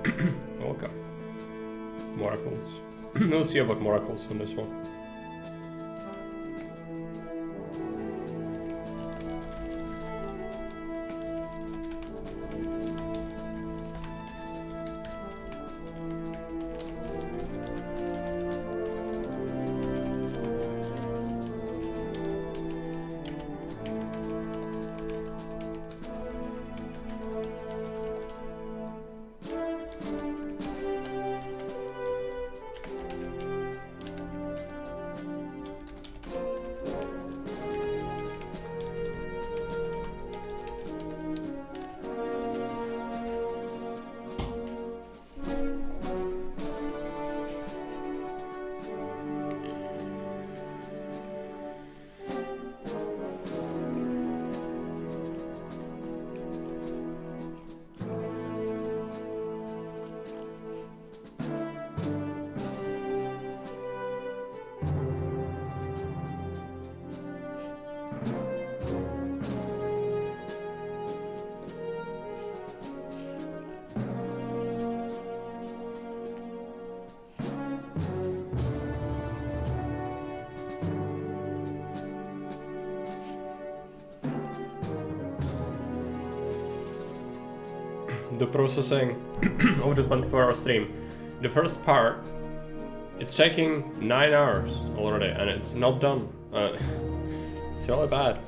Okay. Miracles. We'll see about miracles on this one. The processing of the 24-hour stream. The first part, it's taking 9 hours already, and it's not done. It's really bad.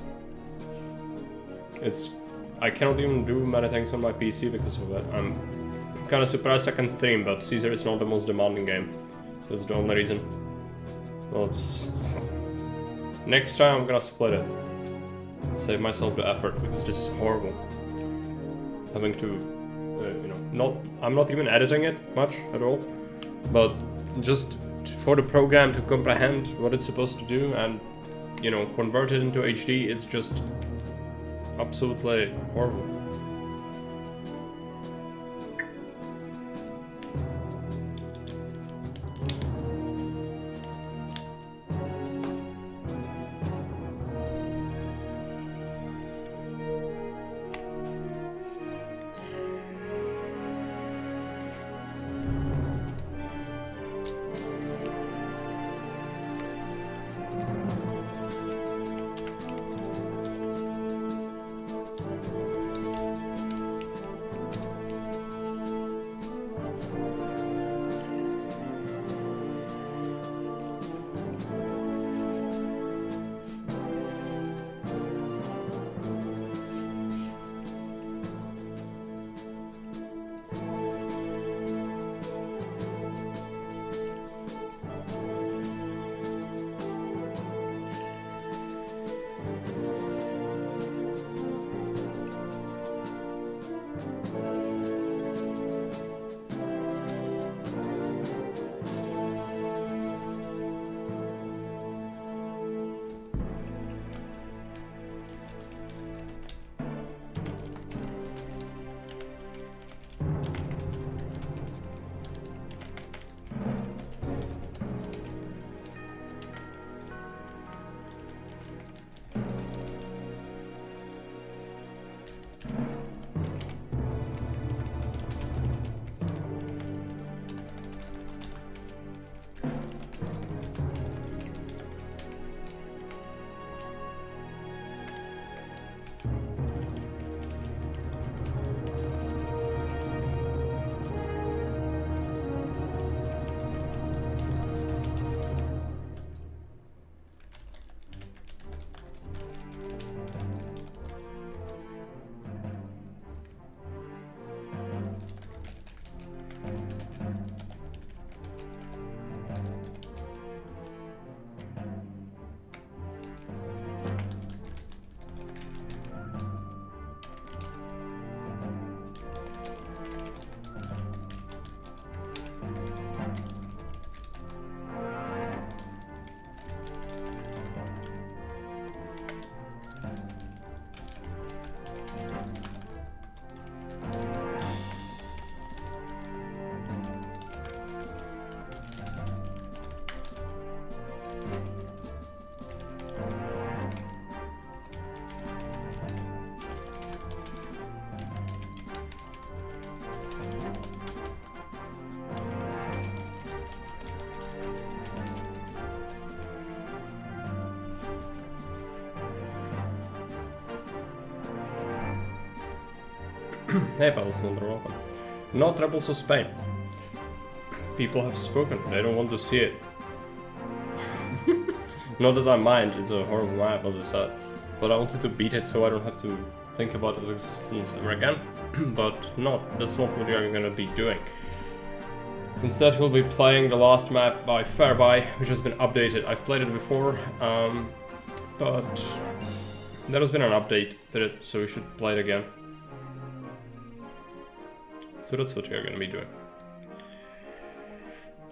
I cannot even do many things on my PC because of it. I'm kind of surprised I can stream, but Caesar is not the most demanding game, so it's the only reason. Well, next time I'm gonna split it. Save myself the effort, because this is horrible. Having to I'm not even editing it much at all, but just for the program to comprehend what it's supposed to do and, convert it into HD, it's just absolutely horrible. Hey, Battlesman, welcome. Not rebels of Spain. People have spoken, they don't want to see it. Not that I mind, it's a horrible map, as I said. But I wanted to beat it so I don't have to think about its existence ever again. But that's not what we are gonna be doing. Instead, we'll be playing the last map by Fairbuy, which has been updated. I've played it before, but there has been an update with it, so we should play it again. So that's what we are gonna be doing.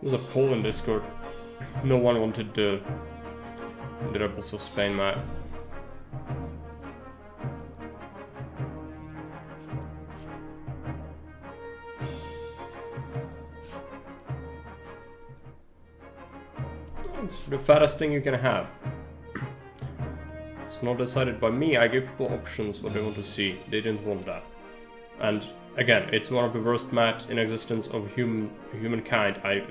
There's a poll in Discord. No one wanted the Rebels of Spain map. It's the fattest thing you can have. It's not decided by me, I give people options what they want to see. They didn't want that. And again, it's one of the worst maps in existence of humankind. I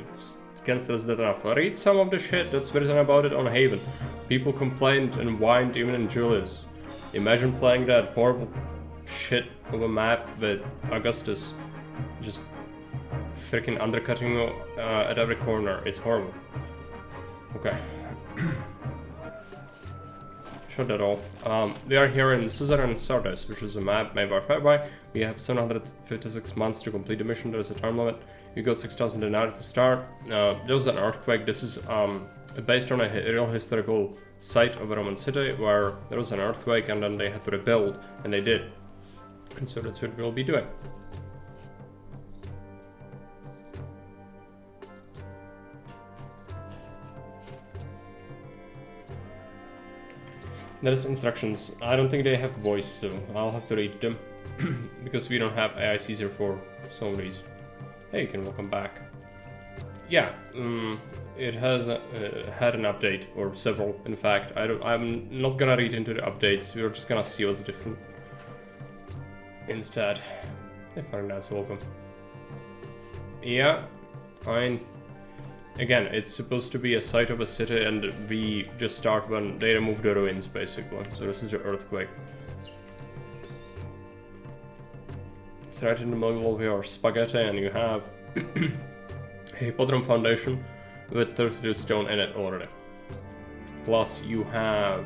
can't stress that enough. Read some of the shit that's written about it on Haven. People complained and whined even in Julius. Imagine playing that horrible shit of a map with Augustus just freaking undercutting at every corner. It's horrible. Okay. Shut that off. We are here in Caesarean Sardis, which is a map made by Fairbuy. We have 756 months to complete the mission. There is a time limit. We got 6,000 denarii to start. There was an earthquake. This is based on a real historical site of a Roman city where there was an earthquake and then they had to rebuild, and they did. And so that's what we'll be doing. There's instructions. I don't think they have voice, so I'll have to read them. Because we don't have AI Caesar for some reason. Hey, you can welcome back. Yeah, it has had an update, or several, in fact. I'm not gonna read into the updates, we're just gonna see what's different instead. Hey, Fernandez, welcome. Yeah, fine. Again, it's supposed to be a site of a city, and we just start when they remove the ruins, basically. So this is the earthquake. It's right in the middle of your spaghetti, and you have a hippodrome foundation with 32 stone in it already. Plus, you have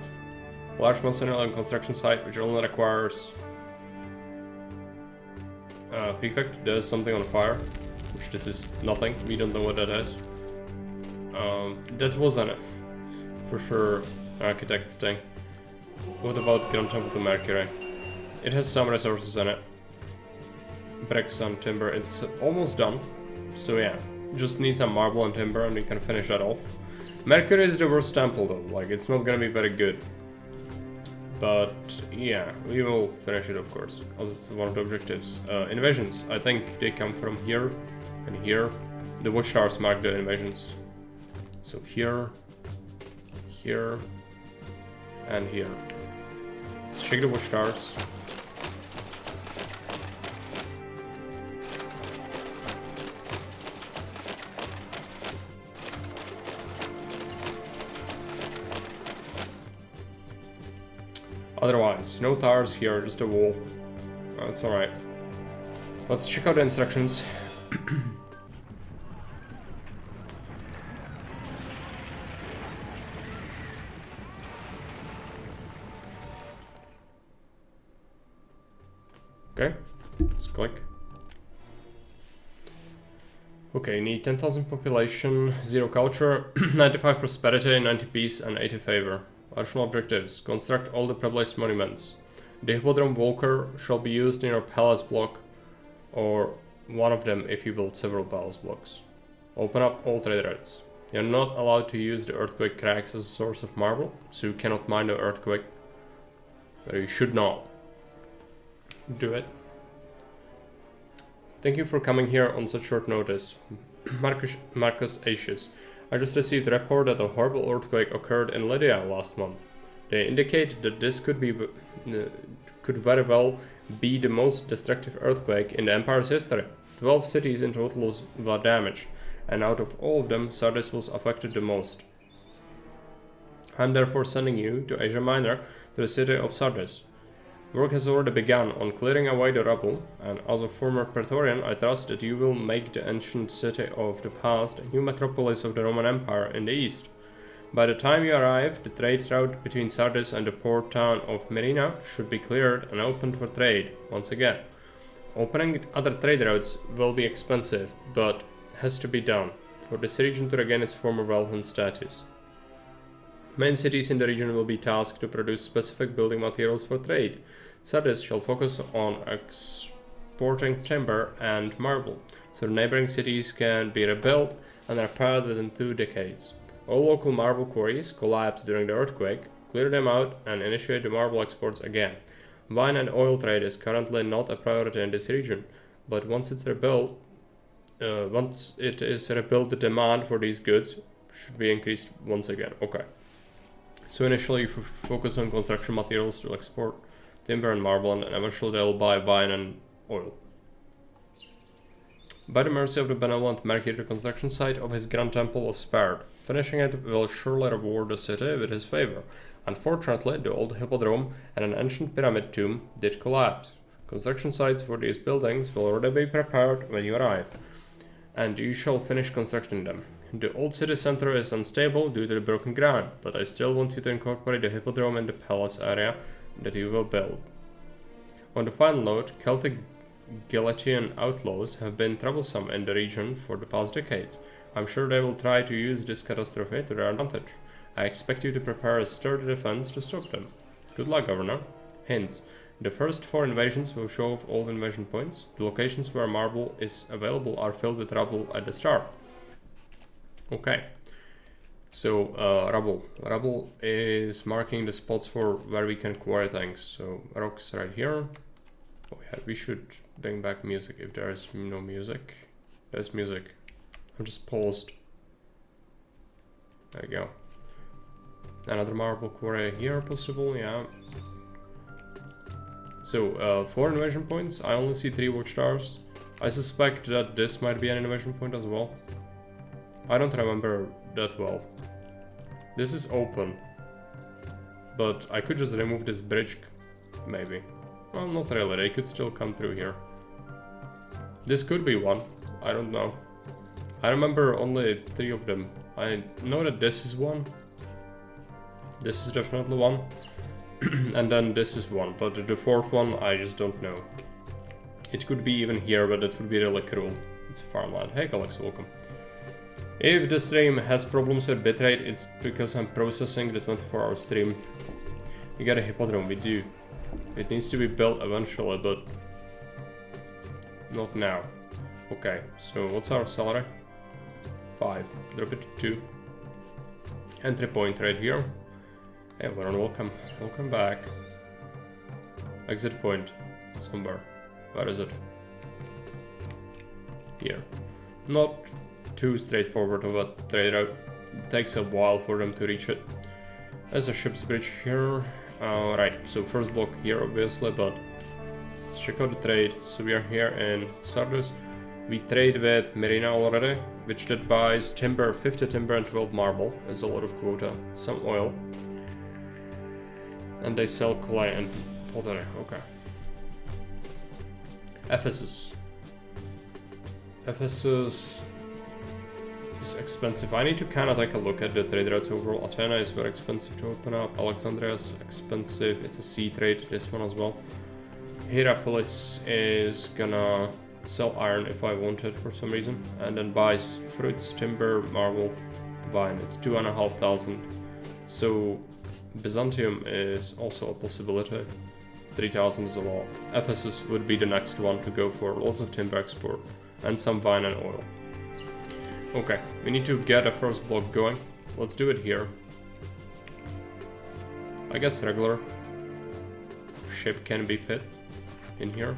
a large Monsignor construction site, which only requires prefect. There's something on fire, which this is nothing. We don't know what that is. That was an for sure architect's thing. What about Grand Temple to Mercury? It has some resources in it. Bricks and timber, it's almost done. So yeah, just need some marble and timber and we can finish that off. Mercury is the worst temple though, like it's not gonna be very good. But yeah, we will finish it of course, as it's one of the objectives. Invasions, I think they come from here and here. The watchtowers mark the invasions. So here, here, and here. Let's check the watchtowers. Otherwise, no towers here, just a wall. That's alright. Let's check out the instructions. Okay, let's click. Okay, need 10,000 population, 0 culture, 95 prosperity, 90 peace, and 80 favor. Additional objectives: construct all the privileged monuments. The Hippodrome Walker shall be used in your palace block, or one of them if you build several palace blocks. Open up all trade routes. You're not allowed to use the earthquake cracks as a source of marble, so you cannot mine the earthquake. So you should not do it. Thank you for coming here on such short notice. Marcus Aetius. I just received a report that a horrible earthquake occurred in Lydia last month. They indicate that this could very well be the most destructive earthquake in the Empire's history. 12 cities in total were damaged, and out of all of them, Sardis was affected the most. I'm therefore sending you to Asia Minor, to the city of Sardis. Work has already begun on clearing away the rubble, and as a former Praetorian, I trust that you will make the ancient city of the past a new metropolis of the Roman Empire in the east. By the time you arrive, the trade route between Sardis and the port town of Myrina should be cleared and opened for trade once again. Opening other trade routes will be expensive, but has to be done for this region to regain its former wealth and status. Main cities in the region will be tasked to produce specific building materials for trade. Sardis shall focus on exporting timber and marble, so the neighboring cities can be rebuilt and repaired within 2 decades. All local marble quarries collapsed during the earthquake. Clear them out and initiate the marble exports again. Wine and oil trade is currently not a priority in this region, but once it is rebuilt, the demand for these goods should be increased once again. Okay. So initially you focus on construction materials to export timber and marble, and eventually they'll buy wine and oil. By the mercy of the benevolent Mercury, the construction site of his grand temple was spared. Finishing it will surely reward the city with his favor. Unfortunately, the old hippodrome and an ancient pyramid tomb did collapse. Construction sites for these buildings will already be prepared when you arrive, and you shall finish constructing them. The old city center is unstable due to the broken ground, but I still want you to incorporate the hippodrome in the palace area that you will build. On the final note, Celtic Galatian outlaws have been troublesome in the region for the past decades. I'm sure they will try to use this catastrophe to their advantage. I expect you to prepare a sturdy defense to stop them. Good luck, Governor. Hints. The first 4 invasions will show off all invasion points. The locations where marble is available are filled with rubble at the start. Okay. So, rubble. Rubble is marking the spots for where we can quarry things. So, rocks right here. Oh yeah, we should bring back music if there is no music. There's music. I'm just paused. There we go. Another marble quarry here possible, yeah. So, 4 invasion points. I only see 3 watchtowers. I suspect that this might be an invasion point as well. I don't remember that well. This is open. But I could just remove this bridge, maybe. Well, not really. They could still come through here. This could be one. I don't know. I remember only 3 of them. I know that this is one. This is definitely one. And then this is one. But the 4th one, I just don't know. It could be even here, but it would be really cruel. It's farmland. Hey, Alex, welcome. If the stream has problems with bitrate, it's because I'm processing the 24-hour stream. We got a hippodrome, we do. It needs to be built eventually, but not now. Okay, so what's our salary? 5. Drop it to 2. Entry point right here. Hey, everyone, welcome. Welcome back. Exit point. Somewhere. Where is it? Here. Not too straightforward of a trade route. It takes a while for them to reach it. There's a ship's bridge here. Right, so first block here obviously, but let's check out the trade. So we are here in Sardis. We trade with Myrina already, which that buys timber, 50 timber and 12 marble. There's a lot of quota. Some oil. And they sell clay and pottery. Okay. Ephesus. Ephesus is expensive. I need to kind of take a look at the trade routes overall. Athena is very expensive to open up. Alexandria is expensive. It's a sea trade, this one as well. Hierapolis is gonna sell iron if I want it for some reason. And then buys fruits, timber, marble, vine. It's 2,500. So Byzantium is also a possibility. 3,000 is a lot. Ephesus would be the next one to go for. Lots of timber export. And some vine and oil. Okay, we need to get a first block going. Let's do it here. I guess regular ship can be fit in here.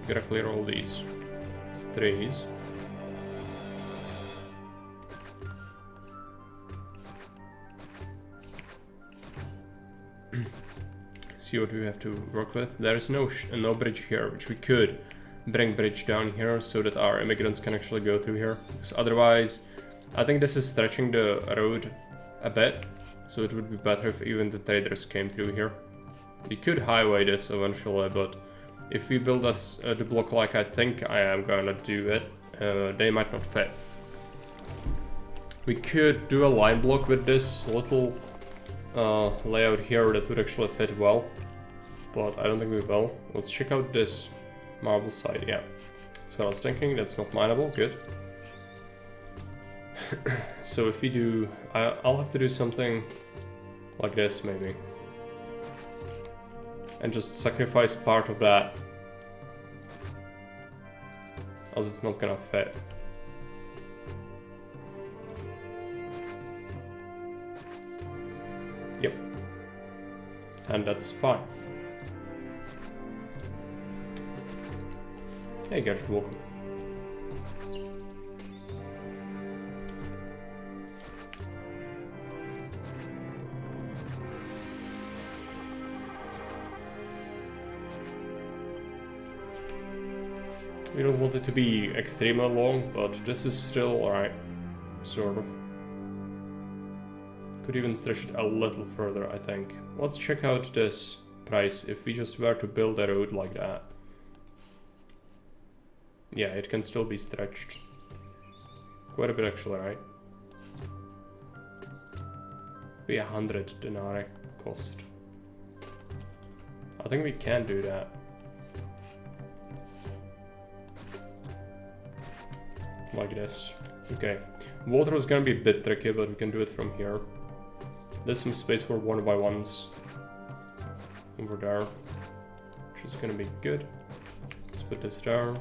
Gotta clear all these trees. See what we have to work with. There is no bridge here, which we could bring bridge down here so that our immigrants can actually go through here. Because otherwise, I think this is stretching the road a bit. So it would be better if even the traders came through here. We could highway this eventually, but if we build us the block like I think I am gonna do it, they might not fit. We could do a line block with this little layout here that would actually fit well, but I don't think we will. Let's check out this marble side, yeah. So I was thinking that's not mineable, good. So if we do, I'll have to do something like this maybe. And just sacrifice part of that, else it's not gonna fit. Yep. And that's fine. Hey guys, welcome. We don't want it to be extremely long, but this is still alright, sort of. Could even stretch it a little further, I think. Let's check out this price if we just were to build a road like that. Yeah, it can still be stretched. Quite a bit actually, right? Be 100 denarii cost. I think we can do that. Like this. Okay. Water is gonna be a bit tricky, but we can do it from here. There's some space for 1x1s over there, which is gonna be good. Let's put this there.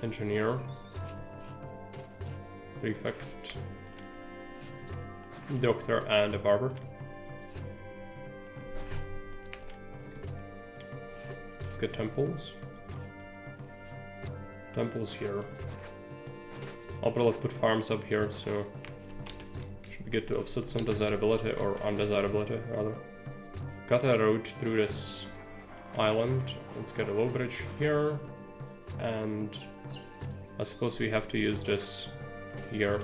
Engineer. Prefect. Doctor and a barber. Let's get temples. Temples here. I'll probably put farms up here, so should be good to offset some desirability or undesirability rather. Got a road through this island. Let's get a low bridge here, and I suppose we have to use this here.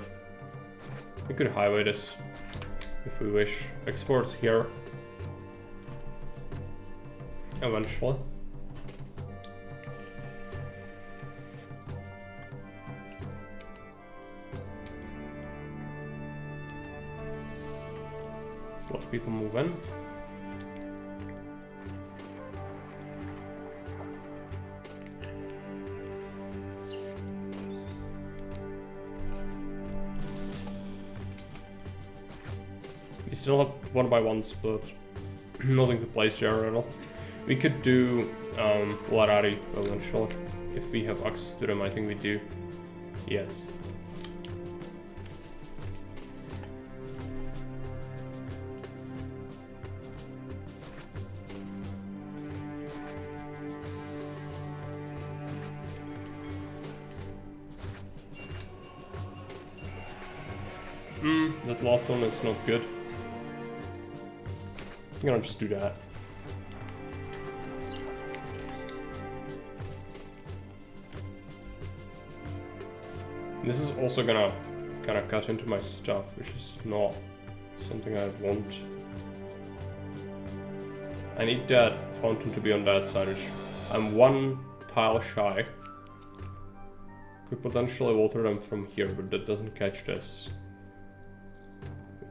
We could highway this if we wish. Exports here eventually. A lot of people move in. We still have 1x1s, but nothing to place there at all. We could do Larari eventually. If we have access to them, I think we do. Yes. That last one is not good. I'm gonna just do that. This is also gonna kind of cut into my stuff, which is not something I want. I need that fountain to be on that side, which I'm one tile shy. Could potentially water them from here, but that doesn't catch this.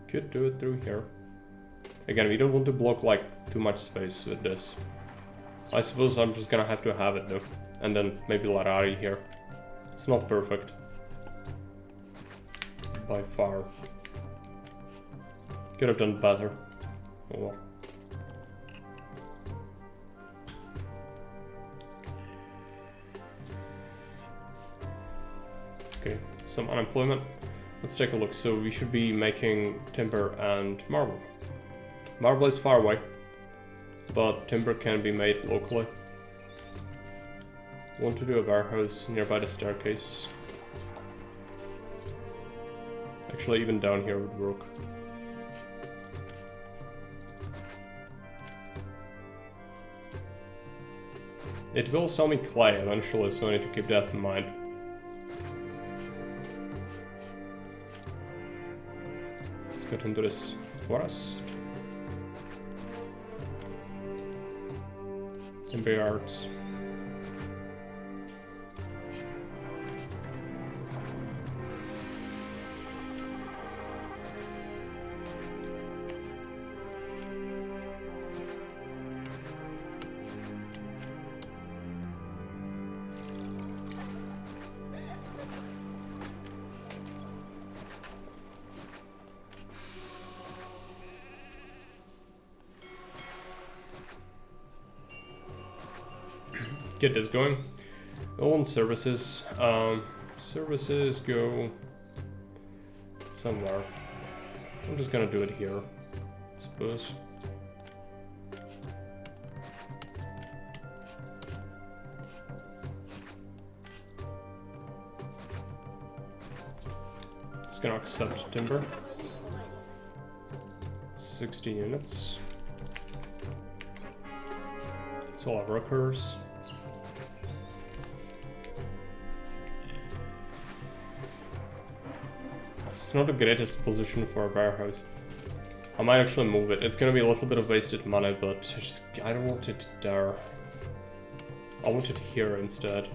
Could do it through here. Again, we don't want to block like too much space with this. I suppose I'm just gonna have to have it though. And then maybe Larari here. It's not perfect. By far. Could have done better. Oh well. Okay, some unemployment. Let's take a look. So we should be making timber and marble. Marble is far away, but timber can be made locally. Want to do a warehouse nearby the staircase. Actually, even down here would work. It will sell me clay eventually, so I need to keep that in mind. Let's get into this forest. timber yards. Get this going. Go on services. Services go somewhere. I'm just gonna do it here, I suppose. It's gonna accept timber. 60 units. It's all our workers. It's not the greatest position for a warehouse. I might actually move it. It's gonna be a little bit of wasted money, but I don't want it there. I want it here instead.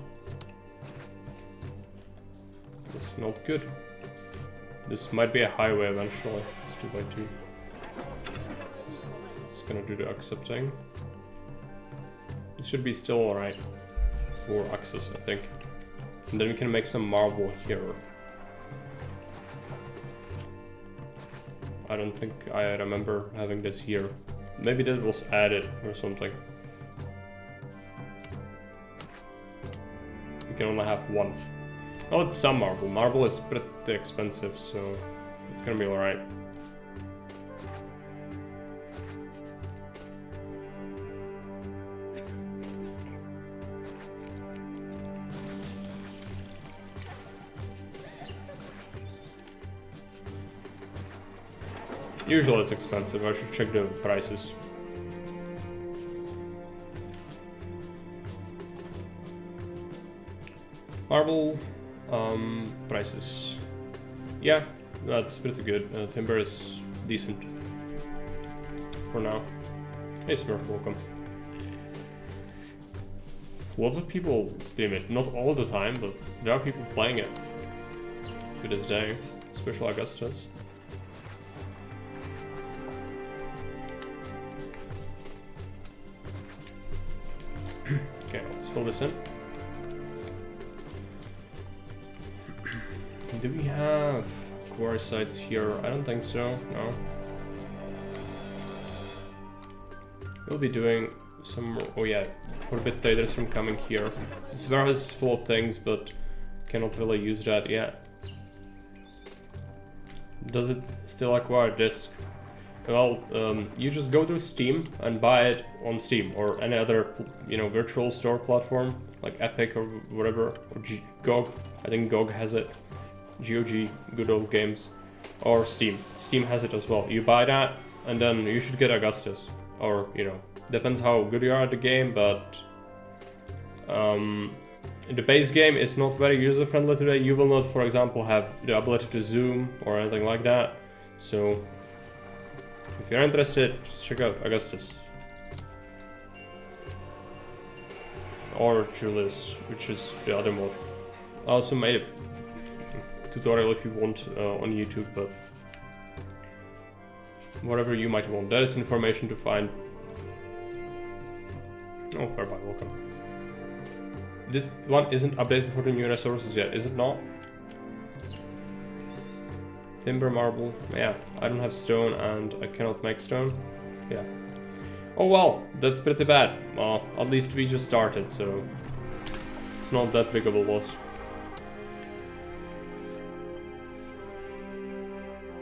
It's not good. This might be a highway eventually. It's 2x2. It's gonna do the accepting. This should be still alright for access, I think. And then we can make some marble here. I don't think I remember having this here. Maybe that was added or something. We can only have one. Oh, it's some marble. Marble is pretty expensive, so it's gonna be alright. Usually it's expensive, I should check the prices. Marble prices. Yeah, that's pretty good. Timber is decent for now. Hey Smurf, welcome. Lots of people stream it, not all the time, but there are people playing it to this day, especially Augustus. Okay, let's fill this in. Do we have quarry sites here? I don't think so, no. We'll be doing some more, oh yeah, forbid traders from coming here. This warehouse is full of things, but cannot really use that yet. Does it still acquire disk? Well, you just go to Steam and buy it on Steam or any other, you know, virtual store platform like Epic or whatever, or GOG. I think GOG has it. GOG, good old games, or Steam. Steam has it as well. You buy that, and then you should get Augustus, or you know, depends how good you are at the game. But the base game is not very user friendly today. You will not, for example, have the ability to zoom or anything like that. So if you're interested, just check out Augustus. Or Julius, which is the other mod. I also made a tutorial if you want on YouTube, but whatever you might want. There is information to find. Oh, Fairbuy, welcome. This one isn't updated for the new resources yet, is it not? Timber, marble, yeah, I don't have stone and I cannot make stone, yeah. Oh well, that's pretty bad. Well, at least we just started, so it's not that big of a loss.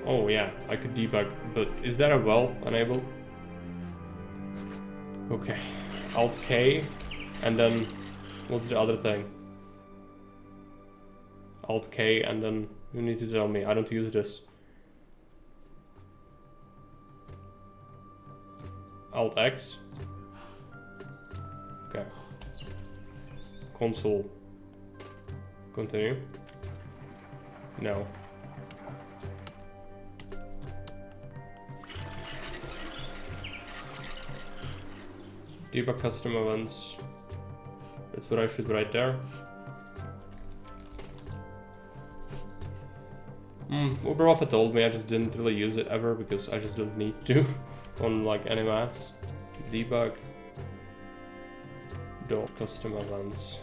Oh yeah, I could debug, but is there a well enabled? Okay, Alt K, and then what's the other thing? Alt K, and then you need to tell me, I don't use this. Alt X. Okay. Console. Continue. No. Debug custom events. That's what I should write there. Uber told me, I just didn't really use it ever because I just don't need to on like any maps. Debug dot custom events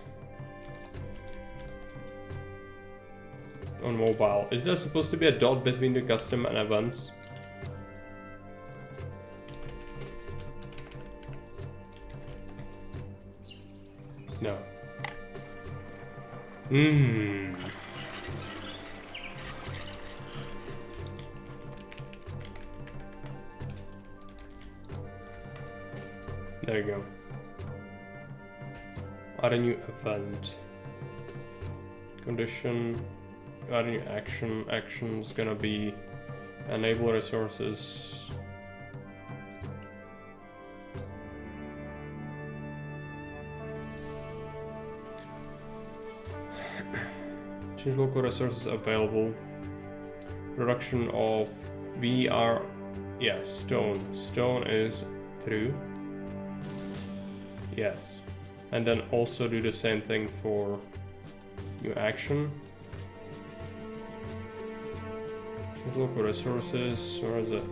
on mobile. Is there supposed to be a dot between the custom and events? No. There you go. Add a new event. Condition. Add a new action. Action is gonna be enable resources. Change local resources available. Production of stone. Stone is true. Yes. And then also do the same thing for new action. Change local resources. Where is it?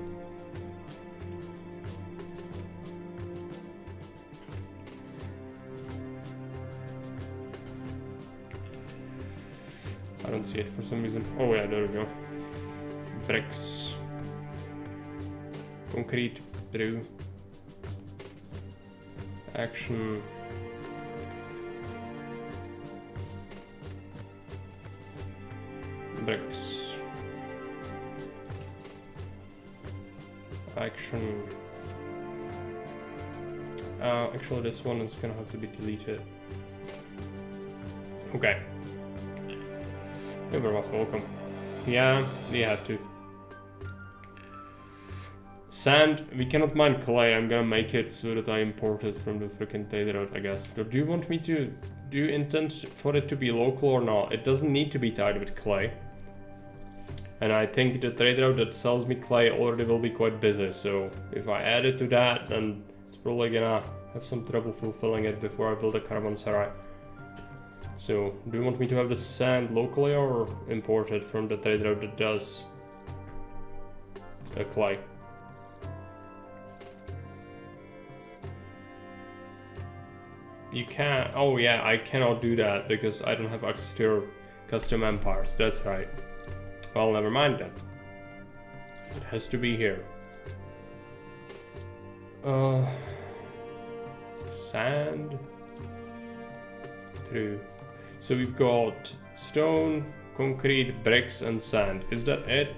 I don't see it for some reason. Oh yeah, there we go. Bricks. Concrete, true. Action. Bricks. Action. Actually this one is gonna have to be deleted. Okay. You're very much welcome. Yeah, you have to. Sand, we cannot mine clay. I'm gonna make it so that I import it from the freaking data road, I guess. Do you want me to, do you intend for it to be local or not? It doesn't need to be tied with clay. And I think the trade route that sells me clay already will be quite busy, so if I add it to that, then it's probably gonna have some trouble fulfilling it before I build a caravanserai. So, do you want me to have the sand locally or import it from the trade route that does clay? You can't. Oh yeah, I cannot do that because I don't have access to your custom empires. That's right. Well, never mind then. It has to be here. Sand. True. So we've got stone, concrete, bricks, and sand. Is that it?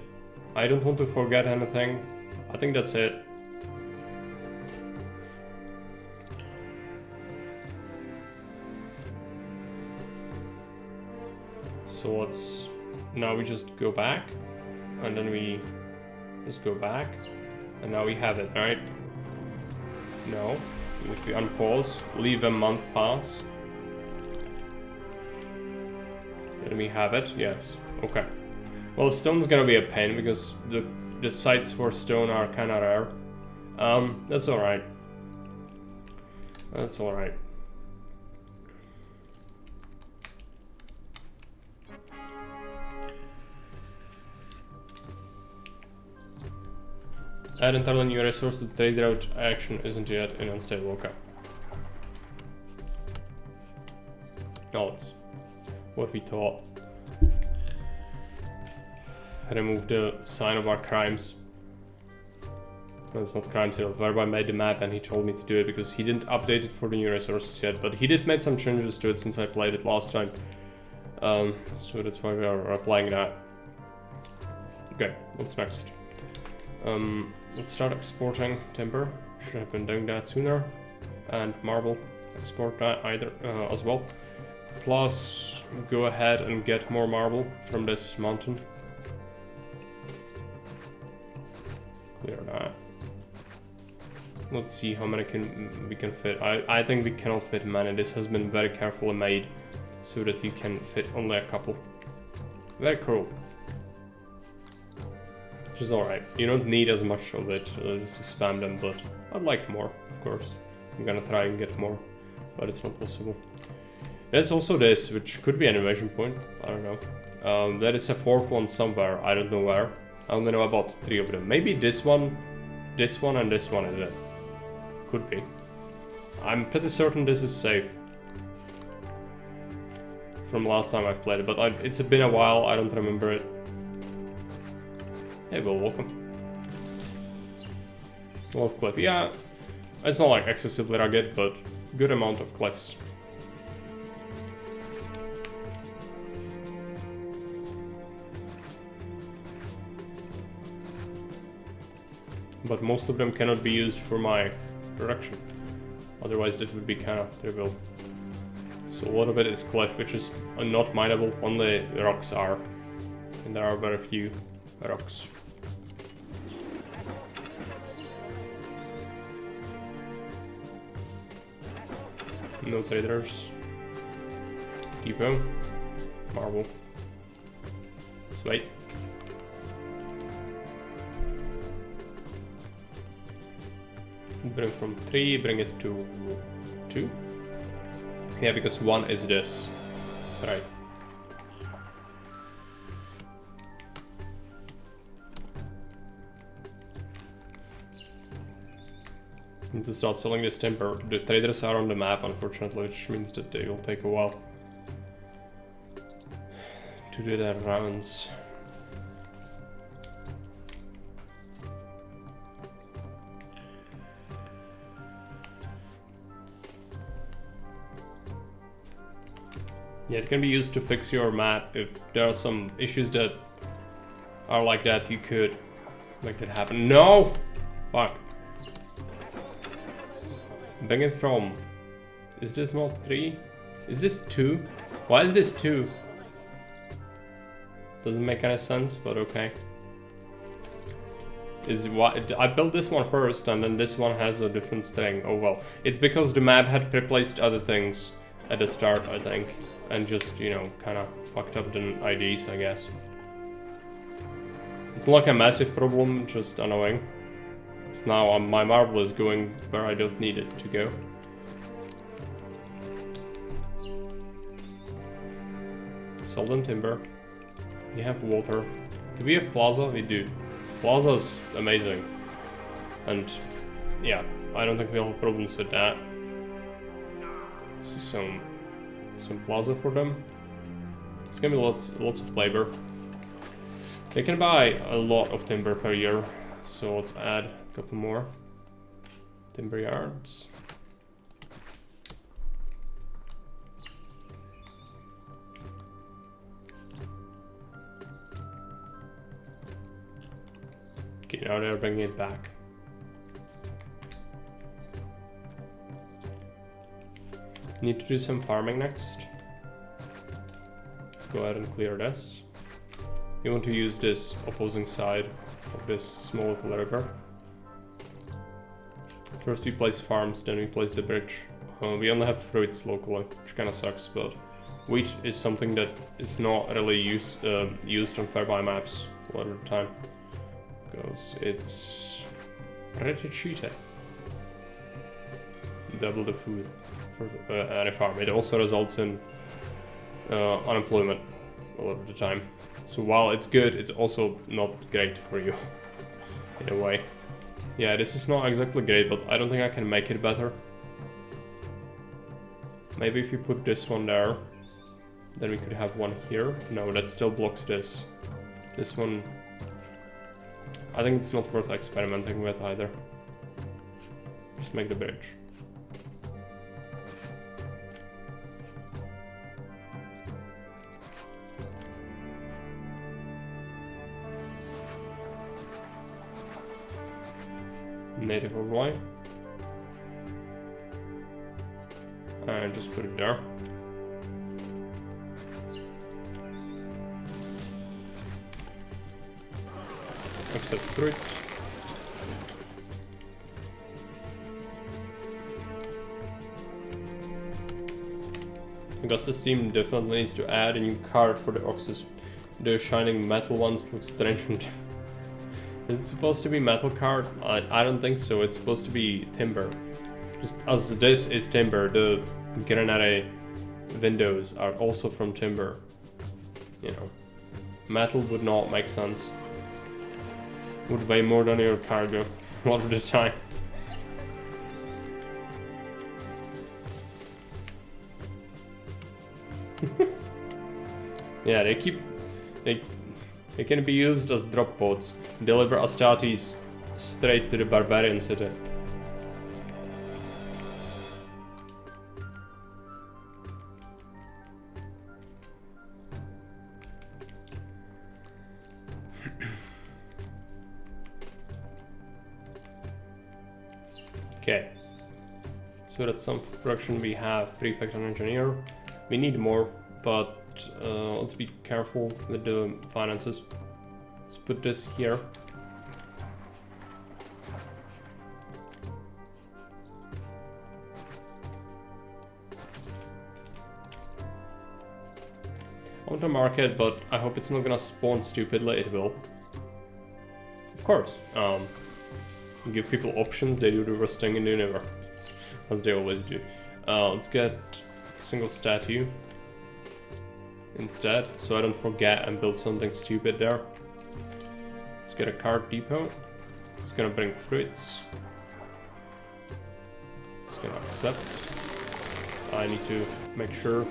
I don't want to forget anything. I think that's it. So let's, now we just go back, and then we just go back, and now we have it, right? No, if we unpause, leave a month pass, then we have it, yes, okay. Well, stone's gonna be a pain because the sites for stone are kinda rare. That's alright. That's alright. Add entirely new resource to the trade route action isn't yet in unstable, okay. No, it's what we thought. Remove the sign of our crimes. No, it's not crimes here. Fairbuy made the map and he told me to do it because he didn't update it for the new resources yet, but he did make some changes to it since I played it last time. So that's why we are applying that. Okay, what's next? Let's start exporting timber. Should have been doing that sooner. And marble, export that either as well. Plus, go ahead and get more marble from this mountain. Clear that. Let's see how many we can fit. I think we cannot fit many. This has been very carefully made so that you can fit only a couple. Very cool. Which is alright. You don't need as much of it just to spam them, but I'd like more, of course. I'm gonna try and get more, but it's not possible. There's also this, which could be an invasion point, I don't know. There is a fourth one somewhere, I don't know where. I only know about 3 of them. Maybe this one, and this one is it. Could be. I'm pretty certain this is safe. From last time I've played it, but it's been a while, I don't remember it. Hey, well, welcome. Wolf Cliff, yeah. It's not like excessively rugged, but good amount of cliffs. But most of them cannot be used for my production. Otherwise it would be kind of trivial. So a lot of it is cliff, which is not mineable, only rocks are. And there are very few rocks. No traders. Depot. Marble. Let's wait. Bring from 3, bring it to 2. Yeah, because 1 is this. Right. Need to start selling this timber. The traders are on the map, unfortunately, which means that they will take a while to do their rounds. Yeah, it can be used to fix your map. If there are some issues that are like that, you could make that happen. No! Fuck. Bring it from... Is this not 3? Is this 2? Why is this 2? Doesn't make any sense, but okay. I built this one first, and then this one has a different string. Oh well. It's because the map had replaced other things at the start, I think. And just, you know, kind of fucked up the IDs, I guess. It's not like a massive problem, just annoying. So now my marble is going where I don't need it to go. Sell them timber. We have water. Do we have plaza? We do. Plaza's amazing. And yeah, I don't think we'll have problems with that. So some plaza for them. It's gonna be lots of labor. They can buy a lot of timber per year, so let's add a couple more timber yards. Okay, now they're bringing it back. Need to do some farming next. Let's go ahead and clear this. You want to use this opposing side of this small little river. First we place farms, then we place the bridge. We only have fruits locally, which kind of sucks, but wheat is something that is not really used on Fairbuy maps a lot of the time. Because it's pretty cheated. Double the food for any farm. It also results in unemployment a lot of the time. So while it's good, it's also not great for you in a way. Yeah, this is not exactly great, but I don't think I can make it better. Maybe if you put this one there, then we could have one here. No, that still blocks this. This one, I think it's not worth experimenting with either. Just make the bridge. Native or white. And just put it there. Accept fruit. Augustus team definitely needs to add a new card for the oxes. The shining metal ones look strange. Is it supposed to be metal card? I don't think so. It's supposed to be timber. Just as this is timber, the granite windows are also from timber. You know, metal would not make sense. Would weigh more than your cargo a lot of the time. Yeah, they can be used as drop pods. Deliver Astartes straight to the barbarian city. Okay, so that's some production. We have prefect and engineer. We need more, but let's be careful with the finances. Let's put this here. I want to market, but I hope it's not gonna spawn stupidly. It will. Of course. Give people options, they do the worst thing in the universe. As they always do. Let's get a single statue instead, so I don't forget and build something stupid there. Let's get a cart depot. It's gonna bring fruits. It's gonna accept. I need to make sure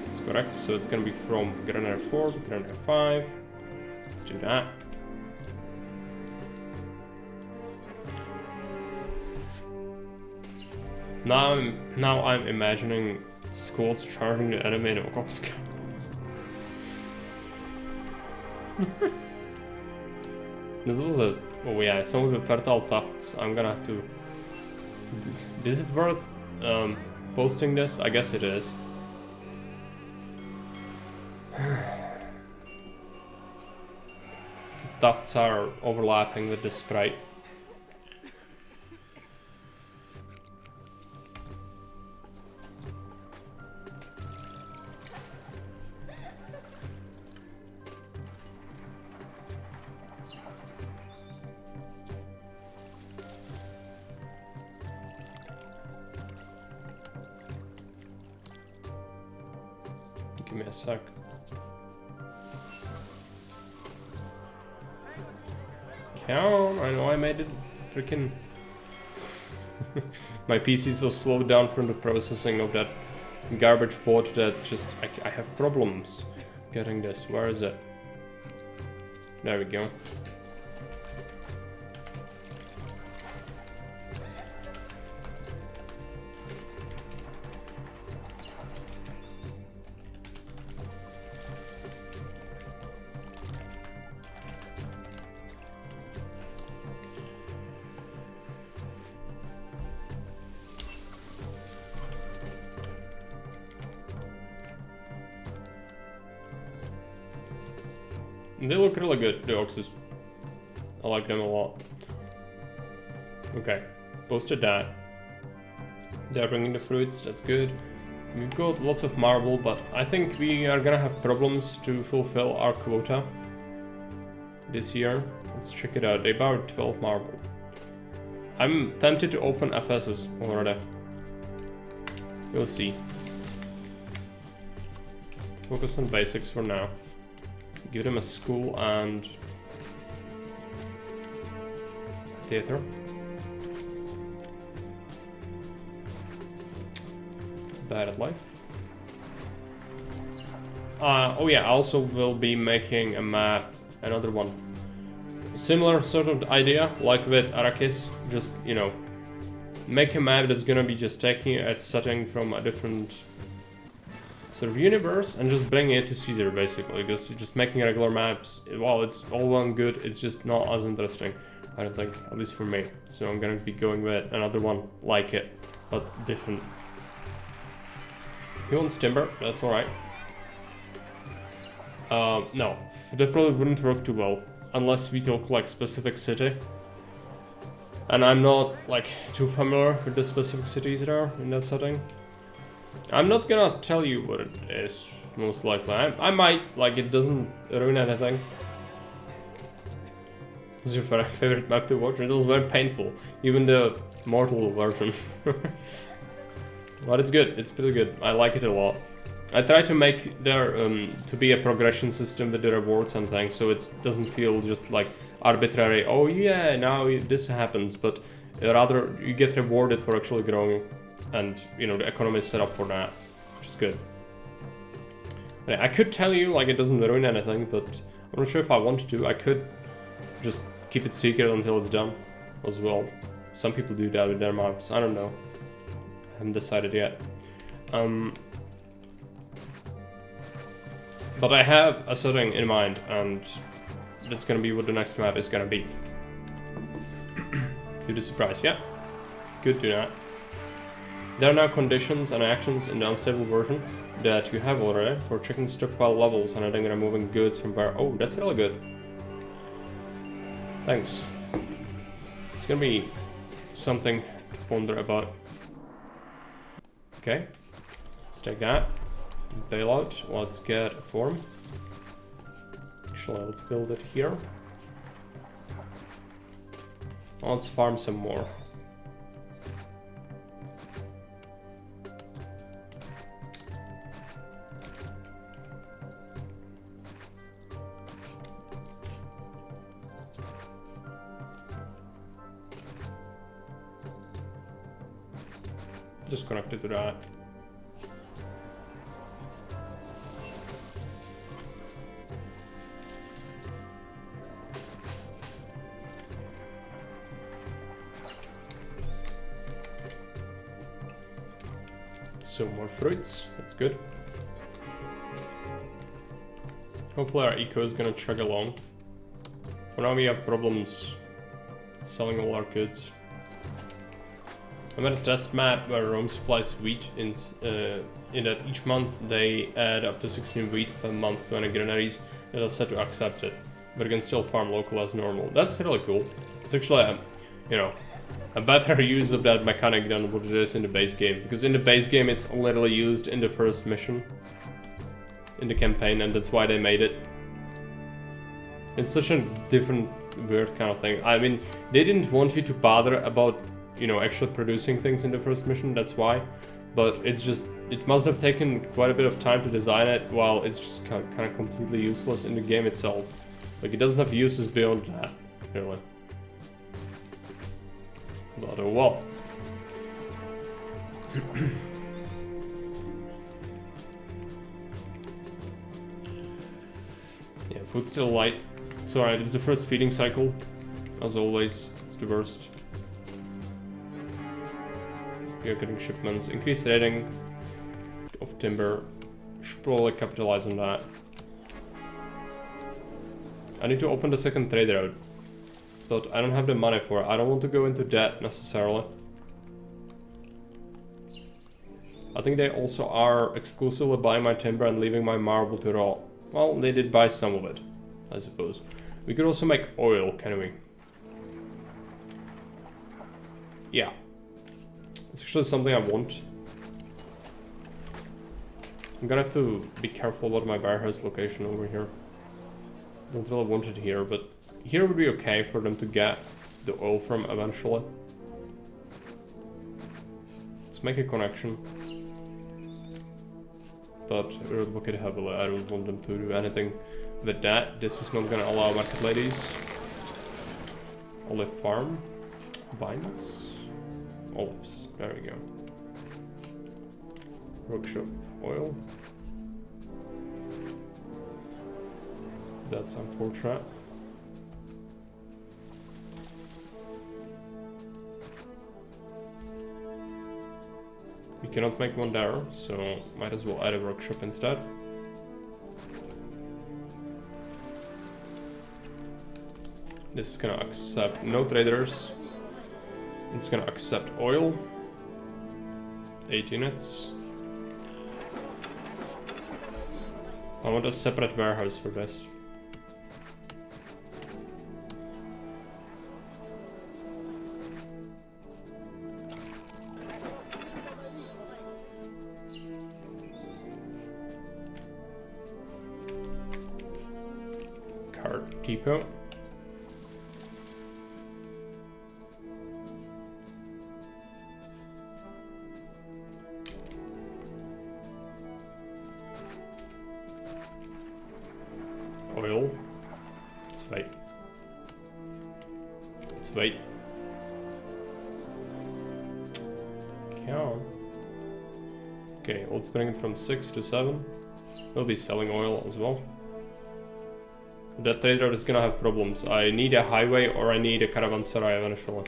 it's correct, so it's gonna be from Granite 4 to Granite 5. Let's do that. Now I'm imagining squads charging the enemy in Augustus. This was a... oh yeah, some of the fertile tufts. I'm gonna have to... Is it worth posting this? I guess it is. The tufts are overlapping with the sprite. Give me a sec. Count, I know I made it freaking... My PC is so slowed down from the processing of that garbage port that just... I have problems getting this. Where is it? There we go. They look really good, the oxes. I like them a lot. Okay, posted that. They're bringing the fruits, that's good. We've got lots of marble, but I think we are gonna have problems to fulfill our quota this year. Let's check it out. They bought 12 marble. I'm tempted to open Ephesus already. We'll see. Focus on basics for now. Give them a school and a theater. Bad at life. Oh yeah, I also will be making a map, another one. Similar sort of idea, like with Arrakis, just, you know, make a map that's gonna be just taking a setting from a different sort of universe and just bring it to Caesar, basically, because just making regular maps, while it's all well and good, it's just not as interesting, I don't think, at least for me. So I'm gonna be going with another one like it, but different. He wants timber, that's alright. No, that probably wouldn't work too well, unless we talk like specific city. And I'm not like too familiar with the specific cities there in that setting. I'm not gonna tell you what it is, most likely. I might, like, it doesn't ruin anything. What's your favorite map to watch? It was very painful, even the mortal version. But it's good, it's pretty good. I like it a lot. I try to make there to be a progression system with the rewards and things, so it doesn't feel just like arbitrary, oh yeah, now this happens, but rather you get rewarded for actually growing, and you know, the economy is set up for that, which is good. I could tell you, like, it doesn't ruin anything, but I'm not sure if I want to. I could just keep it secret until it's done as well. Some people do that with their maps, I don't know. I haven't decided yet. But I have a setting in mind, and that's gonna be what the next map is gonna be. To the surprise, yeah. Good do that. There are now conditions and actions in the unstable version that you have already for checking stockpile levels and adding and removing goods from where. Oh, that's really good. Thanks. It's gonna be something to ponder about. Okay, let's take that. Bailout. Let's get a form. Actually, let's build it here. Let's farm some more. Just connected to that. So more fruits, that's good. Hopefully our eco is gonna chug along. For now we have problems selling all our goods. I made a test map where Rome supplies wheat in that each month they add up to 16 wheat per month to any granaries that are set to accept it, but you can still farm local as normal. That's really cool. It's actually a, you know, a better use of that mechanic than what it is in the base game, because in the base game it's literally used in the first mission in the campaign, and that's why they made it. It's such a different, weird kind of thing. I mean, they didn't want you to bother about, you know, actually producing things in the first mission, that's why. But it's just, it must have taken quite a bit of time to design it, while it's just kind of completely useless in the game itself. Like, it doesn't have uses beyond that, really. But oh well. Yeah, food's still light. It's alright, it's the first feeding cycle. As always, it's the worst. We are getting shipments. Increased rating of timber. Should probably capitalize on that. I need to open the second trade route, but I don't have the money for it. I don't want to go into debt necessarily. I think they also are exclusively buying my timber and leaving my marble to rot. Well, they did buy some of it, I suppose. We could also make oil, can we? Yeah. It's actually something I want. I'm gonna have to be careful about my warehouse location over here. Don't really want it here, but here would be okay for them to get the oil from eventually. Let's make a connection. But look at heavily, I don't want them to do anything with that. This is not gonna allow market ladies. Olive farm. Vines. Olives. There we go. Workshop. Oil. That's unfortunate. We cannot make one there, so might as well add a workshop instead. This is gonna accept no traders. It's gonna accept oil. 8 units. I want a separate warehouse for this. Cart depot. oil. Let's wait. Let's wait. Cow. Okay, let's bring it from 6 to 7. We'll be selling oil as well. That trade route is gonna have problems. I need a highway or I need a caravanserai eventually.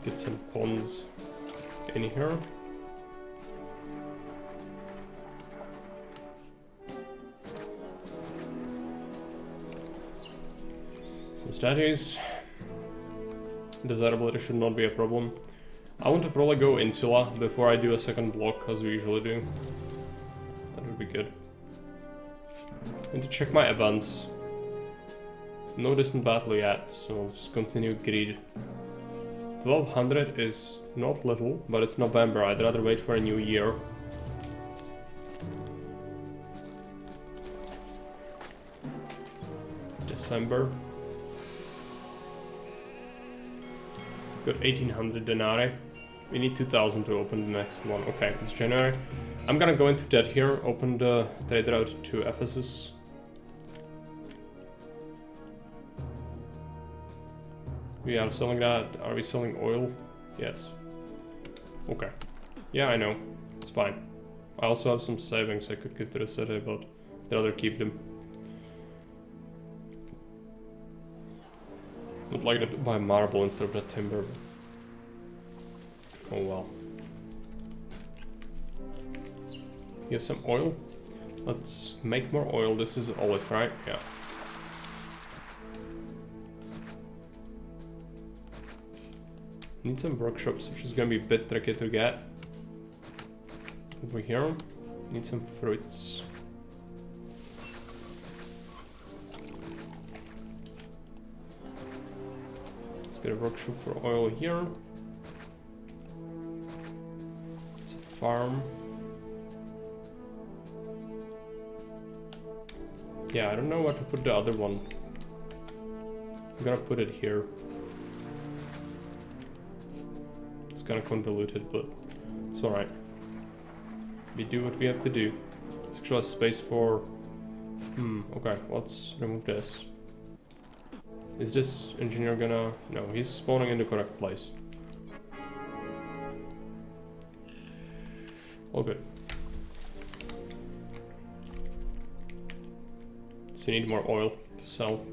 Get some ponds in here. Some statues. Desirability should not be a problem. I want to probably go Insula before I do a second block, as we usually do. That would be good. I need to check my events. No distant battle yet, so I'll just continue greed. 1200 is not little, but it's November. I'd rather wait for a new year. December. Got 1800 denarii. We need 2000 to open the next one. Okay, it's January. I'm gonna go into debt here, open the trade route to Ephesus. We are selling that. Are we selling oil? Yes. Okay. Yeah, I know. It's fine. I also have some savings I could give to the city, but I'd rather keep them. Would like them to buy marble instead of the timber. Oh well. You have some oil? Let's make more oil. This is olive, right? Yeah. Need some workshops, which is gonna be a bit tricky to get. Over here. Need some fruits. Get a workshop for oil here. It's a farm. Yeah, I don't know where to put the other one. I'm gonna put it here. It's kind of convoluted, but it's alright. We do what we have to do. It's actually a space for... okay, let's remove this. Is this engineer gonna... No, he's spawning in the correct place. All good. So you need more oil to sell.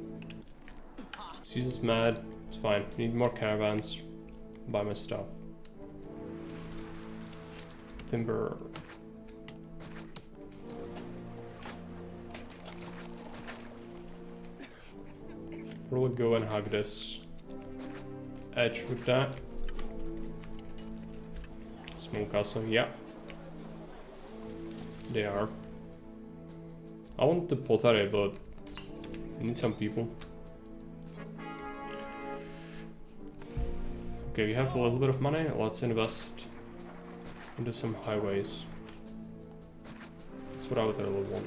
Caesar's mad. It's fine. You need more caravans. Buy my stuff. Timber. Probably go and hug this edge with that. Small castle, yeah. They are. I want the pottery, but I need some people. Okay, we have a little bit of money. Let's invest into some highways. That's what I would really want.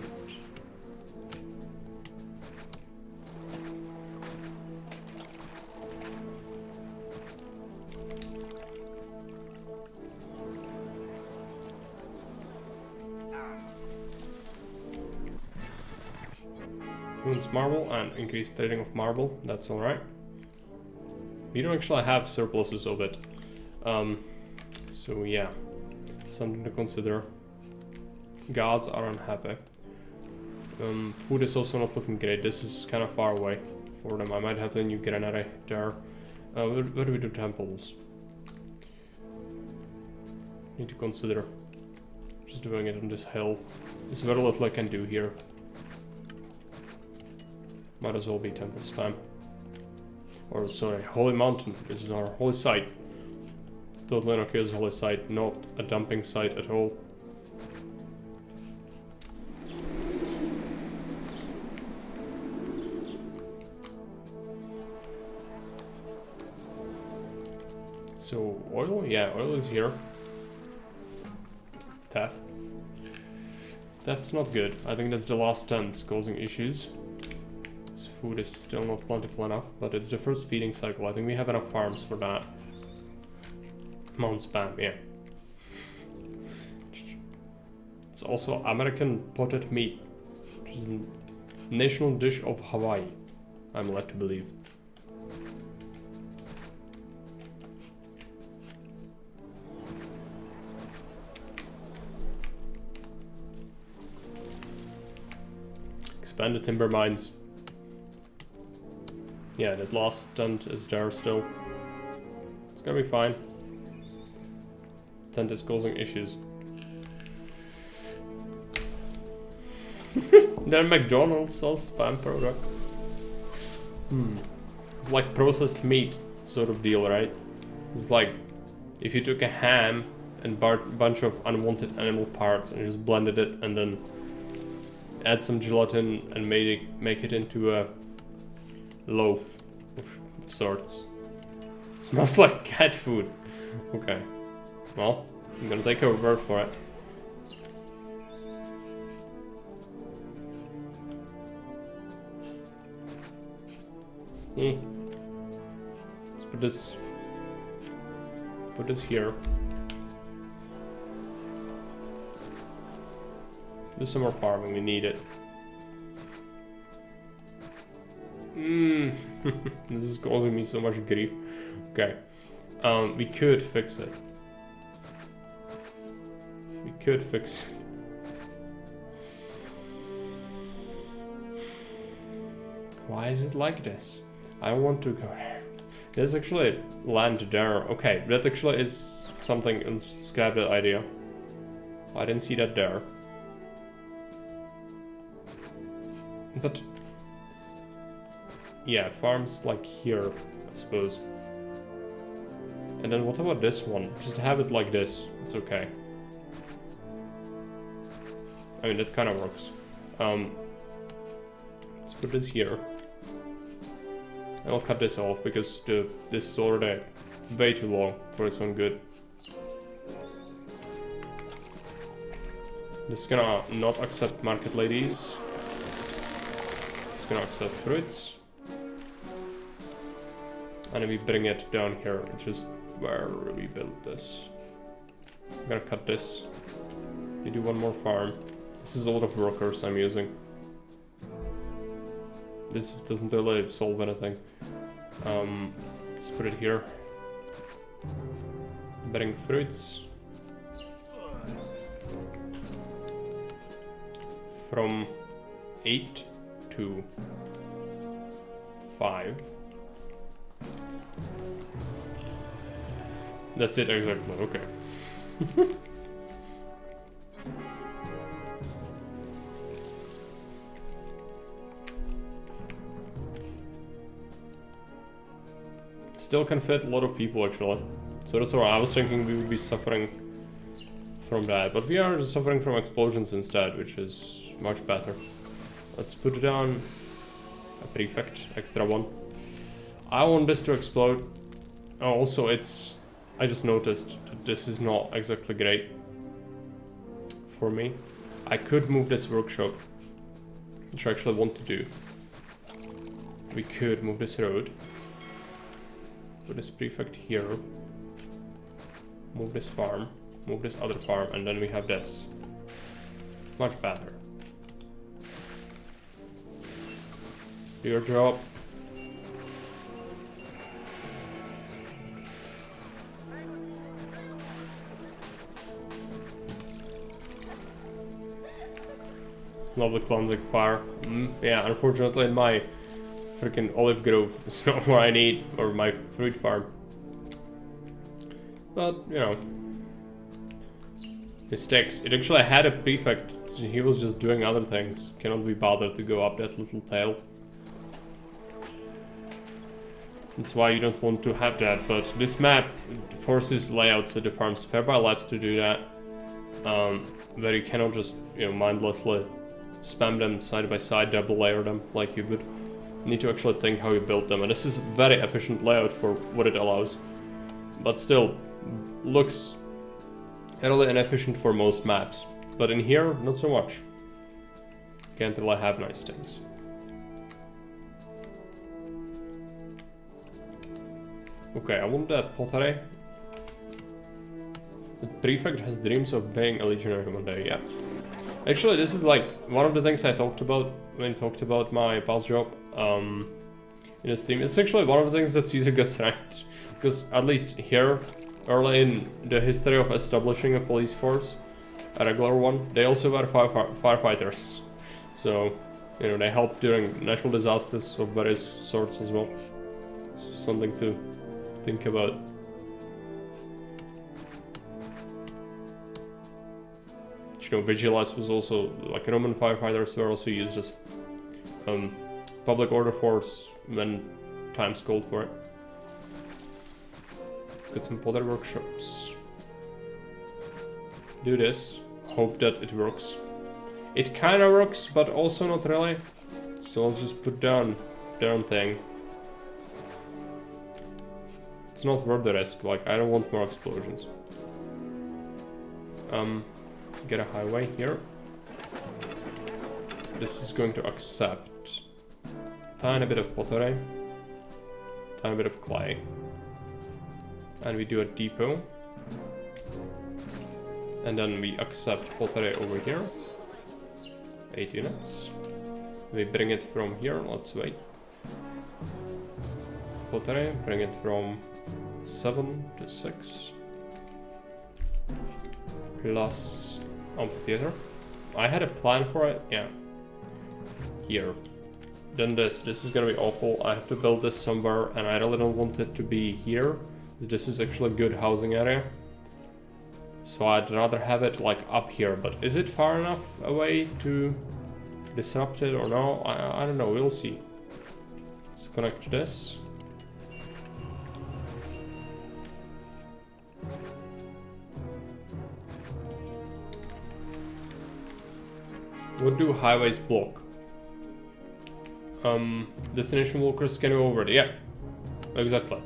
Marble and increased trading of marble, that's alright. We don't actually have surpluses of it. So yeah, something to consider. Gods are unhappy. Food is also not looking great. This is kind of far away for them. I might have a new granary there. Where do we do temples? Need to consider just doing it on this hill. There's very little I can do here. Might as well be temple spam. Or sorry, holy mountain. This is our holy site. Totally not a holy site, not a dumping site at all. So oil? Yeah, oil is here. Theft. That's not good. I think that's the last tense causing issues. It's food is still not plentiful enough, but it's the first feeding cycle. I think we have enough farms for that. Mount Spam, yeah. It's also American potted meat, which is a national dish of Hawaii, I'm led to believe. Expand the timber mines. Yeah, that last tent is there still. It's gonna be fine. Tent is causing issues. Then McDonald's sells spam products. It's like processed meat sort of deal, right? It's like if you took a ham and bunch of unwanted animal parts and just blended it and then add some gelatin and make it into a loaf of sorts. It smells like cat food. Okay. Well, I'm gonna take your word for it. Let's put this here. Do some more farming, we need it. This is causing me so much grief. Okay. We could fix it. We could fix it. Why is it like this? I want to go there. There's actually land there. Okay, that actually is something. Scrap that idea. I didn't see that there. But yeah, farms like here, I suppose. And then what about this one? Just have it like this. It's okay. I mean, that kind of works. Let's put this here. I'll cut this off because this is already way too long for its own good. This is gonna not accept market ladies. It's gonna accept fruits. And we bring it down here, which is where we built this. I'm gonna cut this. We do one more farm. This is a lot of workers I'm using. This doesn't really solve anything. Let's put it here. Bring fruits. From 8 to 5. That's it exactly, okay. Still can fit a lot of people actually. So that's why I was thinking we would be suffering from that. But we are just suffering from explosions instead, which is much better. Let's put it on a prefect, extra one. I want this to explode. Oh, also I just noticed that this is not exactly great for me. I could move this workshop, which I actually want to do. We could move this road. Put this prefect here. Move this farm. Move this other farm, and then we have this. Much better. Do your job. Love the cleansing fire. Yeah, unfortunately in my freaking olive grove is not what I need, or my fruit farm. But, you know, mistakes. It actually had a prefect, he was just doing other things. Cannot be bothered to go up that little tail. That's why you don't want to have that, but this map forces layouts with the farms. Fairbuy likes to do that, where you cannot just, you know, mindlessly spam them side by side, double layer them like you would. You need to actually think how you build them, and this is a very efficient layout for what it allows. But still, looks really inefficient for most maps. But in here, not so much. Can't really have nice things. Okay, I want that pottery. The prefect has dreams of being a legionary one day, yeah. Actually, this is like one of the things I talked about when I talked about my past job in the stream. It's actually one of the things that Caesar gets ranked. Because at least here, early in the history of establishing a police force, a regular one, they also were firefighters. So, you know, they helped during natural disasters of various sorts as well. So something to think about. You know, Vigiles was also, like, Roman firefighters were also used as public order force when times called for it. Get some pottery workshops. Do this. Hope that it works. It kinda works, but also not really. So let's just put down their own thing. It's not worth the risk, like, I don't want more explosions. Get a highway here. This is going to accept tiny bit of pottery, tiny bit of clay, and we do a depot, and then we accept pottery over here, 8 units. We bring it from here, let's wait. Pottery, bring it from 7 to 6. Plus amphitheater. I had a plan for it, yeah. Here. Then this is gonna be awful. I have to build this somewhere and I really don't want it to be here. This is actually a good housing area. So I'd rather have it like up here, but is it far enough away to disrupt it or no? I don't know, we'll see. Let's connect this. What do highways block? Destination walkers can go over it. Yeah, exactly.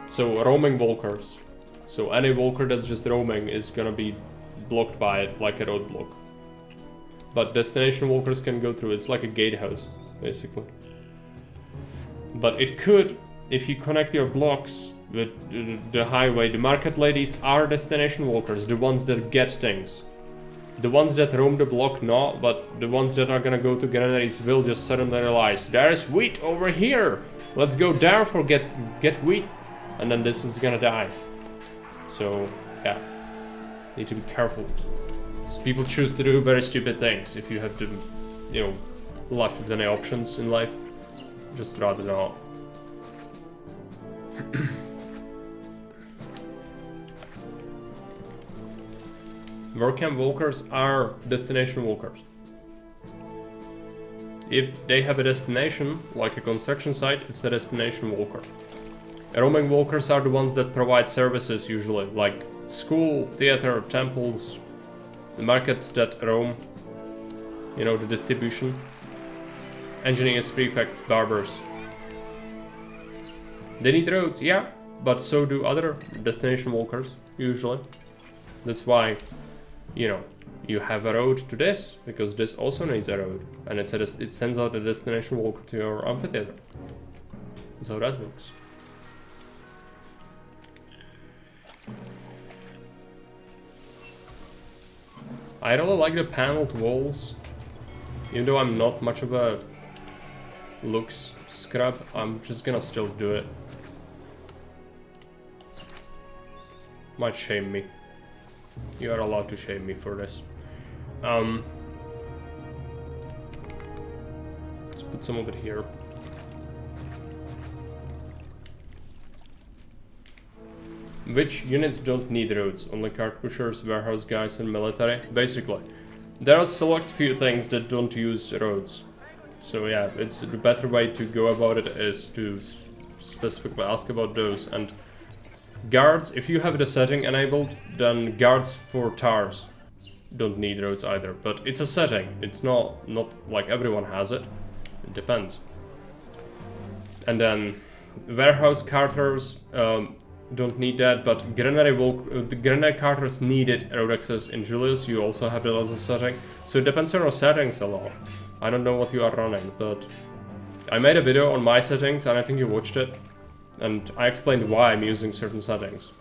So roaming walkers. So any walker that's just roaming is gonna be blocked by it like a roadblock. But destination walkers can go through. It's like a gatehouse, basically. But it could, if you connect your blocks with the highway, the market ladies are destination walkers, the ones that get things. The ones that roam the block, no, but the ones that are gonna go to granaries will just suddenly realize there's wheat over here. Let's go there for get wheat, and then this is gonna die. So yeah, need to be careful. So people choose to do very stupid things if you have to, you know, left with any options in life. Just rather not. Workcamp walkers are destination walkers. If they have a destination, like a construction site, it's the destination walker. Roaming walkers are the ones that provide services usually, like school, theater, temples, the markets that roam, you know, the distribution. Engineers, prefects, barbers. They need roads, yeah, but so do other destination walkers, usually. That's why, you know, you have a road to this, because this also needs a road. And it sends out a destination walker to your amphitheater. That's how that works. I really like the paneled walls. Even though I'm not much of a looks scrub, I'm just gonna still do it. Might shame me. You are allowed to shame me for this. Let's put some of it here. Which units don't need roads? Only cart pushers, warehouse guys, and military? Basically. There are select few things that don't use roads. So yeah, it's the better way to go about it is to specifically ask about those. And guards, if you have the setting enabled, then guards for tars don't need roads either. But it's a setting. It's not like everyone has it. It depends. And then warehouse carters don't need that, but granary carters needed road access in Julius. You also have that as a setting. So it depends on your settings a lot. I don't know what you are running, but I made a video on my settings and I think you watched it. And I explained why I'm using certain settings.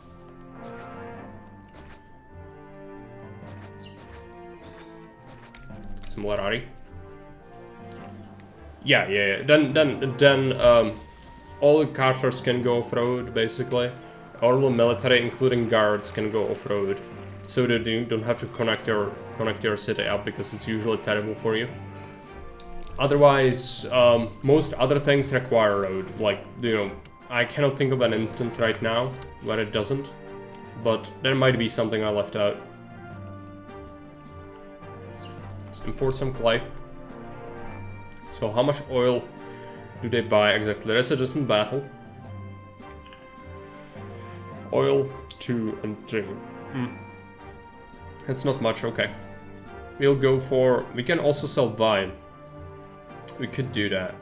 Similarity. Yeah. Then all the carters can go off-road, basically. All the military, including guards, can go off-road. So that you don't have to connect your city up, because it's usually terrible for you. Otherwise, most other things require road. Like, you know, I cannot think of an instance right now where it doesn't. But there might be something I left out. Let's import some clay. So how much oil do they buy exactly? There's a distant battle. Oil, 2 and 3. That's not much, okay. We'll go for... We can also sell vine. We could do that.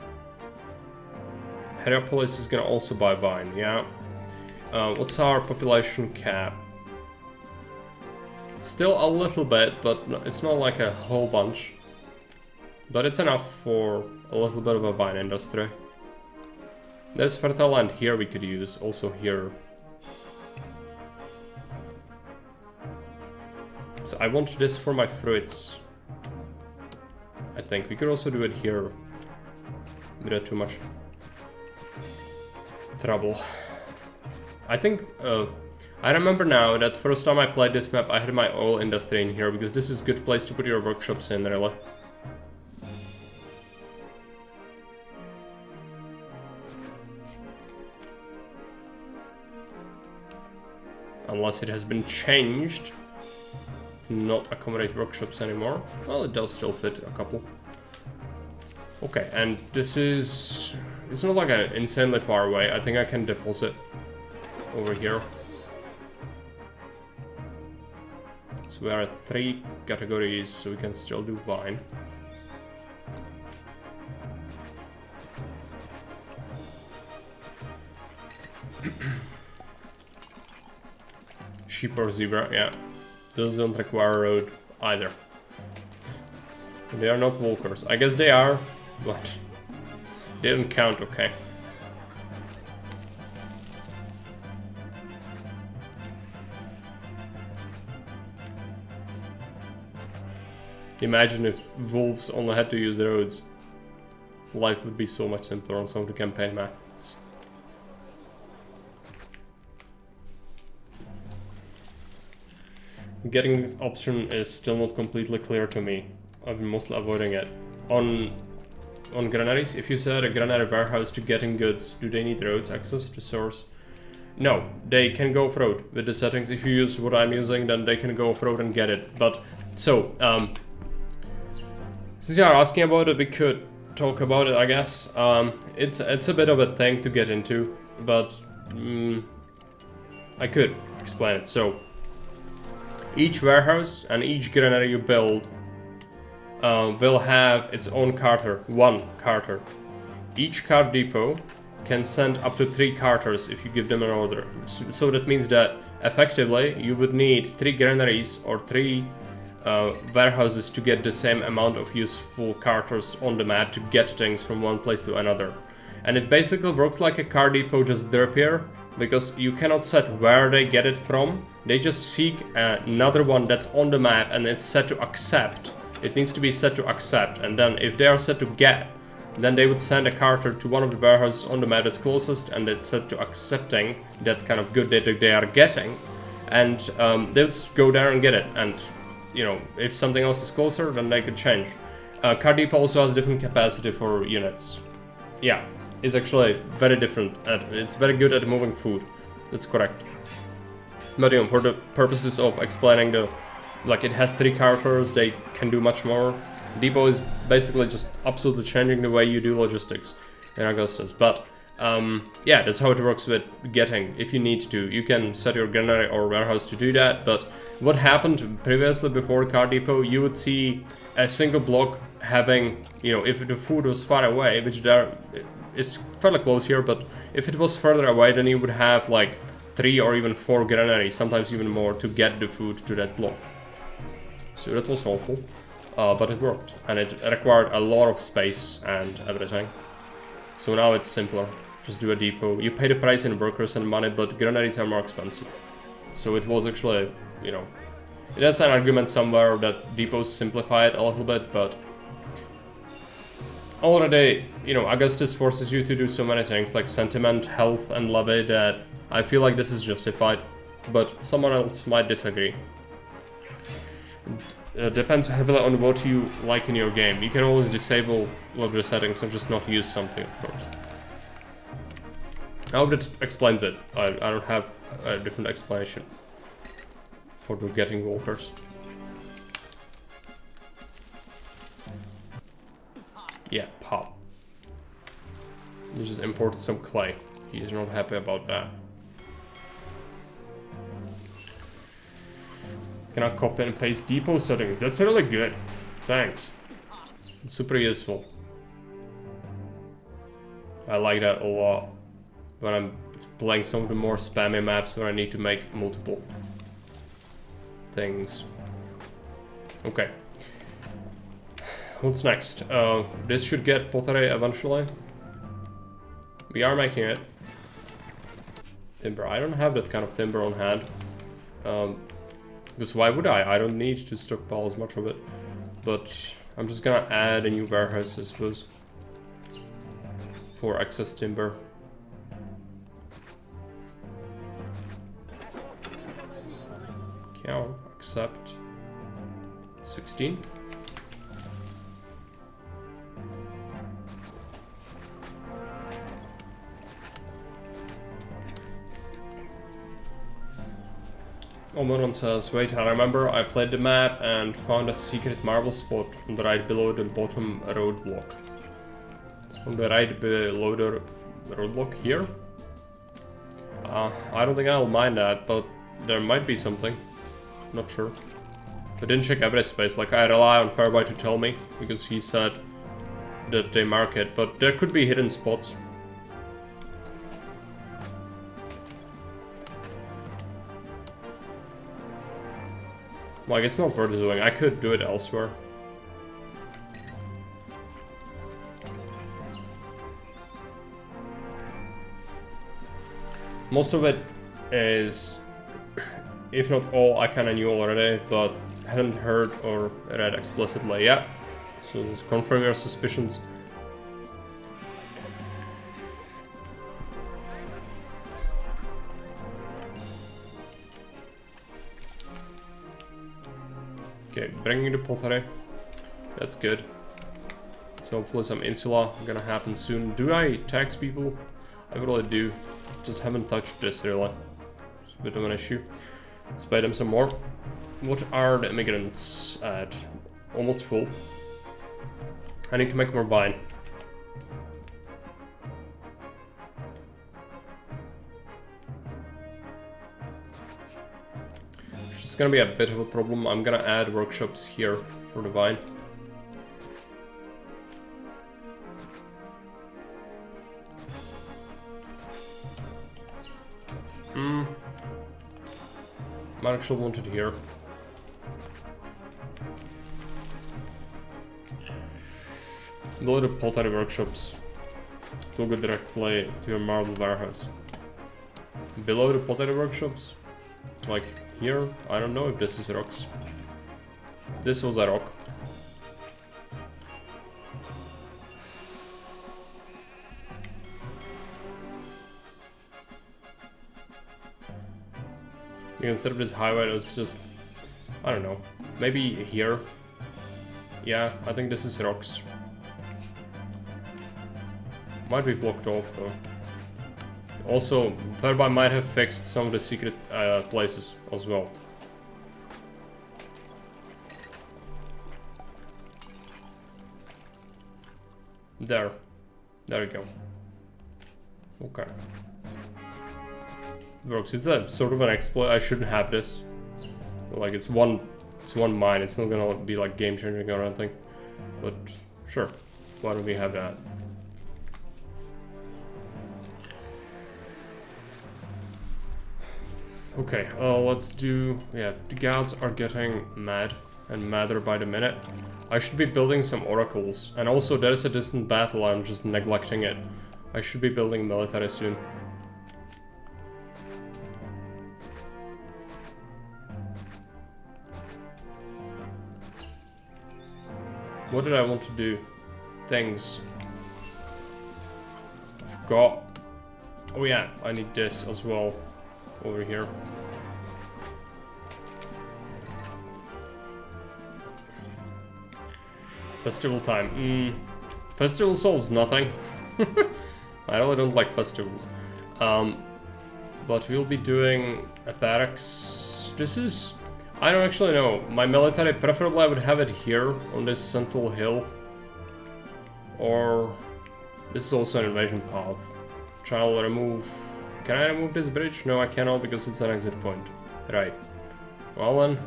Heliopolis is gonna also buy vine, yeah. What's our population cap? Still a little bit, but it's not like a whole bunch. But it's enough for a little bit of a vine industry. There's fertile land here we could use, also here. So I want this for my fruits. I think we could also do it here without too much trouble. I think, I remember now that first time I played this map I had my oil industry in here, because this is a good place to put your workshops in, really. Unless it has been changed to not accommodate workshops anymore. Well, it does still fit a couple. Okay, and this is... It's not like an insanely far away. I think I can deposit over here. So we are at 3 categories, so we can still do vine. Sheep or zebra, yeah. Those don't require a road either. They are not walkers. I guess they are, but they don't count, okay. Imagine if wolves only had to use the roads. Life would be so much simpler on some of the campaign maps. Getting this option is still not completely clear to me. I've been mostly avoiding it. On granaries, if you set a granary warehouse to getting goods, do they need roads access to source? No, they can go off-road with the settings. If you use what I'm using, then they can go off-road and get it. But, so, since you are asking about it, we could talk about it, I guess. It's a bit of a thing to get into, but I could explain it. So, each warehouse and each granary you build will have its own carter, one carter. Each cart depot can send up to 3 carters if you give them an order. So that means that effectively you would need 3 granaries or 3 warehouses to get the same amount of useful carters on the map to get things from one place to another. And it basically works like a car depot, just disappear, because you cannot set where they get it from. They just seek another one that's on the map and it's set to accept. It needs to be set to accept, and then if they are set to get, then they would send a carter to one of the warehouses on the map that's closest, and it's set to accepting that kind of good data they are getting, and they would go there and get it. And you know, if something else is closer, then they could change. Car depot also has different capacity for units. Yeah, it's actually very different. It's very good at moving food. That's correct. But you know, for the purposes of explaining the, like, it has 3 carters, they can do much more. Depot is basically just absolutely changing the way you do logistics in Augustus. But yeah, that's how it works with getting. If you need to, you can set your granary or warehouse to do that. But what happened previously before car depot, you would see a single block having, you know, if the food was far away, which there is fairly close here, but if it was further away, then you would have like 3 or even 4 granaries, sometimes even more, to get the food to that block. So that was awful, but it worked, and it required a lot of space and everything. So now it's simpler. just do a depot. You pay the price in workers and money, but granaries are more expensive. So it was actually, you know, it has an argument somewhere that depots simplify it a little bit, but already, you know, Augustus forces you to do so many things like sentiment, health, and levy that I feel like this is justified, but someone else might disagree. It depends heavily on what you like in your game. You can always disable lottery settings and just not use something, of course. I hope that explains it. I don't have a different explanation for the getting workers. Yeah, pop. He just imported some clay. He is not happy about that. Cannot copy and paste depot settings. That's really good. Thanks. It's super useful. I like that a lot when I'm playing some of the more spammy maps where I need to make multiple things. Okay. What's next? This should get pottery eventually. We are making it. Timber. I don't have that kind of timber on hand. Because why would I? I don't need to stockpile as much of it. But I'm just gonna add a new warehouse, I suppose, for excess timber. Okay, I'll accept 16. Omeron says, wait, I remember I played the map and found a secret marble spot on the right below the bottom roadblock. On the right below the roadblock here? I don't think I'll mind that, but there might be something. Not sure. I didn't check every space, like I rely on Fairbuy to tell me, because he said that they mark it, but there could be hidden spots. Like, it's not worth doing. I could do it elsewhere. Most of it is, if not all, I kinda knew already, but hadn't heard or read explicitly yet. So just confirm your suspicions. Okay, bringing the pottery. That's good. So hopefully some insula gonna happen soon. Do I tax people? I really do. Just haven't touched this really. It's a bit of an issue. Let's pay them some more. What are the immigrants at? Almost full. I need to make more vine. It's gonna be a bit of a problem. I'm gonna add workshops here for the vine. Might actually want it here. Below the pottery workshops. It will go directly to your marble warehouse. Below the pottery workshops? Like here? I don't know if this is rocks. This was a rock. Instead of this highway, it's just, I don't know, maybe here. Yeah, I think this is rocks. Might be blocked off though. Also, Fairbuy might have fixed some of the secret places as well. There we go. Okay. Works. It's a sort of an exploit. I shouldn't have this. Like it's one mine. It's not gonna be like game changing or anything. But sure, why don't we have that? Okay, let's do... Yeah, the gods are getting mad and madder by the minute. I should be building some oracles. And also there is a distant battle, I'm just neglecting it. I should be building military soon. What did I want to do? Things. I forgot. Oh yeah, I need this as well. Over here. Festival time. Festival solves nothing. I really don't like festivals. But we'll be doing a barracks. This is... I don't actually know. My military, preferably I would have it here on this central hill. Or... this is also an invasion path. Shall remove... Can I remove this bridge? No, I cannot because it's an exit point. Right. Well then...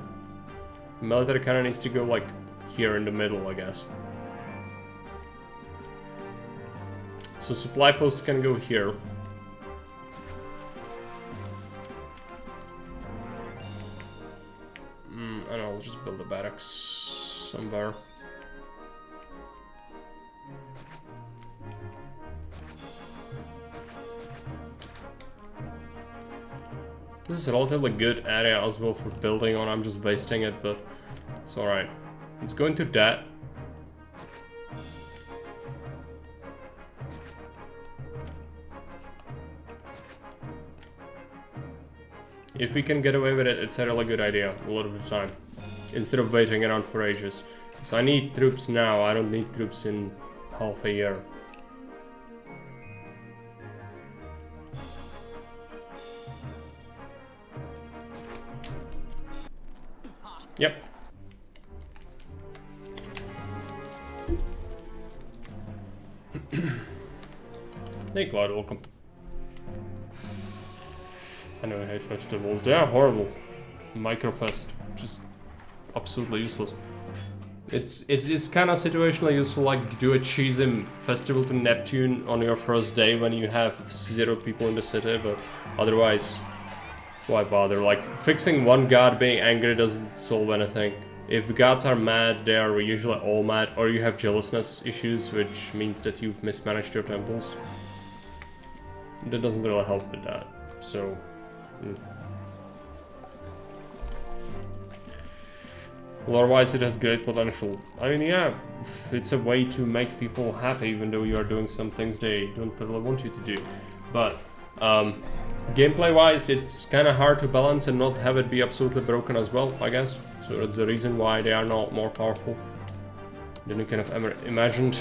military kinda needs to go like here in the middle, I guess. So supply posts can go here. And I'll just build a barracks somewhere. This is a relatively good area as well for building on. I'm just wasting it, but it's alright. Let's go into that. If we can get away with it, it's a really good idea a lot of the time. Instead of waiting around for ages. So I need troops now, I don't need troops in half a year. Yep. Hey Cloud, welcome. I know I hate festivals, they are horrible. Microfest, just absolutely useless. It is kind of situationally useful, like do a Cheesem festival to Neptune on your first day when you have 0 people in the city, but otherwise, why bother? Like, fixing one god being angry doesn't solve anything. If gods are mad, they are usually all mad, or you have jealousness issues, which means that you've mismanaged your temples. That doesn't really help with that, so... Otherwise it has great potential. I mean, yeah, it's a way to make people happy even though you are doing some things they don't really want you to do. But gameplay wise it's kinda hard to balance and not have it be absolutely broken as well, I guess. So that's the reason why they are not more powerful than you can have ever imagined.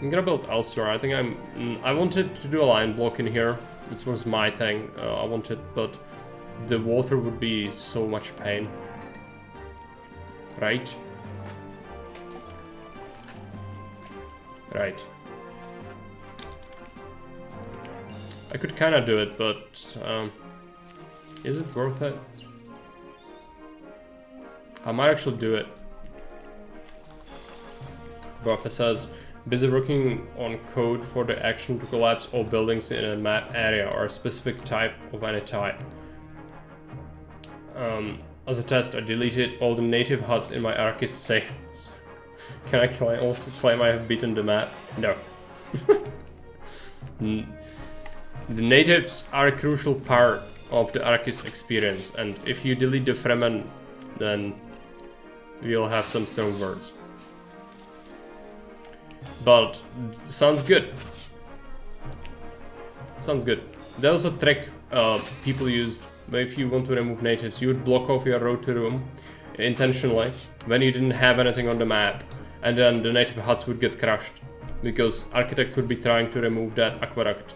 I'm gonna build elsewhere. I think I wanted to do a line block in here. This was my thing. I wanted, but the water would be so much pain. Right? Right. I could kind of do it, but is it worth it? I might actually do it. Buffett says, busy working on code for the action to collapse all buildings in a map area or a specific type of any type. As a test, I deleted all the native huts in my anarchist saves. Can I also claim I have beaten the map? No. The natives are a crucial part of the anarchist experience, and if you delete the Fremen, then we'll have some strong words. But sounds good. Sounds good. There's a trick people used where if you want to remove natives, you would block off your road to Rome intentionally when you didn't have anything on the map, and then the native huts would get crushed because architects would be trying to remove that aqueduct,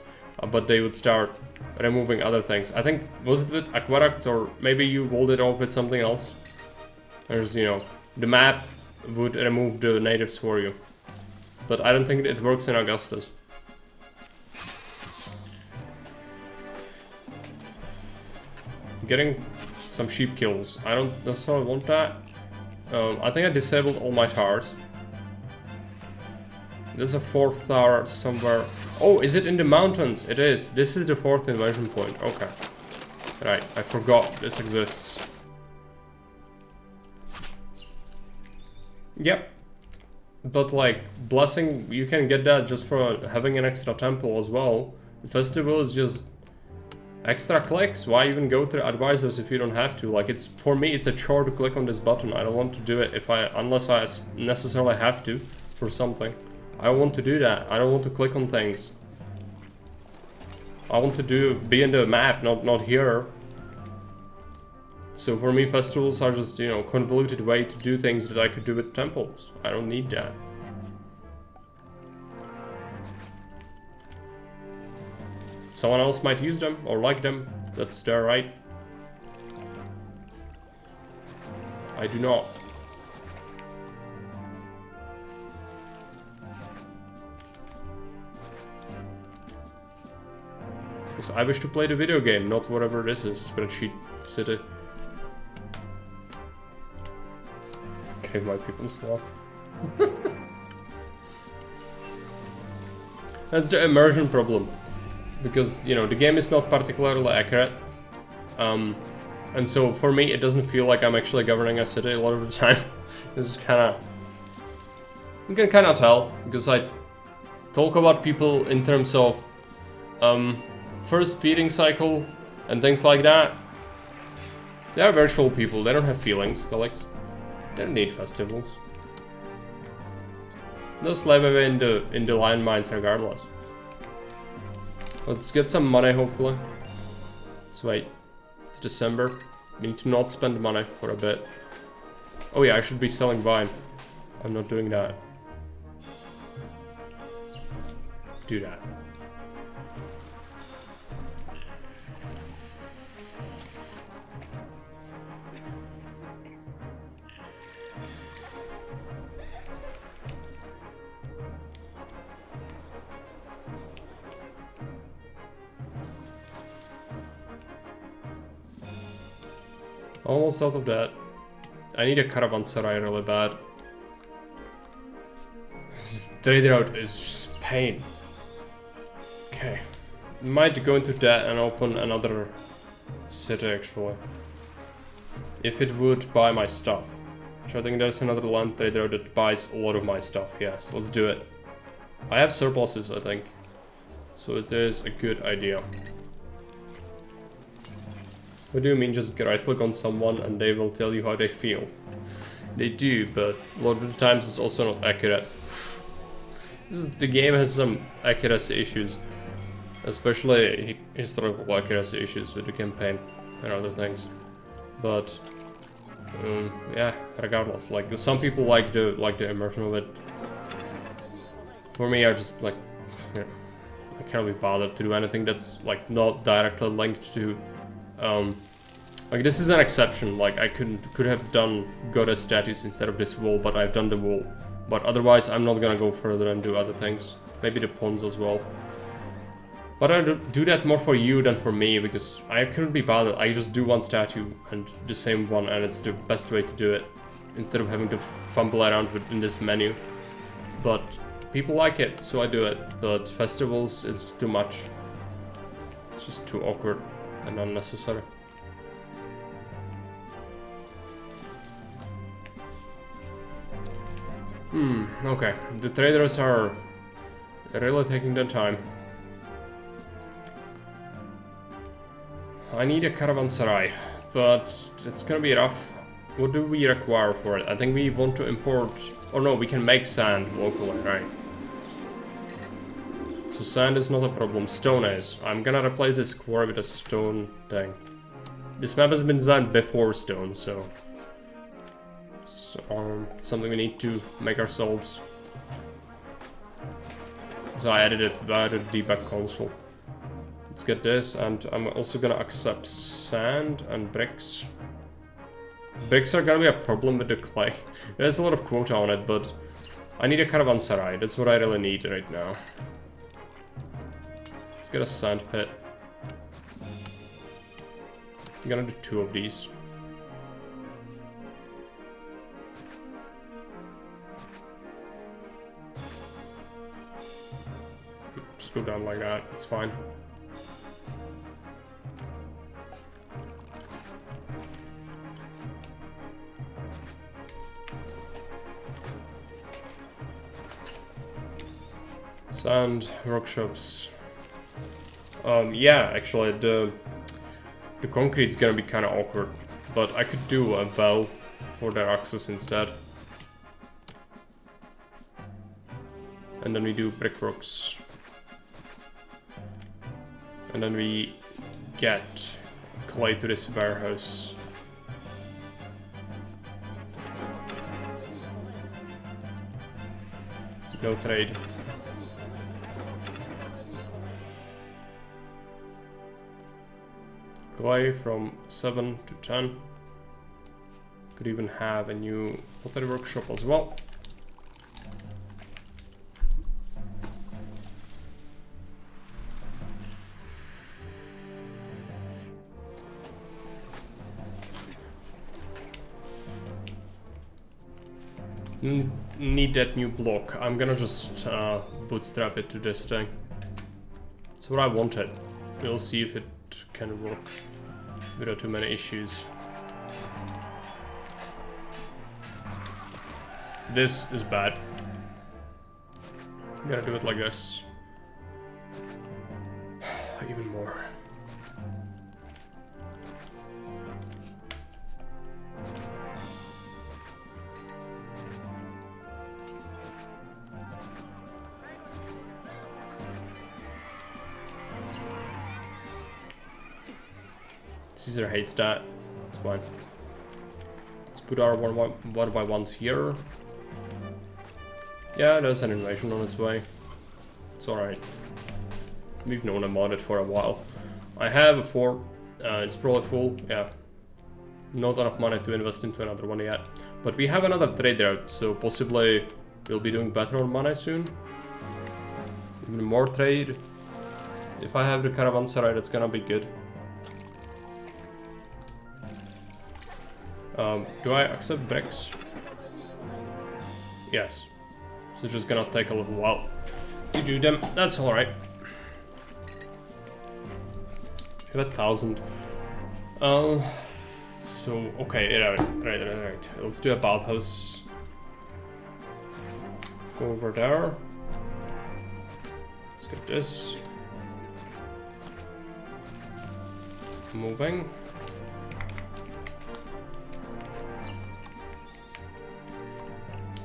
but they would start removing other things. I think, was it with aqueducts, or maybe you walled it off with something else? There's, you know, the map would remove the natives for you. But I don't think it works in Augustus. Getting some sheep kills. I don't necessarily want that. I think I disabled all my towers. There's a 4th tower somewhere. Oh, is it in the mountains? It is. This is the 4th invasion point. Okay. Right, I forgot this exists. Yep. But like, blessing, you can get that just for having an extra temple as well. The festival is just extra clicks. Why even go to the advisors if you don't have to? Like, it's, for me, it's a chore to click on this button. I don't want to do it unless I necessarily have to for something. I want to do that. I don't want to click on things. I want to be in the map, not here. So for me, festivals are just, you know, convoluted way to do things that I could do with temples. I don't need that. Someone else might use them or like them. That's their right. I do not. Because I wish to play the video game, not whatever this is. Spreadsheet City. Okay, my people's law. That's the immersion problem. Because, you know, the game is not particularly accurate. And so for me, it doesn't feel like I'm actually governing a city a lot of the time. This is kind of... You can kind of tell, because I talk about people in terms of first feeding cycle and things like that. They are virtual people, they don't have feelings, colleagues. They don't need festivals. They'll slave away in the landmines regardless. Let's get some money, hopefully. Let's wait. It's December. We need to not spend money for a bit. Oh yeah, I should be selling wine. I'm not doing that. Do that. Almost out of that. I need a caravanserai really bad. This trade route is just pain. Okay. Might go into that and open another city actually. If it would buy my stuff. Which I think there's another land trade route that buys a lot of my stuff. Yes, let's do it. I have surpluses, I think. So it is a good idea. What do you mean just right click on someone and they will tell you how they feel? They do, but a lot of the times it's also not accurate. The game has some accuracy issues. Especially historical accuracy issues with the campaign and other things. But yeah, regardless, like some people like the immersion of it. For me, I just like, you know, I can't be bothered to do anything that's like not directly linked to like this is an exception. Like I could have done goddess statues instead of this wall, but I've done the wall. But otherwise, I'm not gonna go further and do other things. Maybe the ponds as well. But I do that more for you than for me, because I couldn't be bothered. I just do one statue and the same one, and it's the best way to do it, instead of having to fumble around in this menu. But people like it, so I do it. But festivals is too much. It's just too awkward and unnecessary. Okay. The traders are really taking their time. I need a caravanserai, but it's gonna be rough. What do we require for it? I think we want to import... Or no, we can make sand locally, right? So sand is not a problem, stone is. I'm gonna replace this quarry with a stone thing. This map has been designed before stone, so... something we need to make ourselves. So I added it via the debug console. Let's get this, and I'm also gonna accept sand and bricks. Bricks are gonna be a problem with the clay. There's a lot of quota on it, but I need a caravanserai. That's what I really need right now. Let's get a sand pit. I'm gonna do 2 of these. Just go down like that, it's fine. Sand workshops. Yeah, actually the concrete's gonna be kind of awkward, but I could do a well for their access instead. And then we do brickworks. And then we get clay to this warehouse. No trade. Clay from 7 to 10. Could even have a new pottery workshop as well. Need that new block. I'm gonna just bootstrap it to this thing. That's what I wanted. We'll see if it can work without too many issues. This is bad. I'm gonna do it like this. Even more. Caesar hates that. It's fine. Let's put our one by ones here. Yeah, there's an invasion on its way. It's alright. We've known about it for a while. I have a fort. It's probably full. Yeah. Not enough money to invest into another one yet. But we have another trade route, so possibly we'll be doing better on money soon. Even more trade. If I have the caravanserai, that's gonna be good. Do I accept bricks? Yes. So it's just gonna take a little while to do them. That's alright. We have 1,000. So, okay, right. Let's do a bathhouse. Go over there. Let's get this. Moving.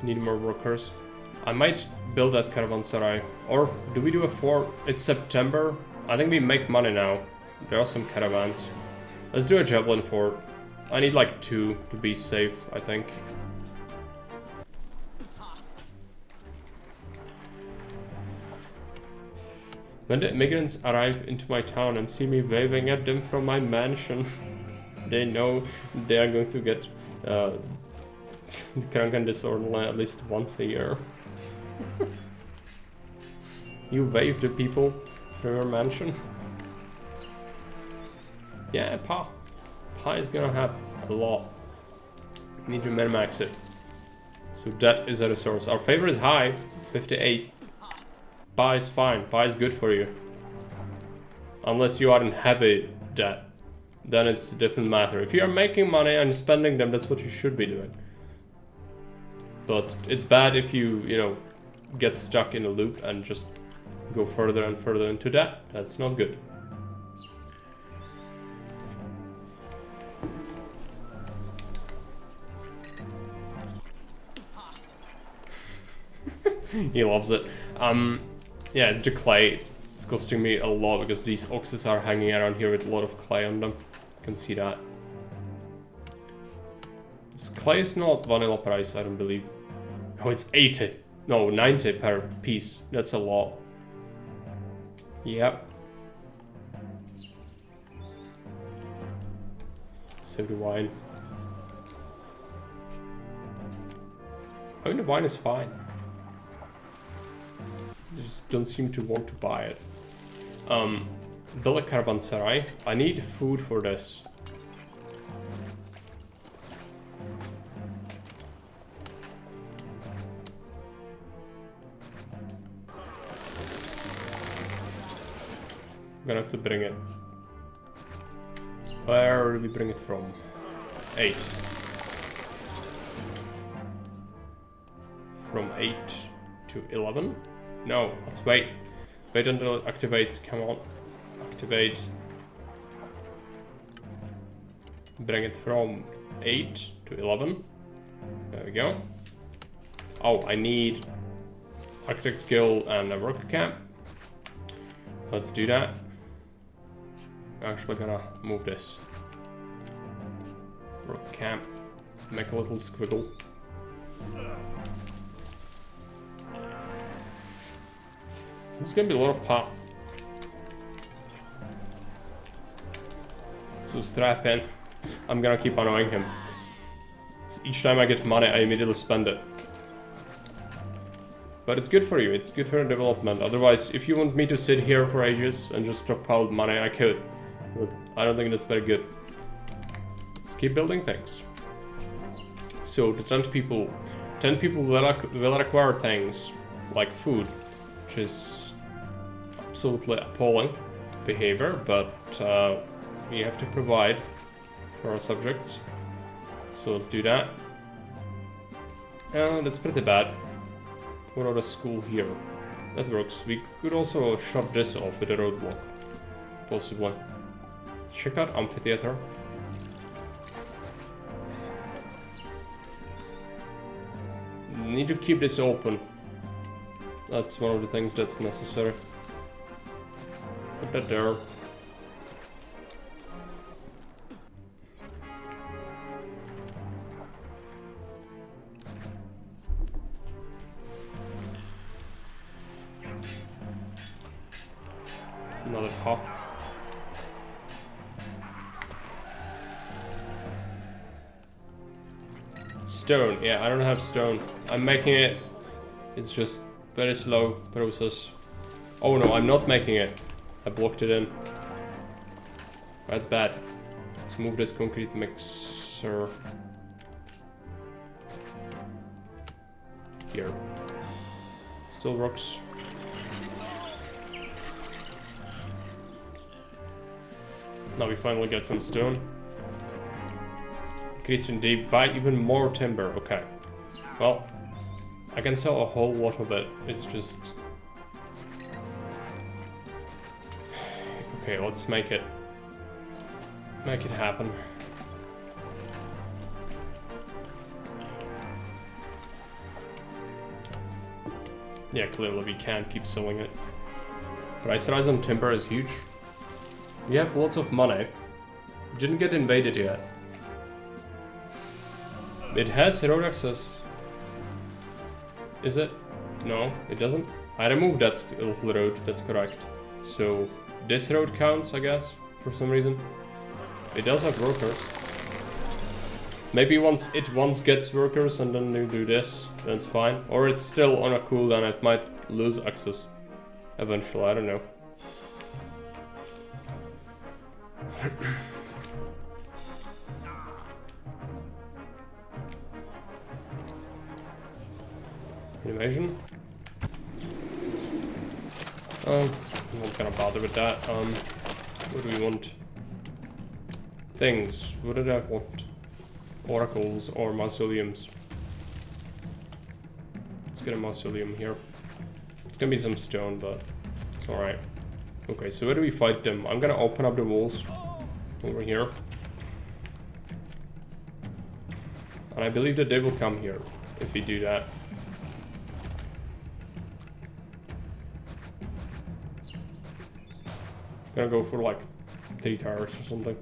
Need more workers. I might build that caravanserai. Or do we do a fort? It's September. I think we make money now. There are some caravans. Let's do a javelin fort. I need like 2 to be safe, I think. When the immigrants arrive into my town and see me waving at them from my mansion, they know they are going to get Crank and Disorderly at least once a year. You wave to people from your mansion. Yeah, Pa is gonna have a lot. Need to min-max it. So that is a resource. Our favor is high, 58. Pa is fine. Pa is good for you. Unless you are in heavy debt, then it's a different matter. If you are making money and spending them, that's what you should be doing. But it's bad if you know, get stuck in a loop and just go further and further into debt. That's not good. He loves it. Yeah, it's the clay. It's costing me a lot because these oxes are hanging around here with a lot of clay on them. You can see that. This clay is not vanilla price, I don't believe. Oh, it's 80. No, 90 per piece. That's a lot. Yep. So the wine. I mean, the wine is fine. I just don't seem to want to buy it. Build a caravanserai. I need food for this. I'm gonna have to bring it. Where do we bring it from? 8. From 8 to 11. No, let's wait. Wait until it activates. Come on. Activate. Bring it from 8 to 11. There we go. Oh, I need architect skill and a worker camp. Let's do that. I'm actually gonna move this. Worker camp. Make a little squiggle. There's gonna be a lot of pop. So strap in. I'm gonna keep annoying him. So each time I get money, I immediately spend it. But it's good for you, it's good for your development. Otherwise, if you want me to sit here for ages and just stockpile money, I could. But I don't think that's very good. Let's keep building things. So the 10 people will require things like food, which is absolutely appalling behavior, but we have to provide for our subjects. So let's do that. And that's pretty bad. What about a school here? That works. We could also shut this off with a roadblock. Possibly. Check out amphitheater. Need to keep this open. That's one of the things that's necessary. Put that there. Another pop. Stone, yeah, I don't have stone. I'm making it. It's just very slow process. Oh no, I'm not making it. I blocked it in. That's bad. Let's move this concrete mixer here. Still rocks. Now we finally get some stone. Christian, they buy even more timber. Okay. Well, I can sell a whole lot of it. It's just... Okay, let's make it happen. Yeah, clearly we can't keep selling it. Price rise on timber is huge. We have lots of money. Didn't get invaded yet. It has road access. Is it? No, it doesn't. I removed that little road, that's correct. So this road counts, I guess, for some reason. It does have workers. Maybe once it gets workers and then you do this, then it's fine. Or it's still on a cooldown, it might lose access eventually, I don't know. Invasion. I'm not gonna bother with that. What do we want? Things. What did I want? Oracles or mausoleums. Let's get a mausoleum here. It's gonna be some stone, but it's alright. Okay, so where do we fight them? I'm gonna open up the walls over here. And I believe that they will come here if we do that. Gonna go for like 3 towers or something.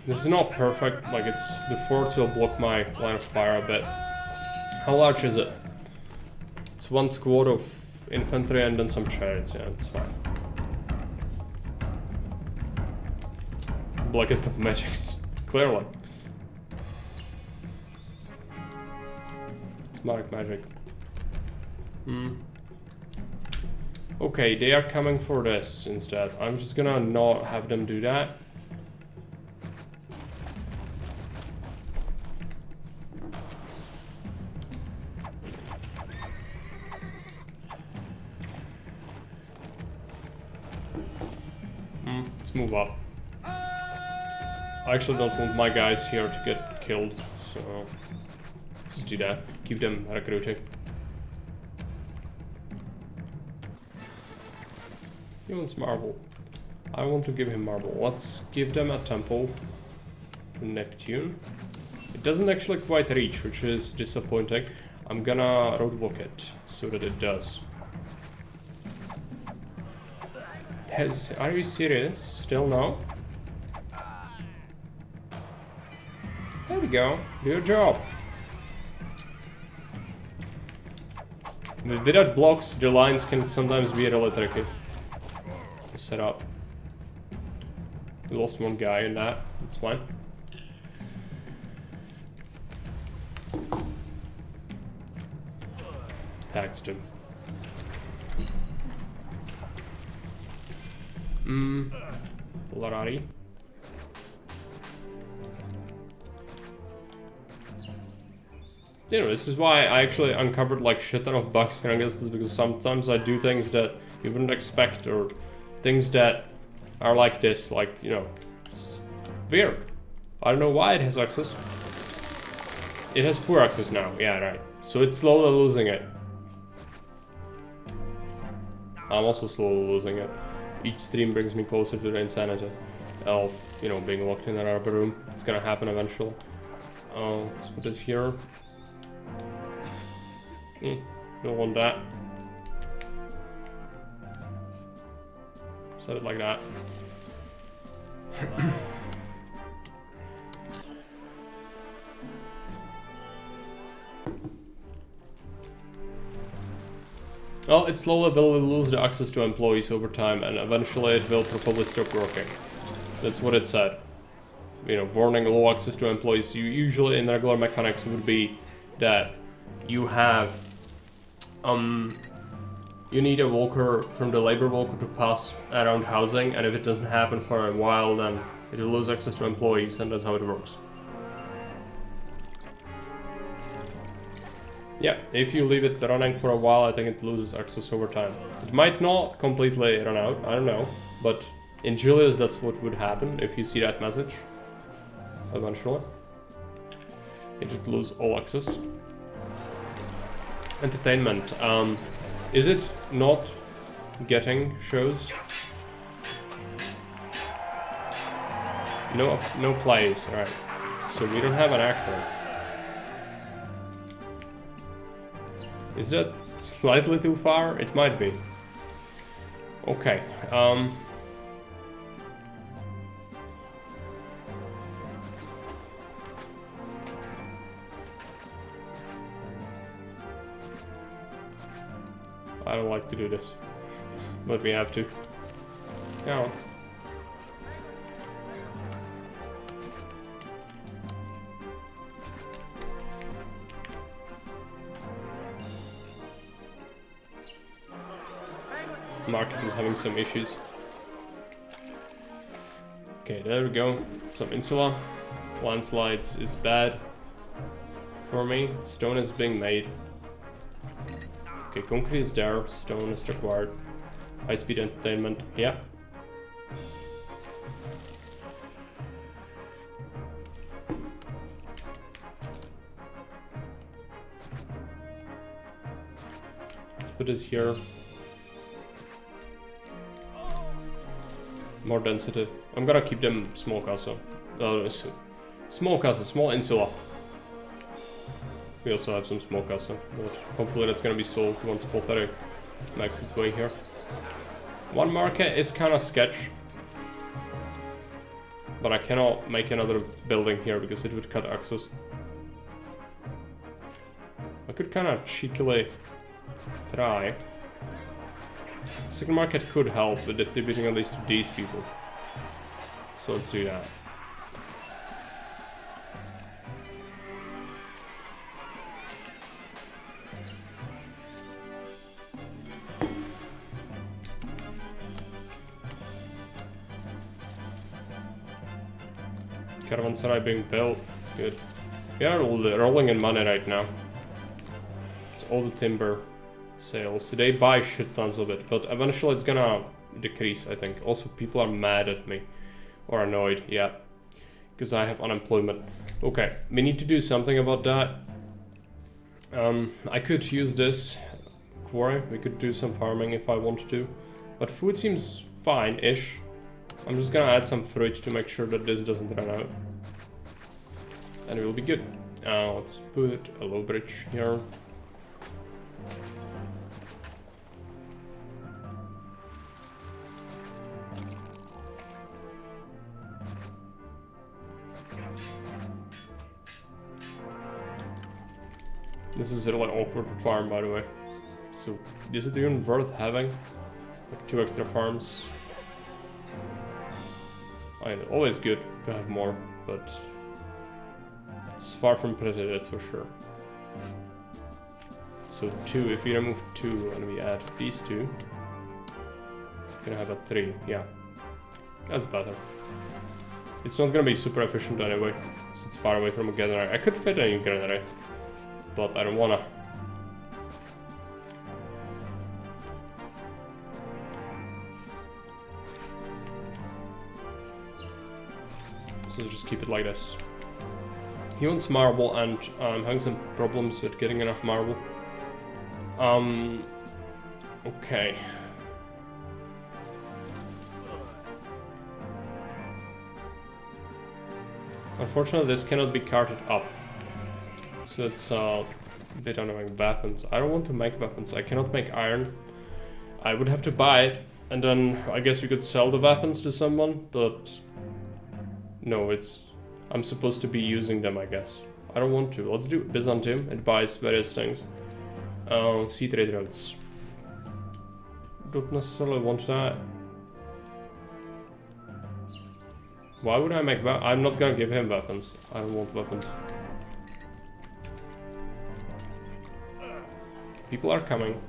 This is not perfect, like the forts will block my line of fire a bit. How large is it? It's 1 squad of infantry and then some chariots, yeah, it's fine. Blackest of magics, clearly. Smart magic. Okay, they are coming for this instead. I'm just gonna not have them do that. Let's move up. I actually don't want my guys here to get killed, so let's do that. Keep them recruiting. He wants marble. I want to give him marble. Let's give them a temple to Neptune. It doesn't actually quite reach, which is disappointing. I'm gonna roadblock it so that it does. Are you serious? Still no? There we go. Do your job. Without blocks, the lines can sometimes be really tricky to set up. We lost one guy in that. It's fine. Taxed him. Larari. You know, this is why I actually uncovered like shit ton of bugs in Augustus, because sometimes I do things that you wouldn't expect, or things that are like this, like, you know, it's weird. I don't know why it has access. It has poor access now, yeah, right. So it's slowly losing it. I'm also slowly losing it. Each stream brings me closer to the insanity of, you know, being locked in another room. It's gonna happen eventually. Let's put this here. Don't want that. Set it like that. Well, it slowly will lose the access to employees over time, and eventually it will probably stop working. That's what it said. You know, warning low access to employees. You usually in regular mechanics would be that you have you need a walker from the labor walker to pass around housing, and if it doesn't happen for a while, then it will lose access to employees, and that's how it works. Yeah, if you leave it running for a while, I think it loses access over time. It might not completely run out, I don't know, but in Julius that's what would happen if you see that message. Eventually. It would lose all access. Entertainment. Is it not getting shows? No plays, alright. So we don't have an actor. Is that slightly too far? It might be. Okay, I don't like to do this, but we have to. Yeah. Market is having some issues. Okay, there we go. Some insula. Landslides is bad for me. Stone is being made. Okay, concrete is there. Stone is required. High-speed entertainment. Yeah. Let's put this here. More density. I'm gonna keep them small castle. Small castle, small insula. We also have some small castle, but hopefully that's gonna be solved once Polteri makes its way here. One market is kind of sketch, but I cannot make another building here because it would cut access. I could kind of cheekily try. Second market could help with distributing at least to these people. So let's do that. Caravanserai being built. Good. We are rolling in money right now. It's all the timber sales. They buy shit tons of it, but eventually it's gonna decrease, I think. Also, people are mad at me. Or annoyed, yeah. because I have unemployment. Okay, we need to do something about that. I could use this quarry. We could do some farming if I wanted to. But food seems fine-ish. I'm just gonna add some fruit to make sure that this doesn't run out. And we'll be good. Let's put a low bridge here. This is a really awkward farm, by the way. So, is it even worth having? Like 2 extra farms? I mean, always good to have more, but it's far from pretty, that's for sure. So 2, if we remove 2 and we add these 2, we're gonna have a 3, yeah. That's better. It's not gonna be super efficient anyway, because it's far away from a granary. I could fit a new granary, but I don't wanna. So just keep it like this. He wants marble, and I'm having some problems with getting enough marble. Okay. Unfortunately, this cannot be carted up. So it's a bit annoying. Weapons. I don't want to make weapons. I cannot make iron. I would have to buy it, and then I guess we could sell the weapons to someone, but no, I'm supposed to be using them, I guess. I don't want to. Let's do Byzantium. It buys various things. Sea trade routes. Don't necessarily want that. Why would I make that? I'm not gonna give him weapons. I don't want weapons. People are coming.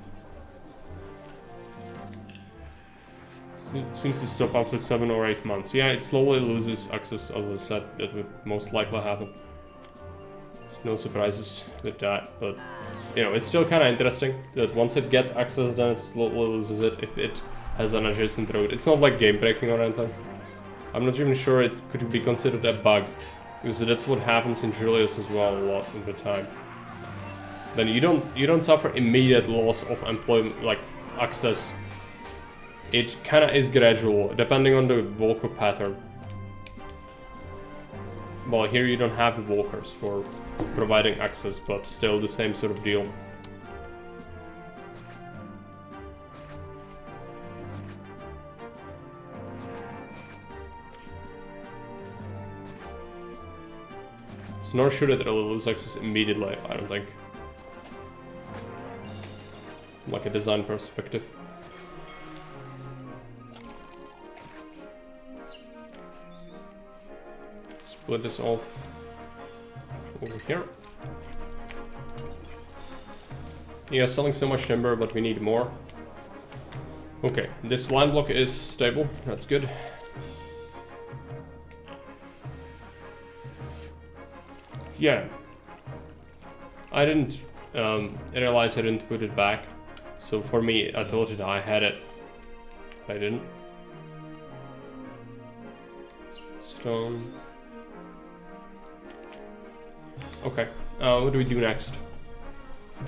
It seems to stop after 7 or 8 months. Yeah, it slowly loses access, as I said. That would most likely happen. There's no surprises with that, but you know, it's still kind of interesting that once it gets access, then it slowly loses it if it has an adjacent road. It's not like game breaking or anything. I'm not even sure it could be considered a bug, because that's what happens in Julius as well a lot of the time. Then you don't suffer immediate loss of employment, like access. It kind of is gradual, depending on the walker pattern. Well, here you don't have the walkers for providing access, but still the same sort of deal. So nor should it really lose access immediately, I don't think. From like a design perspective. Split this off over here. Yeah, selling so much timber, but we need more. Okay, this line block is stable, that's good. Yeah. I didn't realize I didn't put it back. So for me, I thought that I had it. I didn't. Stone. Okay, what do we do next?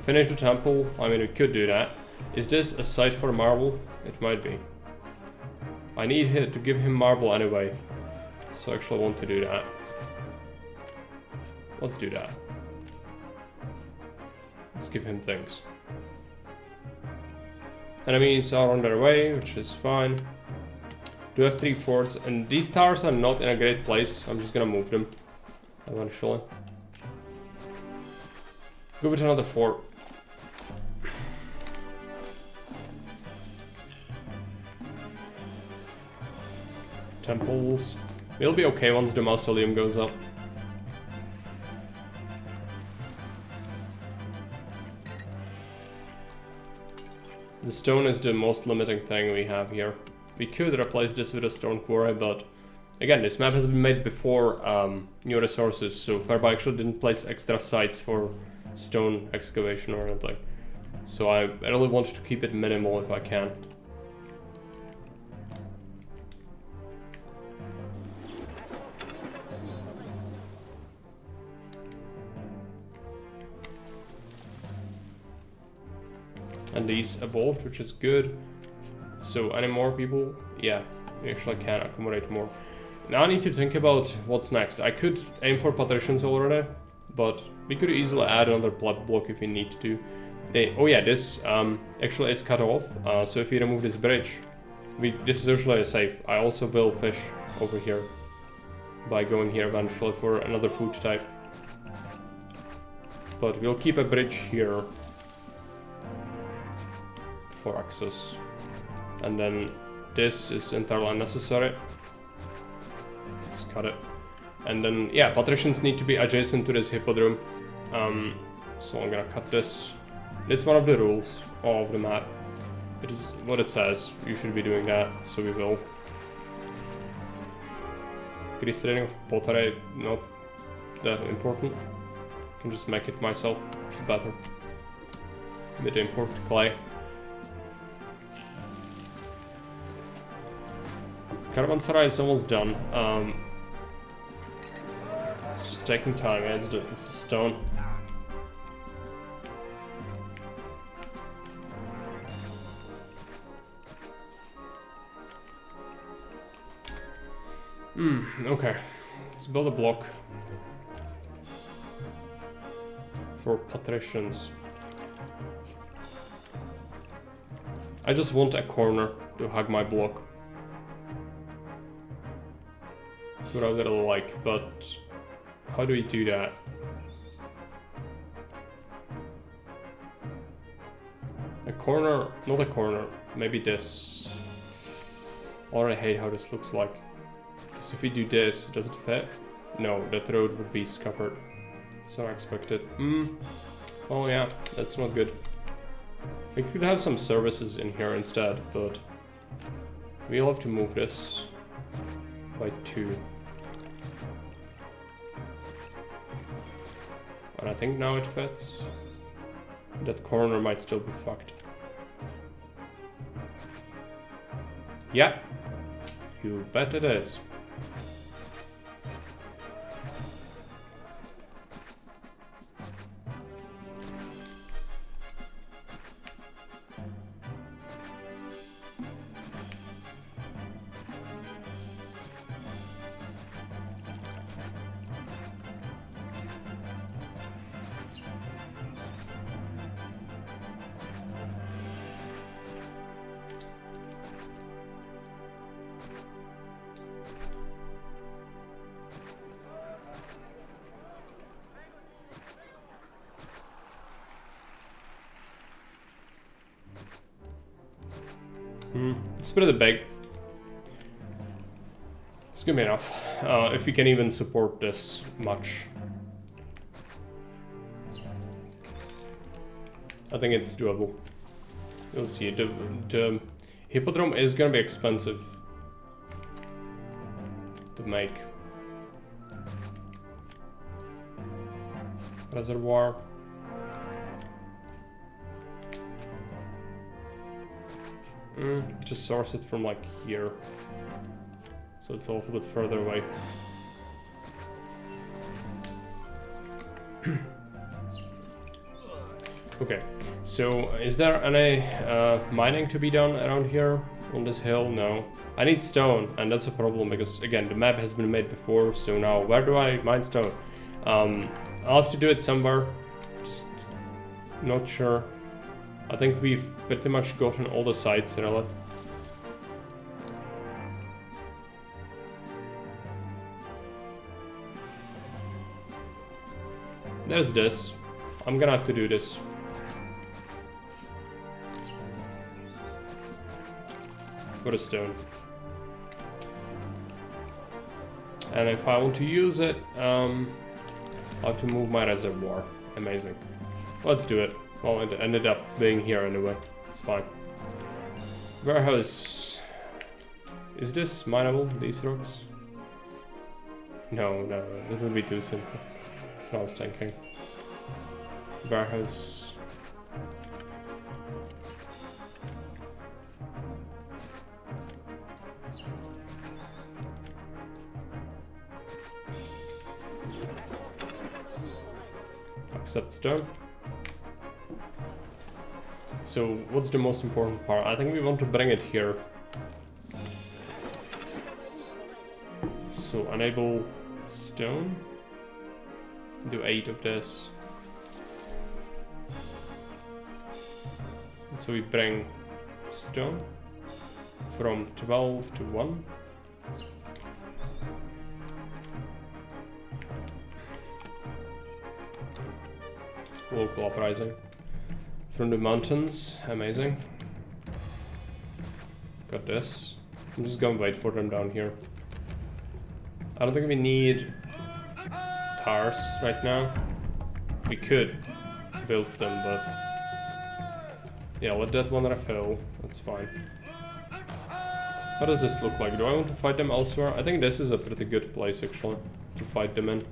Finish the temple. I mean, we could do that. Is this a site for marble? It might be. I need to give him marble anyway. So I actually want to do that. Let's do that. Let's give him things. Enemies are on their way, which is fine. Do have 3 forts, and these towers are not in a great place. I'm just gonna move them eventually. Go with another fort. Temples. It'll be okay once the mausoleum goes up. The stone is the most limiting thing we have here. We could replace this with a stone quarry, but again, this map has been made before new resources, so Fairbuy actually didn't place extra sites for stone excavation or anything. So I really want to keep it minimal if I can. And these evolved, which is good. So any more people? Yeah, we actually can accommodate more. Now I need to think about what's next. I could aim for Patricians already, but we could easily add another block if we need to. Oh yeah, this actually is cut off, so if we remove this bridge, this is usually safe. I also will fish over here by going here eventually for another food type. But we'll keep a bridge here for access. And then this is entirely unnecessary. Let's cut it. And then, yeah, Patricians need to be adjacent to this hippodrome. So I'm gonna cut this. It's one of the rules of the map. It is what it says. You should be doing that, so we will. Grease trading of pottery, not that important. I can just make it myself, which is better. With the import clay. Caravanserai is almost done. It's just taking time, it's the stone. Okay. Let's build a block for Patricians. I just want a corner to hug my block. That's what I would like, but how do we do that? A corner, not a corner, maybe this. I already hate how this looks like. So if we do this, does it fit? No, that road would be scuppered. So I expected. Oh yeah, that's not good. We could have some services in here instead, but we'll have to move this by 2. And I think now it fits. That corner might still be fucked. Yeah, you bet it is. It's pretty big. It's gonna be enough. If we can even support this much. I think it's doable. You'll see. The hippodrome is gonna be expensive to make. Reservoir. Just source it from like here. So it's a little bit further away. Okay, so is there any mining to be done around here on this hill? No. I need stone, and that's a problem because again the map has been made before, so now where do I mine stone? I'll have to do it somewhere, just not sure. I think we've pretty much gotten all the sites, really. There's this. I'm gonna have to do this. For a stone. And if I want to use it, I'll have to move my reservoir. Amazing. Let's do it. Well, it ended up being here anyway. It's fine. Warehouse. Is this mineable, these rocks? No, it would be too simple. That's what I was thinking. Warehouse. Accept stone. So what's the most important part? I think we want to bring it here. So enable stone. Do 8 of this. And so we bring stone from 12 to 1. Local uprising. From the mountains, amazing. Got this. I'm just gonna wait for them down here. I don't think we need towers right now. We could build them, but yeah, let that one refill. That's fine. What does this look like? Do I want to fight them elsewhere? I think this is a pretty good place actually to fight them in.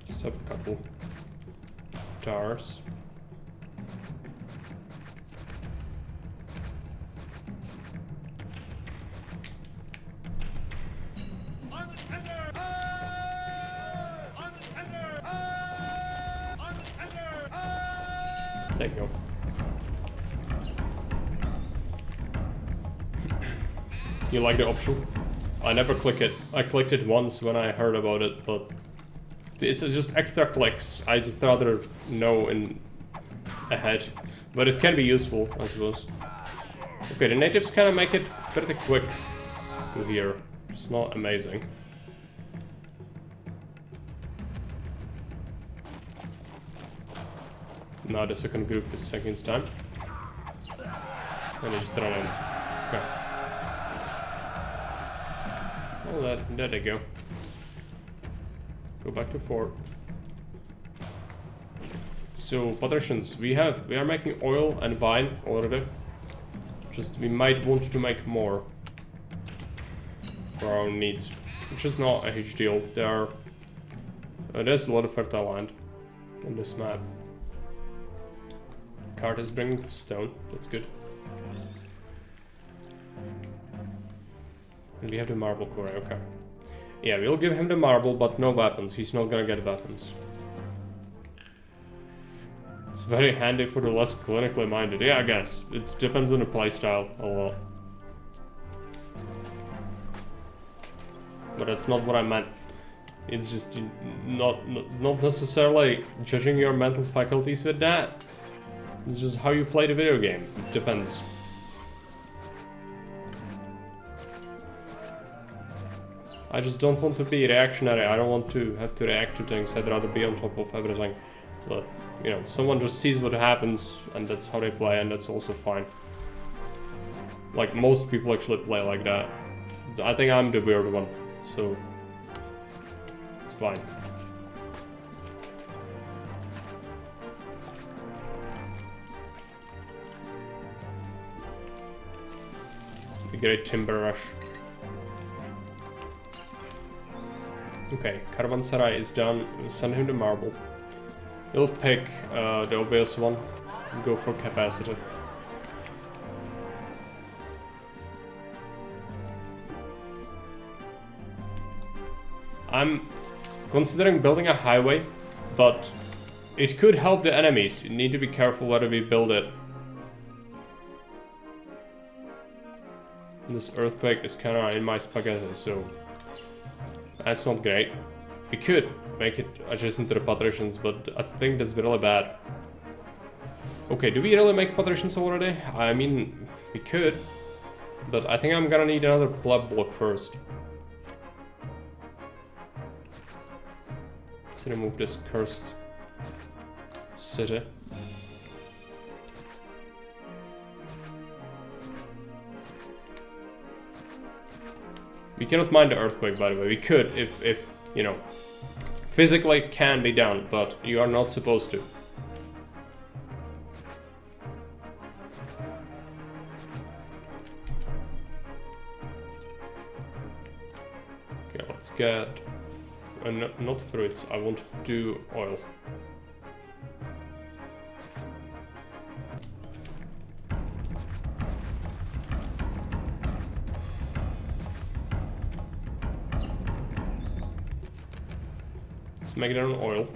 Just have a couple towers. There you go. You like the option? I never click it. I clicked it once when I heard about it, but it's just extra clicks. I just rather know in ahead. But it can be useful, I suppose. Okay, the natives kind of make it pretty quick to here. It's not amazing. Now the second group is taking its time. And they just run in. Okay. Well, there they go. Go back to fort. So, Patricians, we are making oil and wine already. Just, we might want to make more for our own needs. Which is not a huge deal. There's a lot of fertile land on this map. Cart is bringing stone, that's good. And we have the marble core, okay. Yeah, we'll give him the marble, but no weapons. He's not gonna get weapons. It's very handy for the less clinically minded. Yeah, I guess. It depends on the playstyle a lot. But that's not what I meant. It's just not necessarily judging your mental faculties with that. It's just how you play the video game. It depends. I just don't want to be reactionary. I don't want to have to react to things. I'd rather be on top of everything. But, you know, someone just sees what happens and that's how they play, and that's also fine. Like, most people actually play like that. I think I'm the weird one, so it's fine. The great timber rush. Okay, Caravanserai is done. Send him the marble. He'll pick the obvious one and go for capacity. I'm considering building a highway, but it could help the enemies. You need to be careful whether we build it. This earthquake is kind of in my spaghetti, so that's not great. We could make it adjacent to the Patricians, but I think that's really bad. Okay, do we really make Patricians already? I mean, we could, but I think I'm gonna need another blood block first. Let's remove this cursed city. We cannot mine the earthquake, by the way. We could if you know, physically can be done, but you are not supposed to. Okay, let's get not fruits. I want to do oil. Let's make their own oil.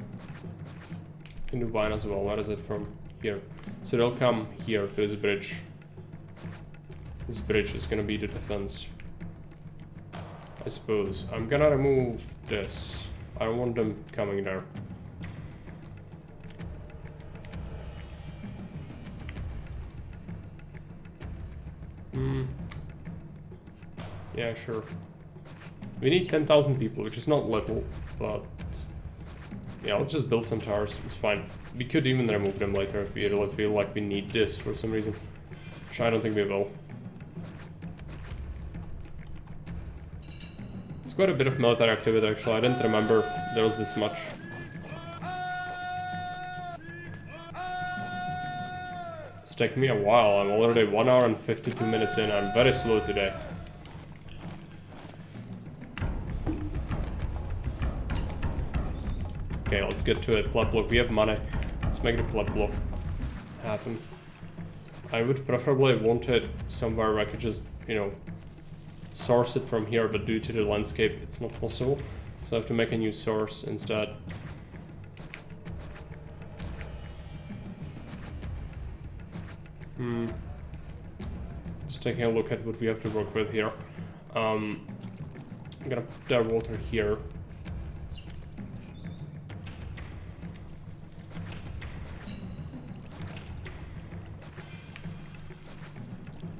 Can do wine as well. Where is it from? Here. So they'll come here to this bridge. This bridge is gonna be the defense. I suppose. I'm gonna remove this. I don't want them coming there. Yeah, sure. We need 10,000 people, which is not little, but yeah, let's just build some towers. It's fine. We could even remove them later if we really feel like we need this for some reason, which I don't think we will. It's quite a bit of military activity actually. I didn't remember there was this much. It's taking me a while. I'm already 1 hour and 52 minutes in. I'm very slow today. Okay, let's get to it. Plot block. We have money. Let's make the plot block happen. I would preferably want it somewhere where I could just, you know, source it from here, but due to the landscape, it's not possible. So I have to make a new source instead. Just taking a look at what we have to work with here. I'm gonna put their water here.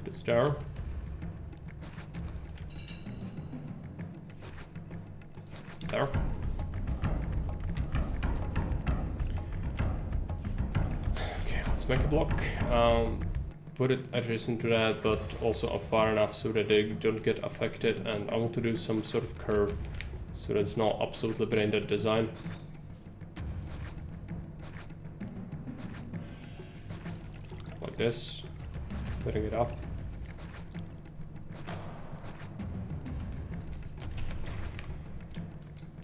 It's there. There. Okay, let's make a block. Put it adjacent to that, but also far enough so that they don't get affected. And I want to do some sort of curve so that it's not absolutely brain dead design. Like this. Putting it up.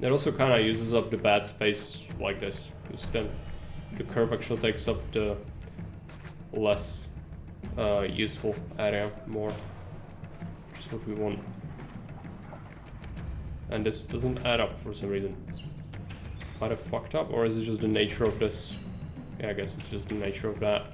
It also kind of uses up the bad space like this, because then the curve actually takes up the less useful area more, which is what we want. And this doesn't add up for some reason. Might have fucked up, or is it just the nature of this? Yeah, I guess it's just the nature of that.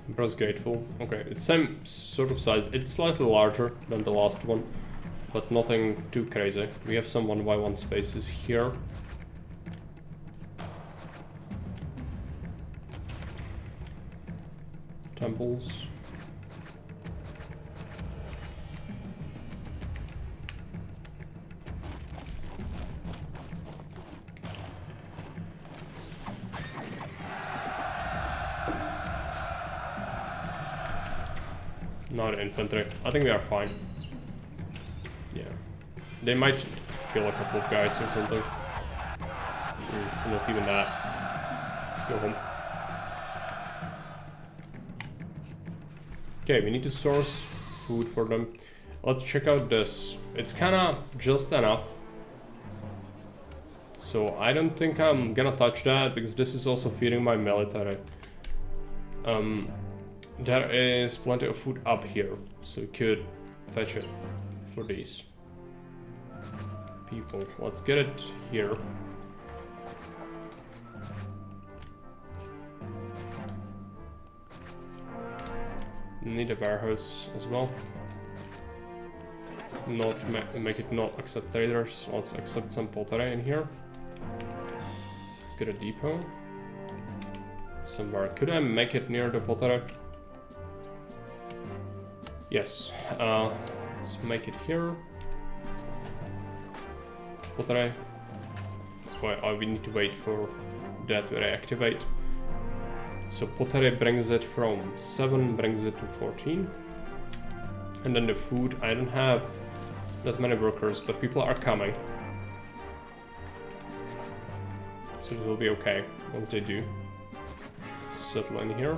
Emperor's Gateful. Okay, it's same sort of size. It's slightly larger than the last one, but nothing too crazy. We have some 1x1 spaces here. Temples. Not infantry. I think we are fine. Yeah. They might kill a couple of guys or something. Not even that. Go home. Okay, we need to source food for them. Let's check out this. It's kinda just enough. So I don't think I'm gonna touch that because this is also feeding my military. There is plenty of food up here, so we could fetch it for these people. Let's get it here. Need a warehouse as well. Not make it not accept traders. Let's accept some pottery in here. Let's get a depot somewhere. Could I make it near the pottery? Yes, let's make it here. Pottery. Well, we need to wait for that to reactivate. So pottery brings it from 7, brings it to 14. And then the food, I don't have that many workers, but people are coming. So it will be okay once they do. Settle in here.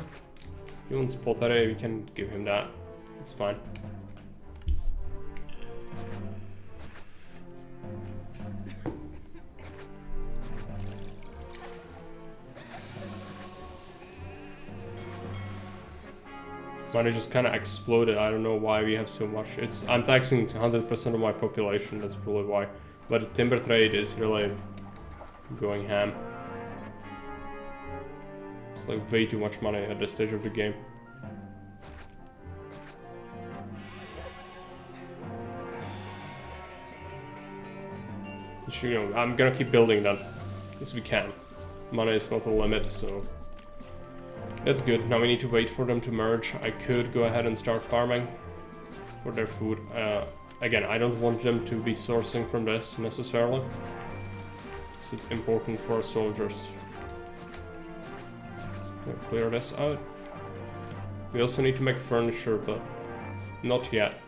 He wants pottery, we can give him that. It's fine. Money just kind of exploded. I don't know why we have so much. I'm taxing 100% of my population. That's probably why. But the timber trade is really going ham. It's like way too much money at this stage of the game. You know, I'm gonna keep building that as we can. Money is not a limit, so that's good. Now we need to wait for them to merge. I could go ahead and start farming for their food. Again, I don't want them to be sourcing from this necessarily. So it's important for our soldiers. So clear this out. We also need to make furniture, but not yet.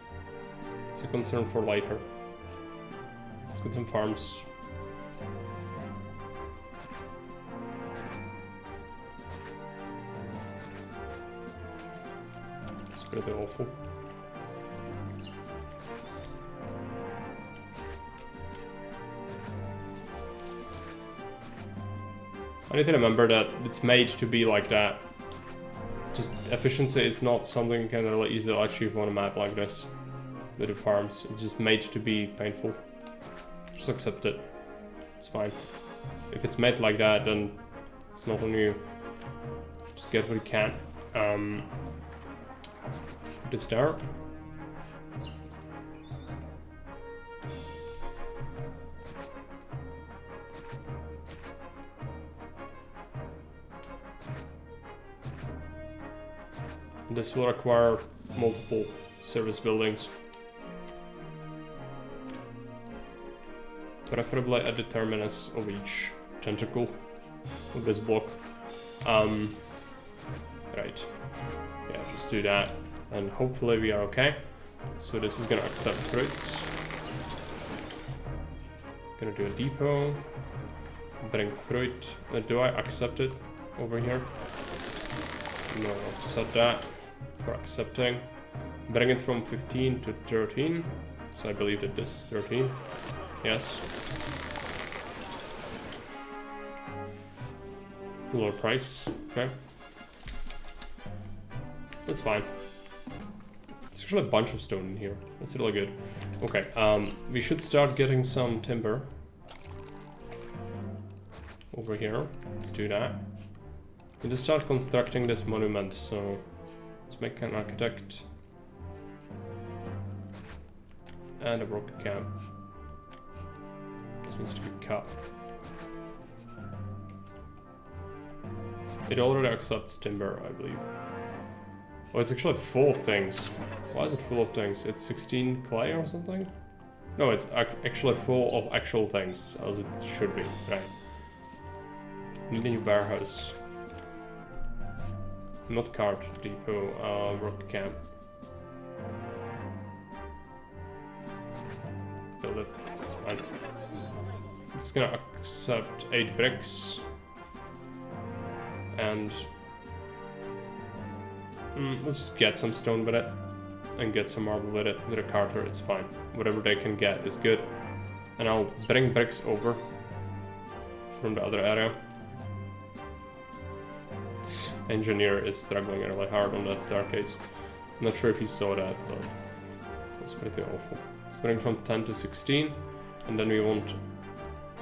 It's a concern for later. Let's get some farms. It's pretty awful. I need to remember that it's made to be like that. Just efficiency is not something you can really easily achieve on a map like this. With the farms, it's just made to be painful. Just accept it. It's fine. If it's made like that, then it's not on you. Just get what you can. Put this there. This will require multiple service buildings. Preferably at the terminus of each tentacle of this block. Right. Yeah, just do that. And hopefully we are okay. So this is gonna accept fruits. Gonna do a depot. Bring fruit. Do I accept it over here? No, let's set that for accepting. Bring it from 15 to 13. So I believe that this is 13. Yes. Lower price. Okay. That's fine. There's actually a bunch of stone in here. That's really good. Okay, we should start getting some timber. Over here. Let's do that. We just start constructing this monument, so let's make an architect. And a rock camp. This needs to be cut. It already accepts timber, I believe. Oh, it's actually full of things. Why is it full of things? It's 16 clay or something? No, it's actually full of actual things, as it should be, right? Need a new warehouse. Not cart depot, rock camp. Build it, it's fine. It's gonna accept 8 bricks. And let's just get some stone with it. And get some marble with it. With a carter, it's fine. Whatever they can get is good. And I'll bring bricks over from the other area. Engineer is struggling really hard on that staircase. I'm not sure if you saw that, but that's pretty awful. Let's bring from 10 to 16, and then we want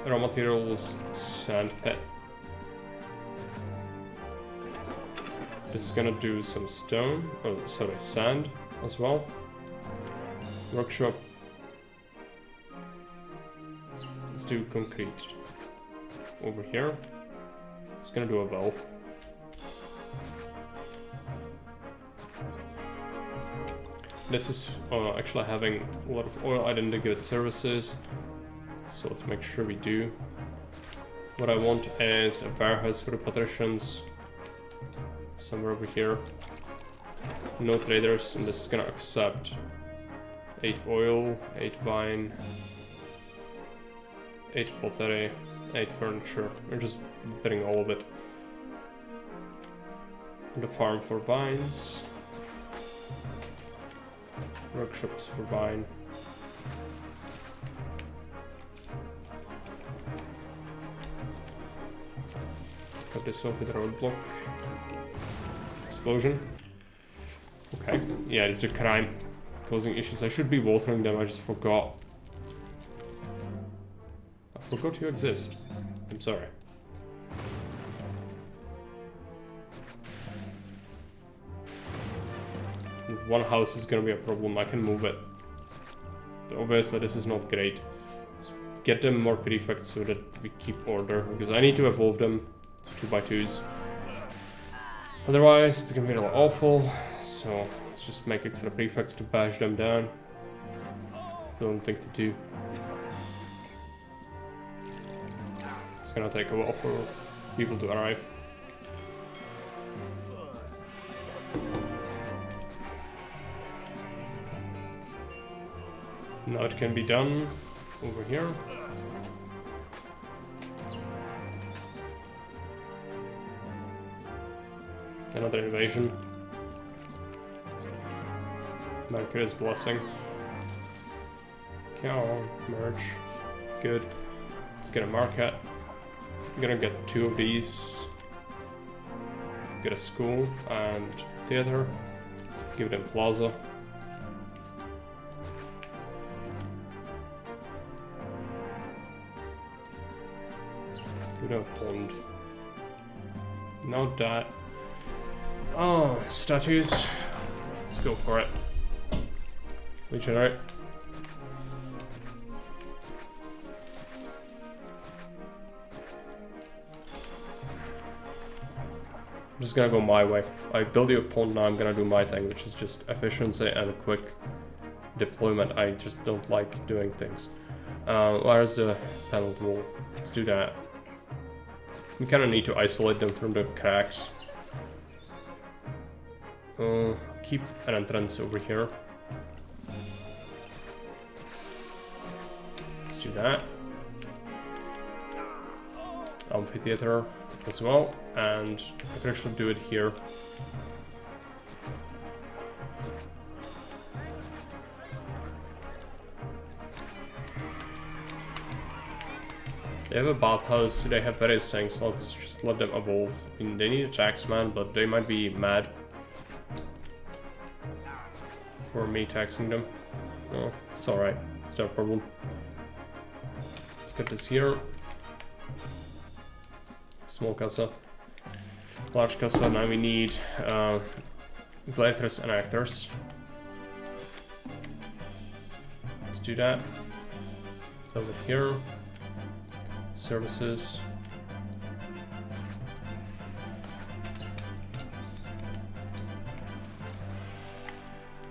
raw materials, sand pit. This is gonna do some stone, oh sorry, sand as well. Workshop. Let's do concrete over here. It's gonna do a well. This is actually having a lot of oil. I didn't get services, so let's make sure we do. What I want is a warehouse for the patricians, somewhere over here. No traders, and this is gonna accept 8 oil, 8 vine, 8 pottery, 8 furniture. We're just bidding all of it. The farm for vines. Workshops for buying. Cut this off with a roadblock. Explosion. Okay. Yeah, it's the crime causing issues. I should be watering them, I just forgot. I forgot you exist. I'm sorry. If one house is gonna be a problem, I can move it. But obviously this is not great. Let's get them more prefects so that we keep order, because I need to evolve them 2x2s. Otherwise it's gonna be a little awful, so let's just make extra prefects to bash them down. So I don't think to do. It's gonna take a while for people to arrive. Now it can be done over here. Another invasion. Mercury's blessing. Come on, merge. Good. Let's get a market. I'm gonna get 2 of these. Get a school and theater. Give them plaza. Give them a pond. Not that. Oh, statues. Let's go for it. Regenerate. I'm just gonna go my way. I build you a pond, now I'm gonna do my thing, which is just efficiency and a quick deployment. I just don't like doing things. Where's the penalty wall? Let's do that. We kinda need to isolate them from the cracks. Keep an entrance over here. Let's do that. Amphitheater as well, and I can actually do it here. They have a bathhouse, they have various things, let's just let them evolve. I mean, they need a taxman, but they might be mad for me taxing them. Oh, it's alright, it's no problem. Let's get this here. Small casa. Large casa, now we need gladiators and actors. Let's do that. Build it here. Services.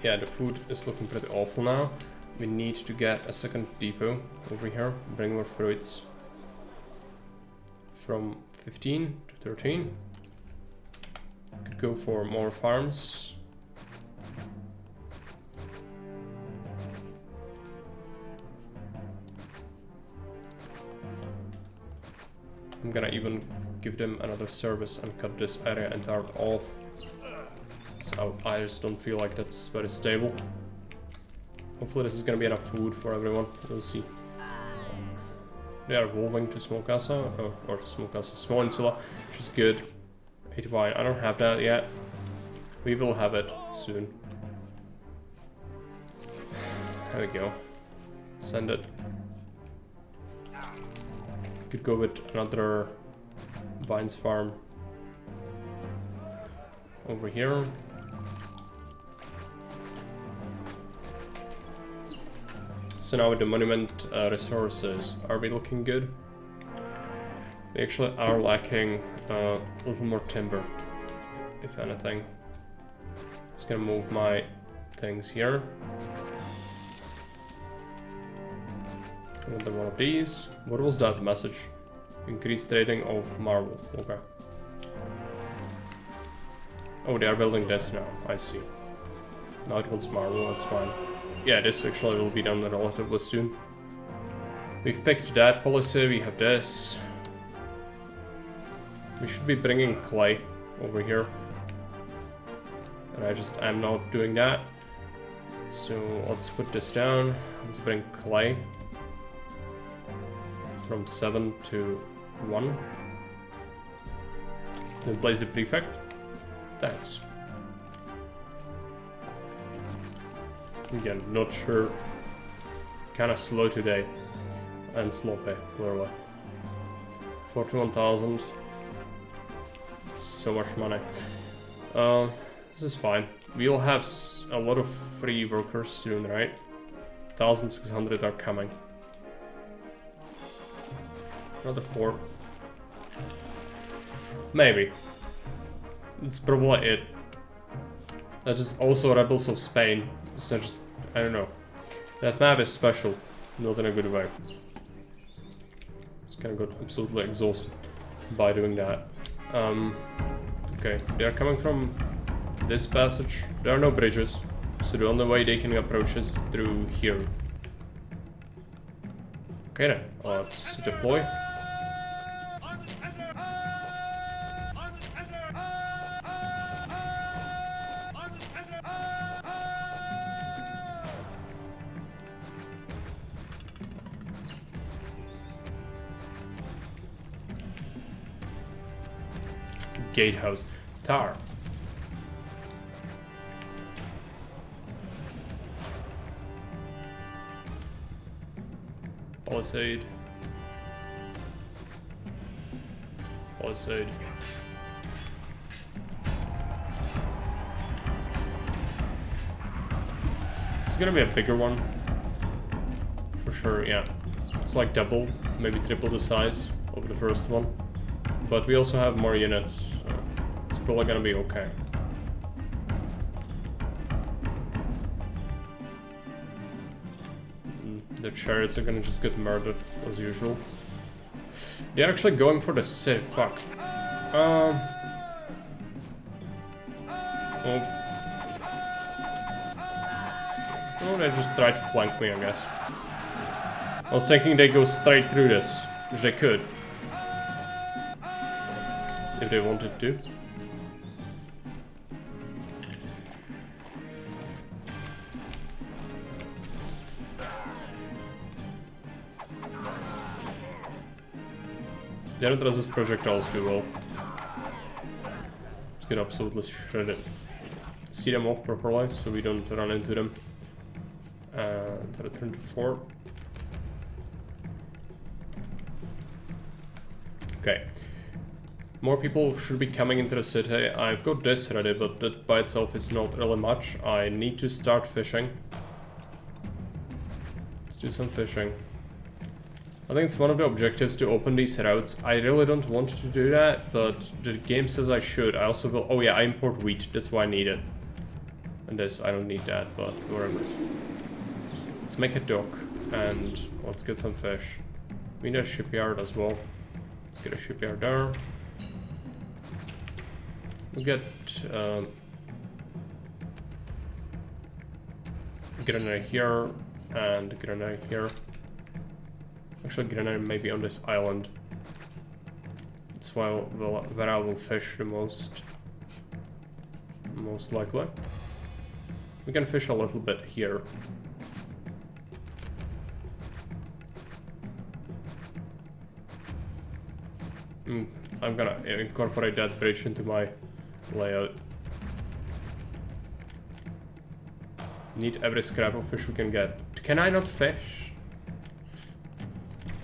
Yeah, the food is looking pretty awful now. We need to get a second depot over here. Bring more fruits. From 15 to 13. Could go for more farms. I'm gonna even give them another service and cut this area entirely off. So I just don't feel like that's very stable. Hopefully this is gonna be enough food for everyone. We'll see. They are evolving to small casa, or small casa, small insula, which is good. 8 wine, I don't have that yet. We will have it soon. There we go. Send it. Could go with another vines farm over here. So now with the monument resources, are we looking good? We actually are lacking a little more timber, if anything. Just gonna move my things here. Another one of these. What was that message? Increased trading of marble. Okay. Oh, they are building this now. I see. Now it wants marble, that's fine. Yeah, this actually will be done relatively soon. We've picked that policy, we have this. We should be bringing clay over here. And I'm not doing that. So let's put this down. Let's bring clay from 7 to 1. Then place the prefect. Thanks. Again, not sure. Kinda slow today. And sloppy, clearly. 41,000. So much money. This is fine. We'll have a lot of free workers soon, right? 1,600 are coming. Another 4. Maybe. It's probably it. That's just also Rebels of Spain. So just, I don't know. That map is special. Not in a good way. Just kinda got absolutely exhausted by doing that. Okay, they are coming from this passage. There are no bridges, so the only way they can approach is through here. Okay then, let's deploy. Gatehouse. Tower. Palisade. Palisade. This is gonna be a bigger one. For sure, yeah. It's like double, maybe triple the size of the first one. But we also have more units, so it's probably gonna be okay. The chariots are gonna just get murdered, as usual. They're actually going for the city, fuck. Oh. Oh, they just tried to flank me, I guess. I was thinking they go straight through this, which they could. If they wanted to. They don't resist projectiles too well. Just get absolutely shredded. See them off properly so we don't run into them. Return to 4. Okay. More people should be coming into the city. I've got this ready, but that by itself is not really much. I need to start fishing. Let's do some fishing. I think it's one of the objectives to open these routes. I really don't want to do that, but the game says I should. I also will... Oh yeah, I import wheat. That's why I need it. And this, I don't need that, but whatever. Let's make a dock, and let's get some fish. We need a shipyard as well. Let's get a shipyard there. We'll get granary here and granary here. Actually, granary may be on this island. That's why where I will fish the most likely. We can fish a little bit here. I'm gonna incorporate that bridge into my layout. Need every scrap of fish we can get. Can I not fish?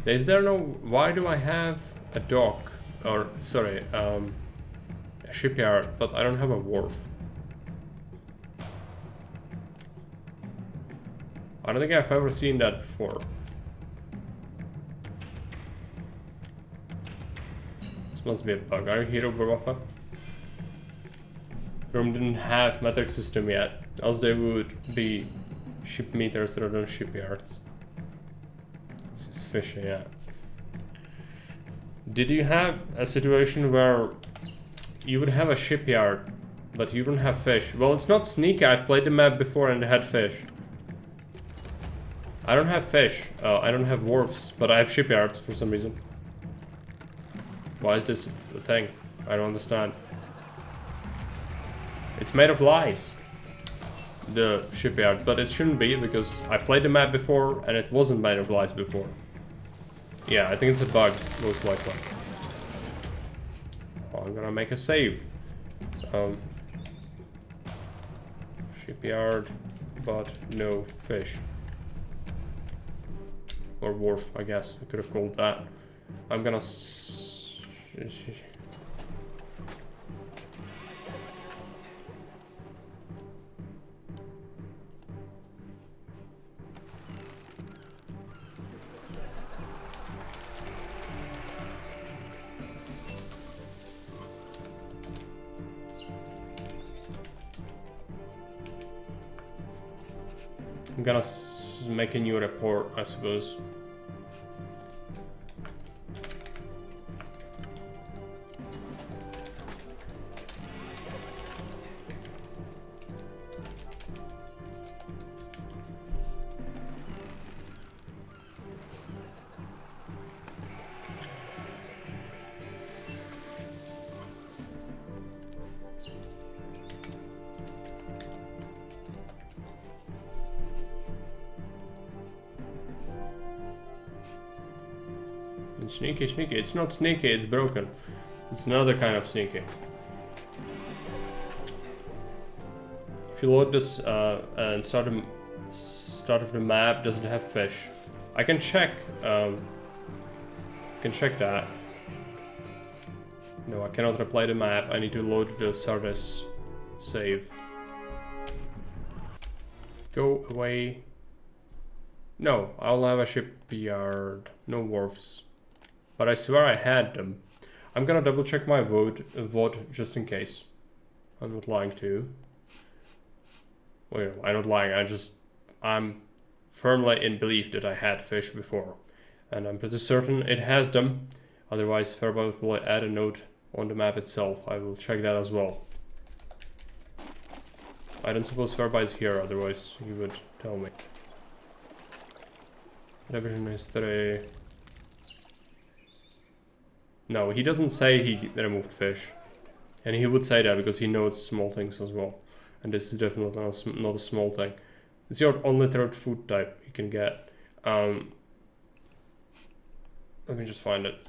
Is there no... Why do I have a dock? Or, sorry, a shipyard, but I don't have a wharf? I don't think I've ever seen that before. This must be a bug. Are you here, Barwaffa? Rome didn't have metric system yet, else they would be ship meters rather than shipyards. This is fishy, yeah. Did you have a situation where you would have a shipyard, but you don't have fish? Well, it's not sneaky. I've played the map before and had fish. I don't have fish. I don't have wharfs, but I have shipyards for some reason. Why is this a thing? I don't understand. It's made of lies. the shipyard, but it shouldn't be because I played the map before and it wasn't materialized before. Yeah, I think it's a bug, most likely. Oh, I'm gonna make a save. Shipyard, but no fish. Or wharf, I guess. I could have called that. I'm gonna... I'm gonna make a new report, I suppose. Sneaky, sneaky. It's not sneaky, it's broken. It's another kind of sneaky. If you load this and start of the map, does it have fish? I can check. That. No, I cannot replay the map. I need to load the Sardis save. Go away. No, I'll have a shipyard. No wharfs. But I swear I had them. I'm gonna double check my VOD just in case. I'm not lying to you. Well, I'm not lying, I'm firmly in belief that I had fish before. And I'm pretty certain it has them. Otherwise, Fairbuy will add a note on the map itself. I will check that as well. I don't suppose Fairbuy is here, otherwise he would tell me. Revision history. No, he doesn't say he removed fish. And he would say that because he knows small things as well. And this is definitely not a small thing. It's your only third food type you can get. Let me just find it.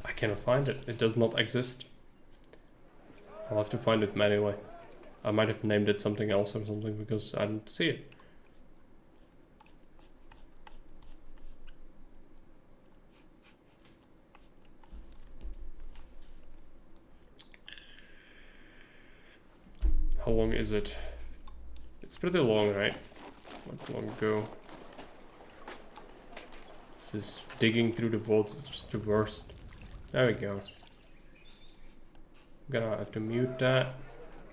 I cannot find it. It does not exist. I'll have to find it manually. I might have named it something else or something because I didn't see it. How long is it? It's pretty long, right? Not long ago. This is digging through the vaults, it's just the worst. There we go. I'm gonna have to mute that,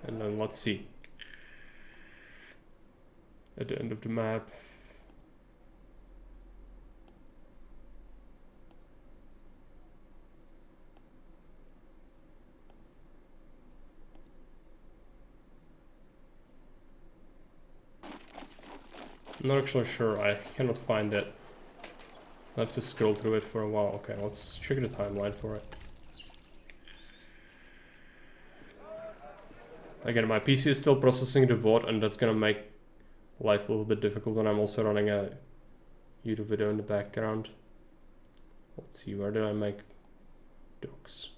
and then let's see. At the end of the map. I'm not actually sure, I cannot find it. I'll have to scroll through it for a while. Okay, let's check the timeline for it. Again, my PC is still processing the VOD, and that's gonna make life a little bit difficult when I'm also running a YouTube video in the background. Let's see, where did I make docs?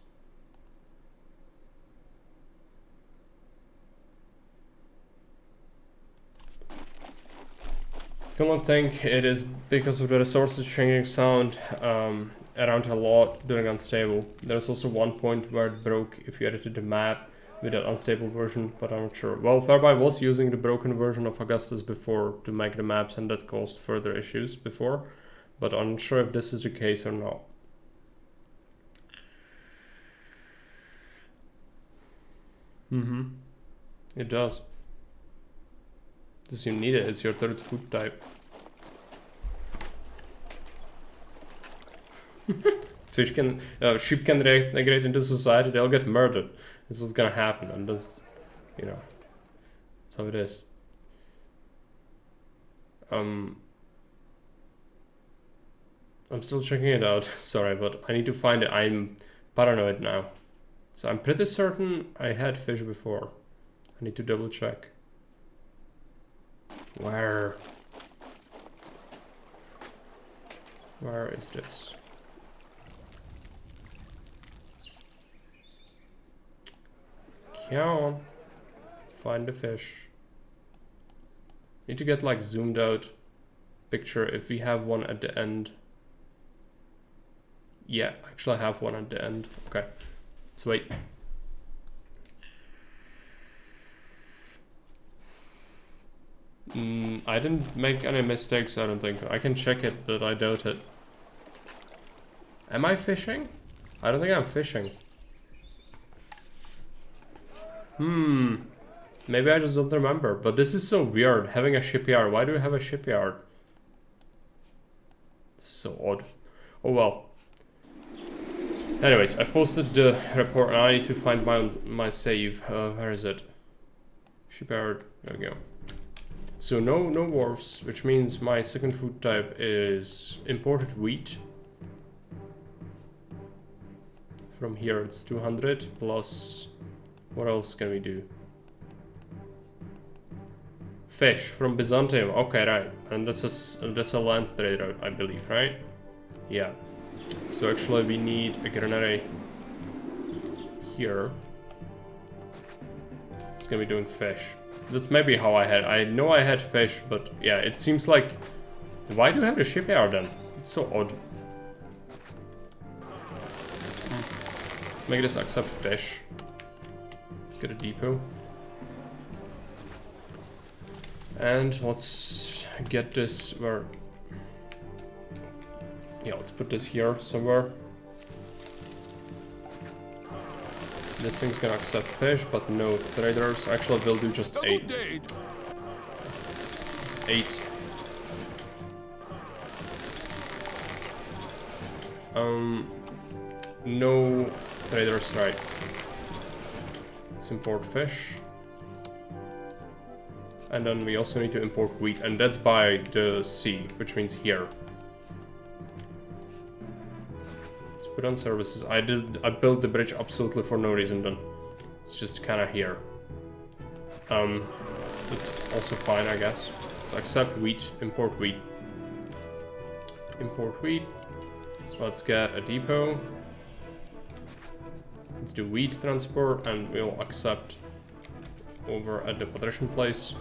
I don't think it is because of the resources changing sound around a lot during unstable. There's also one point where it broke if you edited the map with that unstable version, but I'm not sure. Well, Fairbuy was using the broken version of Augustus before to make the maps, and that caused further issues before, but I'm not sure if this is the case or not. It does. Because you need it, it's your third food type. Ship can migrate into society, they'll get murdered. This was gonna happen, and that's, you know, that's how it is. I'm still checking it out. Sorry, but I need to find it. I'm paranoid now. So I'm pretty certain I had fish before. I need to double check. Where is this? Come on. Find the fish. Need to get like zoomed out picture if we have one at the end. Yeah, actually I have one at the end. Okay, let's wait. I didn't make any mistakes, I don't think. I can check it, but I doubt it. Am I fishing? I don't think I'm fishing. Maybe I just don't remember, but this is so weird, having a shipyard. Why do you have a shipyard? So odd. Oh well. Anyways, I've posted the report and I need to find my save. Where is it? Shipyard, there we go. So no wharves, which means my second food type is imported wheat. From here it's 200 plus, what else can we do? Fish from Byzantium, okay, right. And that's a land trader, I believe, right? Yeah. So actually we need a granary here. It's gonna be doing fish. That's maybe how I know I had fish, but yeah, it seems like... Why do you have the shipyard then? It's so odd. Let's make this accept fish. Let's get a depot. And let's get this where... Yeah, let's put this here somewhere. This thing's gonna accept fish, but no traders. Actually, we'll do just 8. Just 8. No traders, right. Let's import fish. And then we also need to import wheat, and that's by the sea, which means here. Put on services. I built the bridge absolutely for no reason then. It's just kinda here. It's also fine, I guess. So accept wheat, import wheat. Import wheat. Let's get a depot. Let's do wheat transport and we'll accept over at the Patrician place.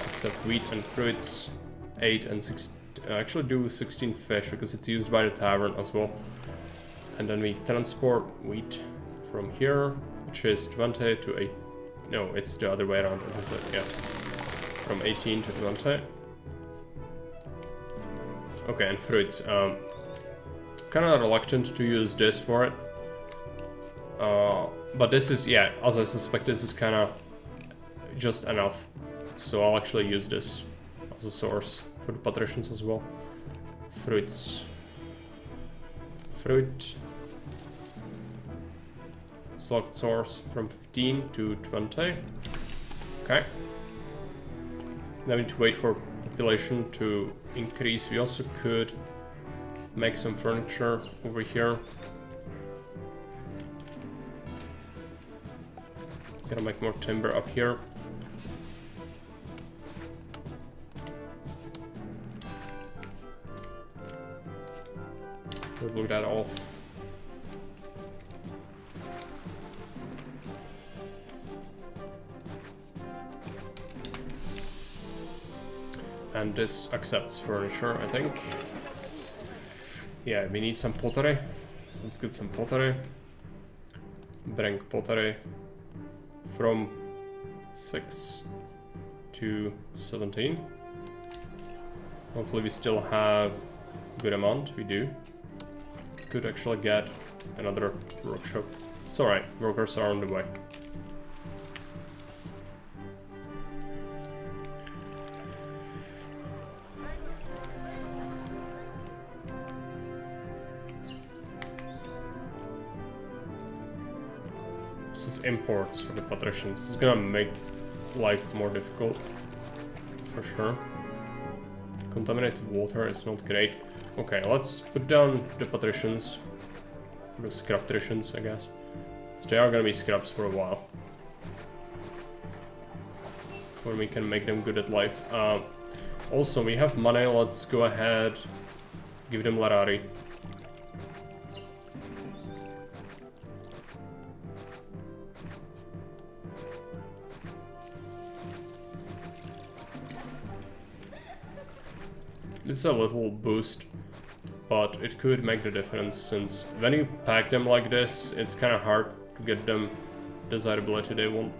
Accept wheat and fruits. 8 and 16. Actually do 16 fish because it's used by the tavern as well. And then we transport wheat from here, which is 20 to 8. No, it's the other way around, isn't it? Yeah. From 18 to 20. Okay, and fruits. Kind of reluctant to use this for it. But this is, yeah, as I suspect, this is kind of just enough. So I'll actually use this as a source for the patricians as well. Fruits. Fruit. Select source from 15 to 20. Okay. Now we need to wait for population to increase. We also could make some furniture over here. Gotta make more timber up here. We'll look that off. And this accepts furniture, I think. Yeah, we need some pottery. Let's get some pottery. Bring pottery from 6 to 17. Hopefully we still have a good amount. We do. Could actually get another workshop. It's alright, workers are on the way. This is imports for the patricians. It's gonna make life more difficult. for sure. Contaminated water is not great. Okay, let's put down the Patricians. The scrub Patricians, I guess. So they are gonna be scrubs for a while. Before we can make them good at life. Also, we have money, let's go ahead. Give them Larari. It's a little boost, but it could make the difference, since when you pack them like this, it's kind of hard to get them desirability they want.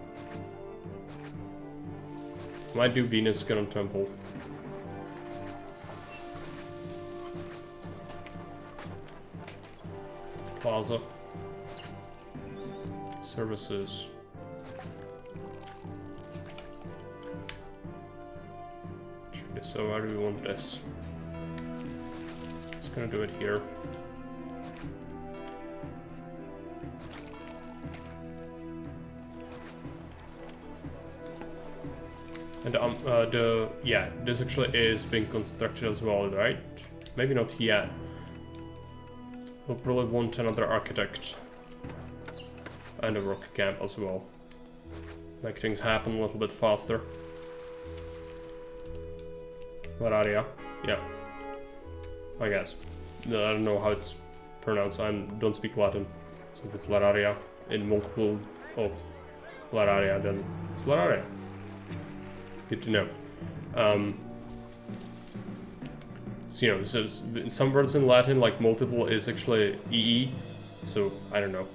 Might do Venus Gun Temple. Plaza. Services. Check this out, where do we want this? It's gonna do it here. And yeah, this actually is being constructed as well, right? Maybe not yet. We'll probably want another architect and a rock camp as well. Make things happen a little bit faster. Lararia, yeah. I guess. I don't know how it's pronounced. I don't speak Latin. So if it's Lararia in multiple of Lararia, then it's Lararia. Good to know. So, you know, so some words in Latin, like multiple, is actually EE. So, I don't know.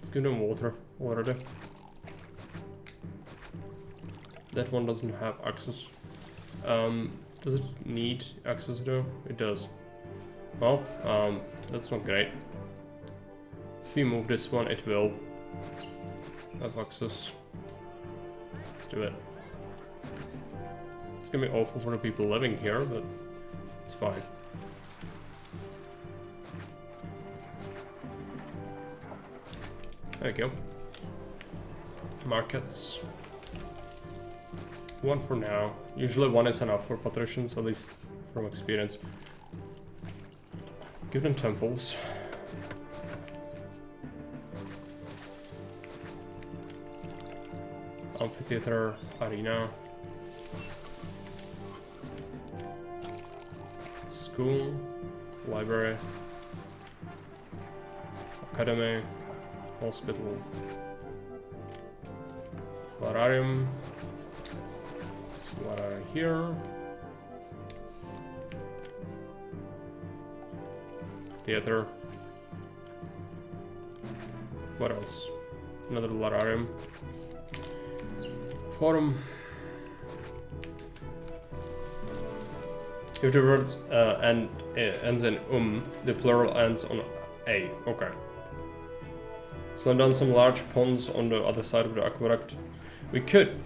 Let's give them water already. That one doesn't have access. Does it need access though? It does. Well, that's not great. If we move this one, it will have access. Let's do it. It's gonna be awful for the people living here, but it's fine. There we go. Markets. One for now. Usually one is enough for patricians, at least from experience. Give them temples. Amphitheater, arena. School, library, academy, hospital, lararium. What are here? Theater. What else? Another lararium. Forum. If the word ends in the plural ends on a. Okay. So I've done some large ponds on the other side of the aqueduct. We could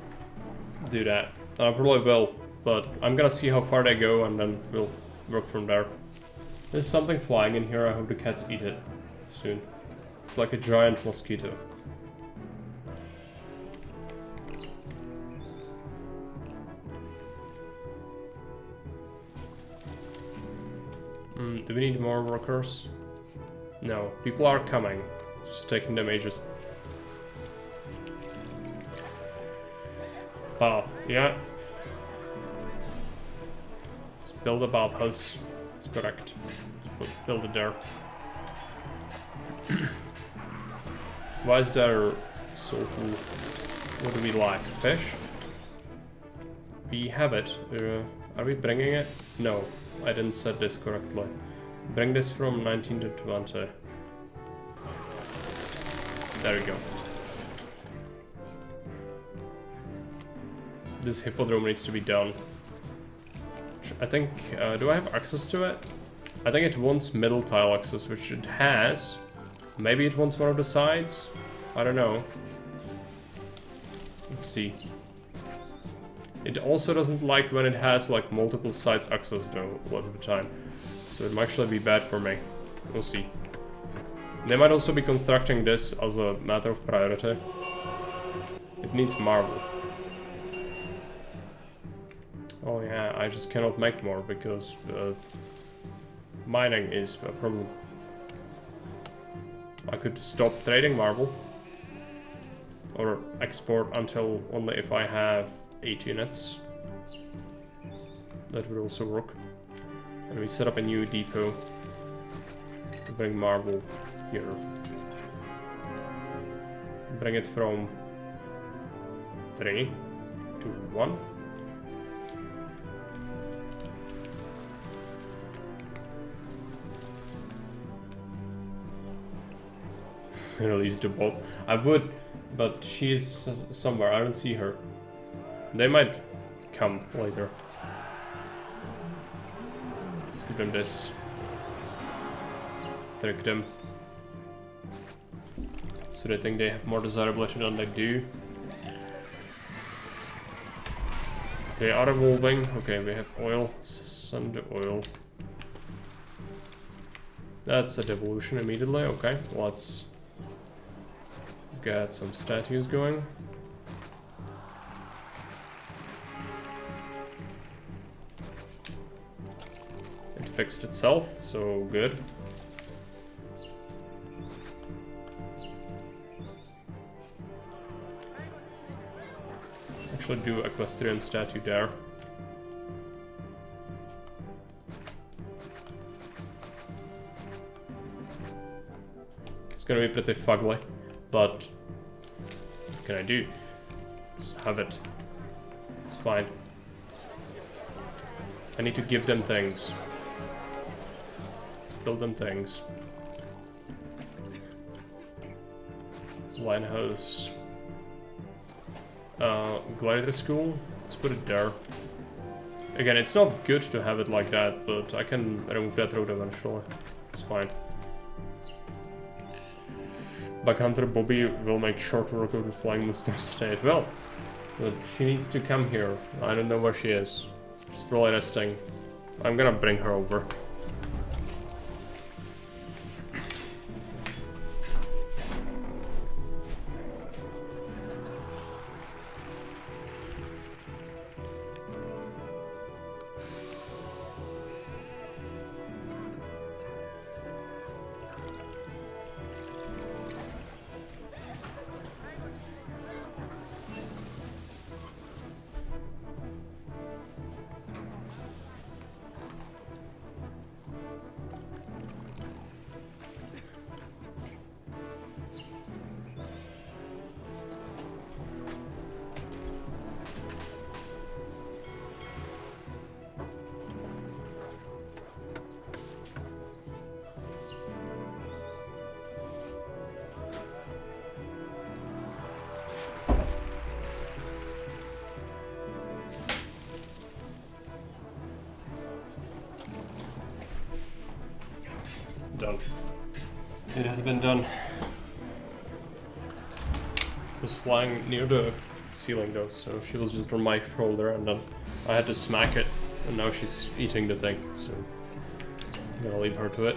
do that. I probably will, but I'm gonna see how far they go and then we'll work from there. There's something flying in here, I hope the cats eat it soon. It's like a giant mosquito. Do we need more workers? No, people are coming. Just taking them ages. Bath, yeah. Let's build a bathhouse. That's correct. Build it there. Why is there soul food? What do we like? Fish? We have it. Are we bringing it? No, I didn't set this correctly. Bring this from 19 to 20. There we go. This hippodrome needs to be done. I think, do I have access to it? I think it wants middle tile access, which it has. Maybe it wants one of the sides? I don't know. Let's see. It also doesn't like when it has like multiple sites access though a lot of the time. So it might actually be bad for me. We'll see. They might also be constructing this as a matter of priority. It needs marble. Oh yeah, I just cannot make more because mining is a problem. I could stop trading marble. Or export until only if I have 8 units. That would also work. And we set up a new depot to bring marble here. Bring it from 3 to 1. Release the bot. I would, but she is somewhere. I don't see her. They might come later. Let's give them this. Trick them. So they think they have more desirability than they do. They are evolving. Okay, we have oil. Send the oil. That's a devolution immediately. Okay, let's get some statues going. It fixed itself, so good. Actually do equestrian statue there. It's gonna be pretty fugly, but what can I do? Just have it. It's fine. I need to give them things. Let's build them things. Linehouse. Glider school. Let's put it there. Again, it's not good to have it like that, but I can remove that road eventually. It's fine. Backhunter Bobby will make short work of the Flying Monster State. Well, but she needs to come here. I don't know where she is. She's probably resting. I'm gonna bring her over. Done. It has been done. It was flying near the ceiling though, so she was just on my shoulder and then I had to smack it and now she's eating the thing, so I'm gonna leave her to it.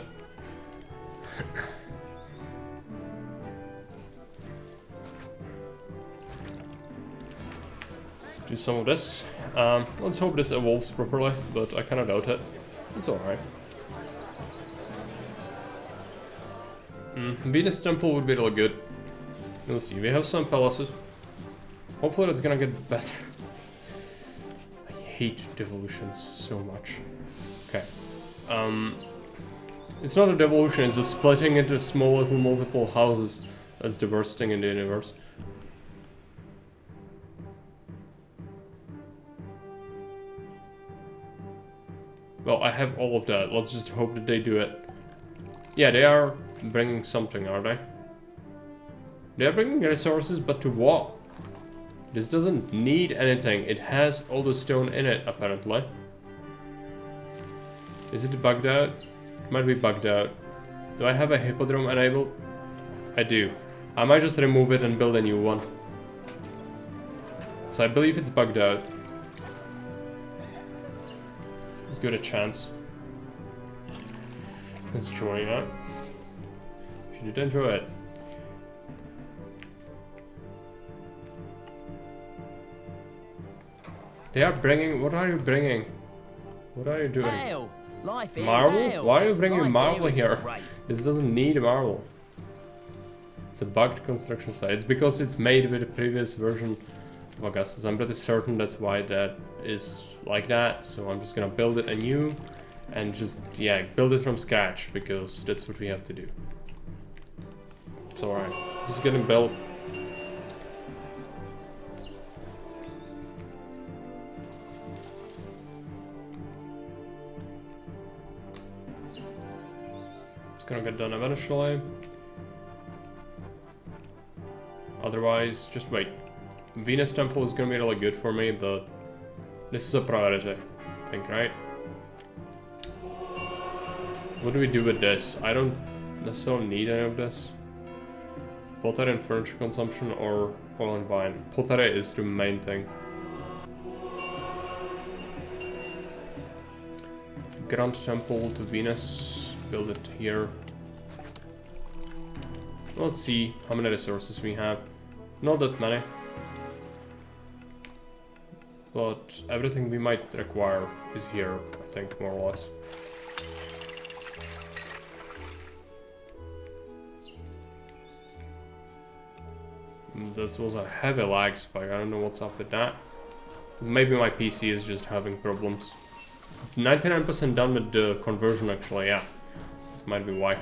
Let's do some of this. Let's hope this evolves properly, but I kinda doubt it. It's alright. Venus Temple would be really good. We'll see. We have some palaces. Hopefully that's gonna get better. I hate devolutions so much. Okay. It's not a devolution, it's a splitting into small little multiple houses. That's the worst thing in the universe. Well, I have all of that. Let's just hope that they do it. Yeah, they are bringing something, are they? They are bringing resources, but to what? This doesn't need anything. It has all the stone in it, apparently. Is it bugged out? It might be bugged out. Do I have a hippodrome enabled? I do. I might just remove it and build a new one. So I believe it's bugged out. Let's give it a chance. Let's enjoy it. You did enjoy it. They are bringing. What are you bringing? What are you doing? Hell, life here, Marble? hell. Why are you bringing Life marble is here? great. This doesn't need marble. It's a bugged construction site. It's because it's made with a previous version of Augustus. I'm pretty certain that's why that is like that. So I'm just gonna build it anew and just, yeah, build it from scratch because that's what we have to do. It's alright. This is getting built. It's gonna get done eventually. Otherwise, just wait. Venus Temple is gonna be really good for me, but this is a priority, I think, right? What do we do with this? I don't necessarily need any of this. Pottery and furniture consumption or oil and wine. Pottery is the main thing. Grand Temple to Venus. Build it here. Let's see how many resources we have. Not that many. But everything we might require is here, I think, more or less. This was a heavy lag spike, I don't know what's up with that. Maybe my PC is just having problems. 99% done with the conversion actually, yeah. This might be why.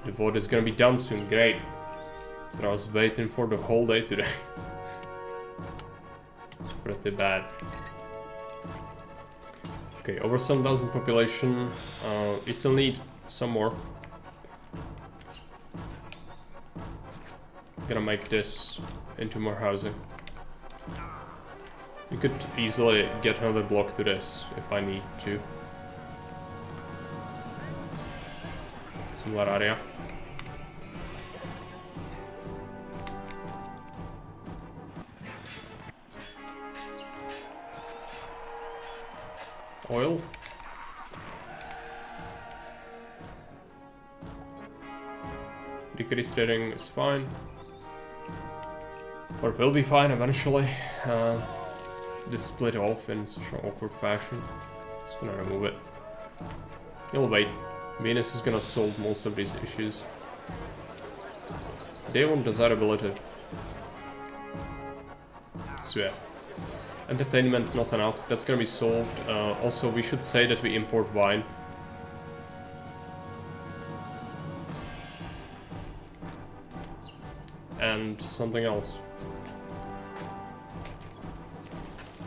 The vote is gonna be done soon, great. So I was waiting for the whole day today. It's pretty bad. Okay, over 7,000 population. We still need some more. Gonna make this into more housing. You could easily get another block to this if I need to. Similar area. Oil. Decreased rating is fine. Or will be fine eventually. This split off in such an awkward fashion. Just gonna remove it. You'll wait. Venus is gonna solve most of these issues. They want desirability. So yeah. Entertainment, not enough. That's gonna be solved. Also, we should say that we import wine. And something else.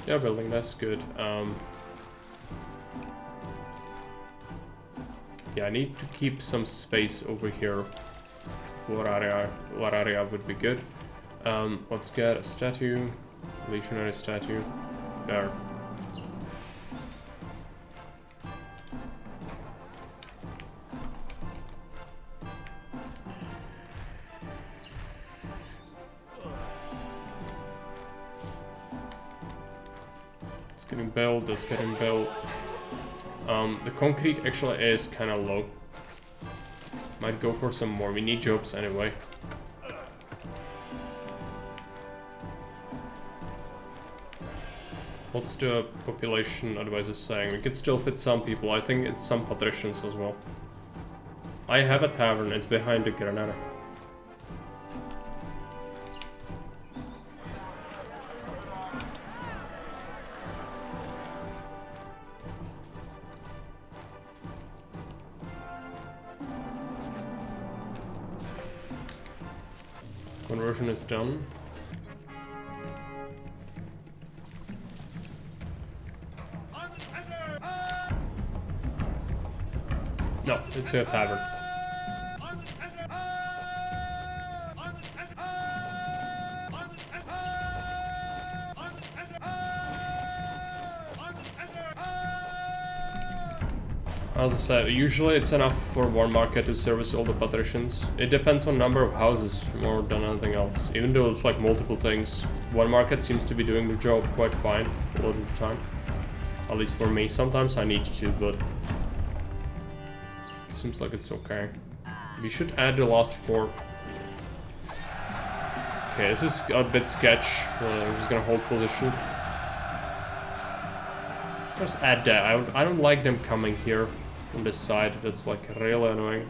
Yeah, building, that's good. Yeah, I need to keep some space over here. What area would be good? Let's get a statue. Legionary statue. There. It's getting built, that's getting built. The concrete actually is kind of low. Might go for some more, we need jobs anyway. What's the population advisor saying? We could still fit some people. I think it's some patricians as well. I have a tavern. It's behind the granada. Conversion is done. No, it's a tavern. As I said, usually it's enough for one market to service all the patricians. It depends on number of houses more than anything else. Even though it's like multiple things, one market seems to be doing the job quite fine a lot of the time. At least for me. Sometimes I need to, but it seems like it's okay. We should add the last 4. Okay, this is a bit sketch. I'm just gonna hold position. Just add that. I don't like them coming here on this side. That's like really annoying.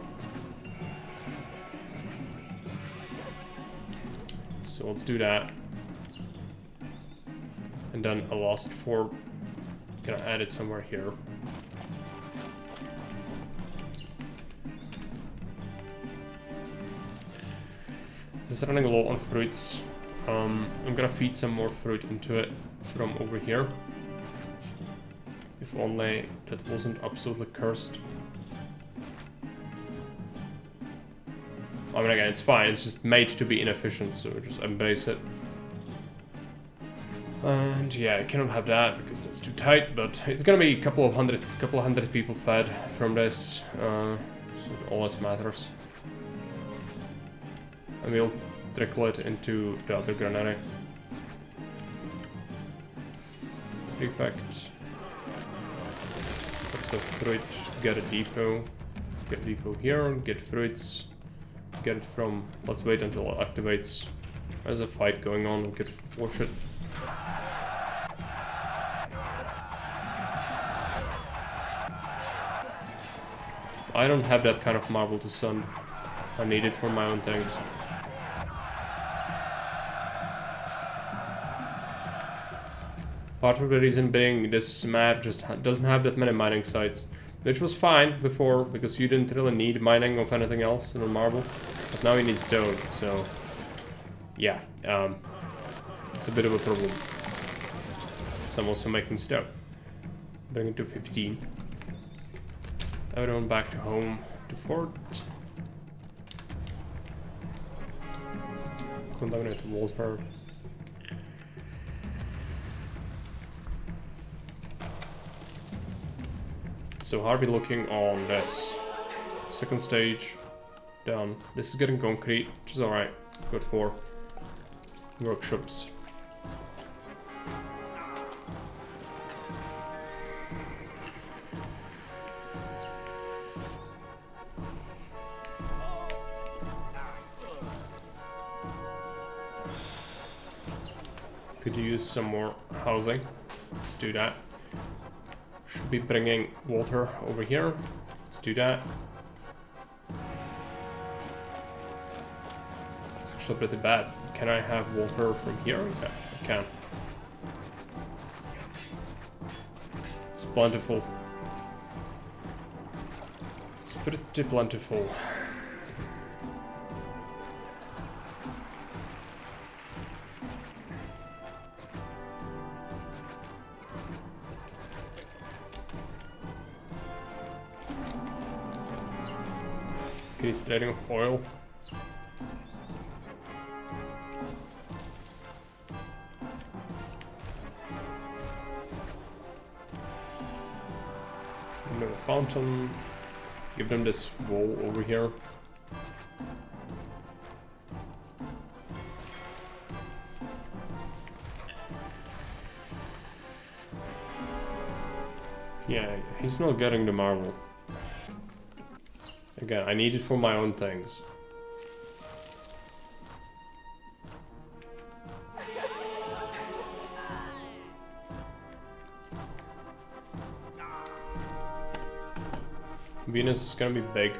So let's do that. And then a last 4. Gonna add it somewhere here. This is running low on fruits. I'm gonna feed some more fruit into it from over here. If only that wasn't absolutely cursed. I mean, again, it's fine. It's just made to be inefficient, so just embrace it. And yeah, I cannot have that because it's too tight. But it's gonna be a couple of hundred people fed from this. So it always matters. And we'll trickle it into the other granary. Prefect. Accept fruit, get a depot. Get a depot here, get fruits. Get it from, let's wait until it activates. There's a fight going on, we could watch it. I don't have that kind of marble to send. I need it for my own things. Part of the reason being this map just doesn't have that many mining sites. Which was fine before, because you didn't really need mining of anything else in marble. But now you need stone, so... yeah, it's a bit of a problem. So I'm also making stone. Bring it to 15. Everyone back to home, to fort. Contaminate water. So how are we looking on this? Second stage, done. This is getting concrete, which is alright. Good for workshops. Could use some more housing. Let's do that. Should be bringing water over here. Let's do that. It's actually pretty bad. Can I have water from here? Yeah, I can. It's plentiful. It's pretty plentiful. Increased trading of oil. Another fountain. Give them this wall over here. Yeah, he's not getting the marble. Again, I need it for my own things. Venus is gonna be big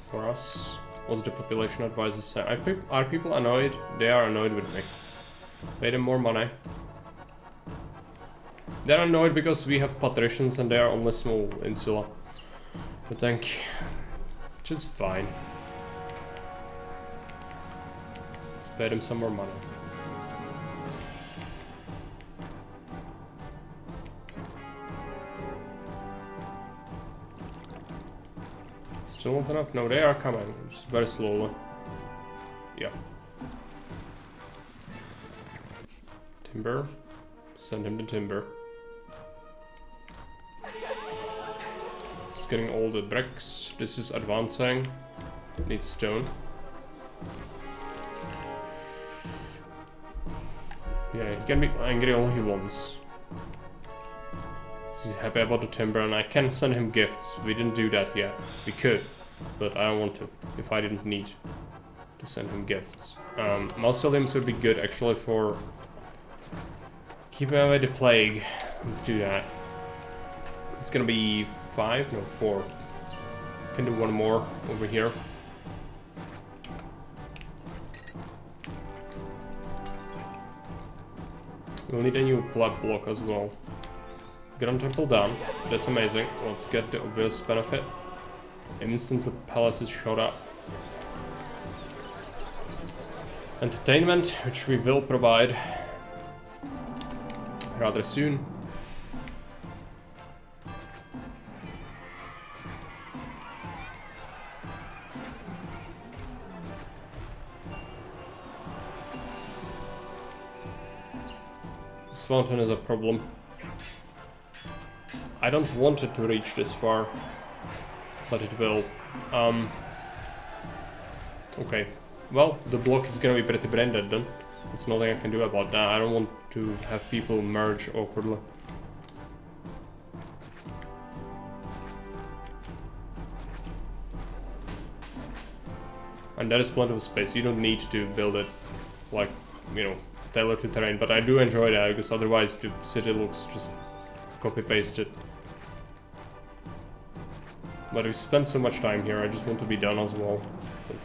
for us. What's the population advisor say? Are people annoyed? They are annoyed with me. Pay them more money. They're annoyed because we have patricians and they are on a small insula. I think, which is fine. Let's pay them some more money. Still not enough? No, they are coming, just very slowly. Yeah. Timber. Send him the timber. Getting all the bricks. This is advancing. Needs stone. Yeah, he can be angry all he wants. He's happy about the timber, and I can send him gifts. We didn't do that yet. We could, but I don't want to, if I didn't need to send him gifts. Mausoleums would be good, actually, for keeping away the plague. Let's do that. It's gonna be 5? No, 4. Can do one more over here. We'll need a new plug block as well. Grand Temple down. That's amazing. Let's get the obvious benefit. Instantly palaces showed up. Entertainment, which we will provide rather soon. This fountain is a problem. I don't want it to reach this far, but it will. Okay. Well, the block is gonna be pretty branded then. There's nothing I can do about that. I don't want to have people merge awkwardly. And there is plenty of space. You don't need to build it like, you know, tailored to terrain. But I do enjoy that, because otherwise the city looks just copy-pasted. But we spent so much time here, I just want to be done as well.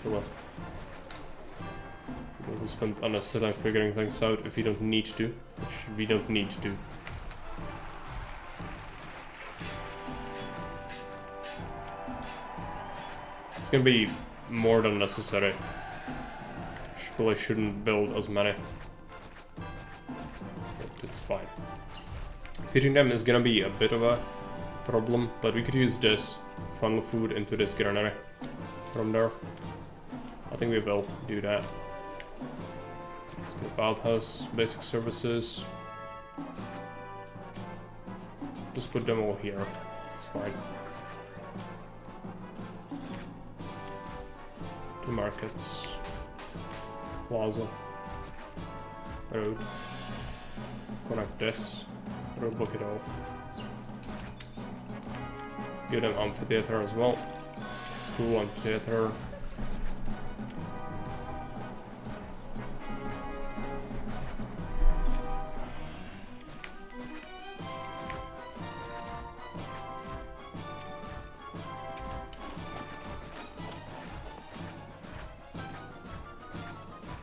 We'll spend unnecessary time figuring things out if we don't need to, which we don't need to. It's gonna be more than necessary. Probably shouldn't build as many. But it's fine. Feeding them is gonna be a bit of a problem, but we could use this funnel food into this granary from there. I think we will do that. Let's go bathhouse, basic services. Just put them all here. It's fine. Two markets. Plaza. Road. Connect this. Road block it off. Give them amphitheater as well. School amphitheater.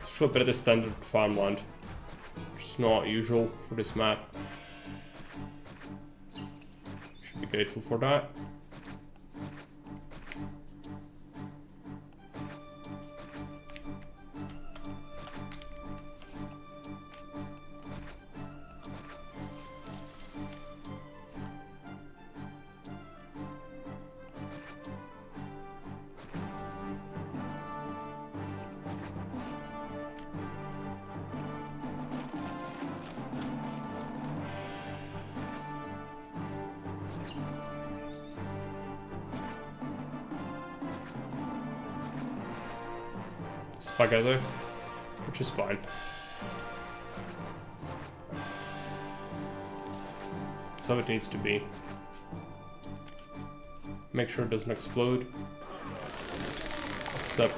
It's a pretty standard farmland, which is not usual for this map. Should be grateful for that. Spaghetti, which is fine. That's how it needs to be. Make sure it doesn't explode. Accept.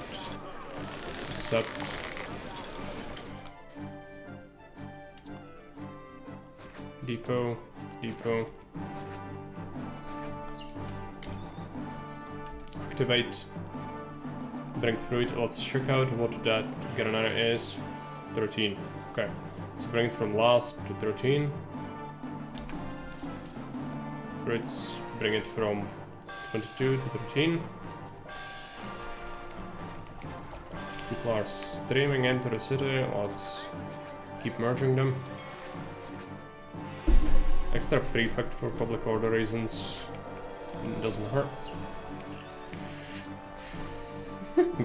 Depot. Activate. Bring fruit. Let's check out what that granary is. 13. Okay. So bring it from last to 13. Fruits. Bring it from 22 to 13. People are streaming into the city. Let's keep merging them. Extra prefect for public order reasons. Doesn't hurt.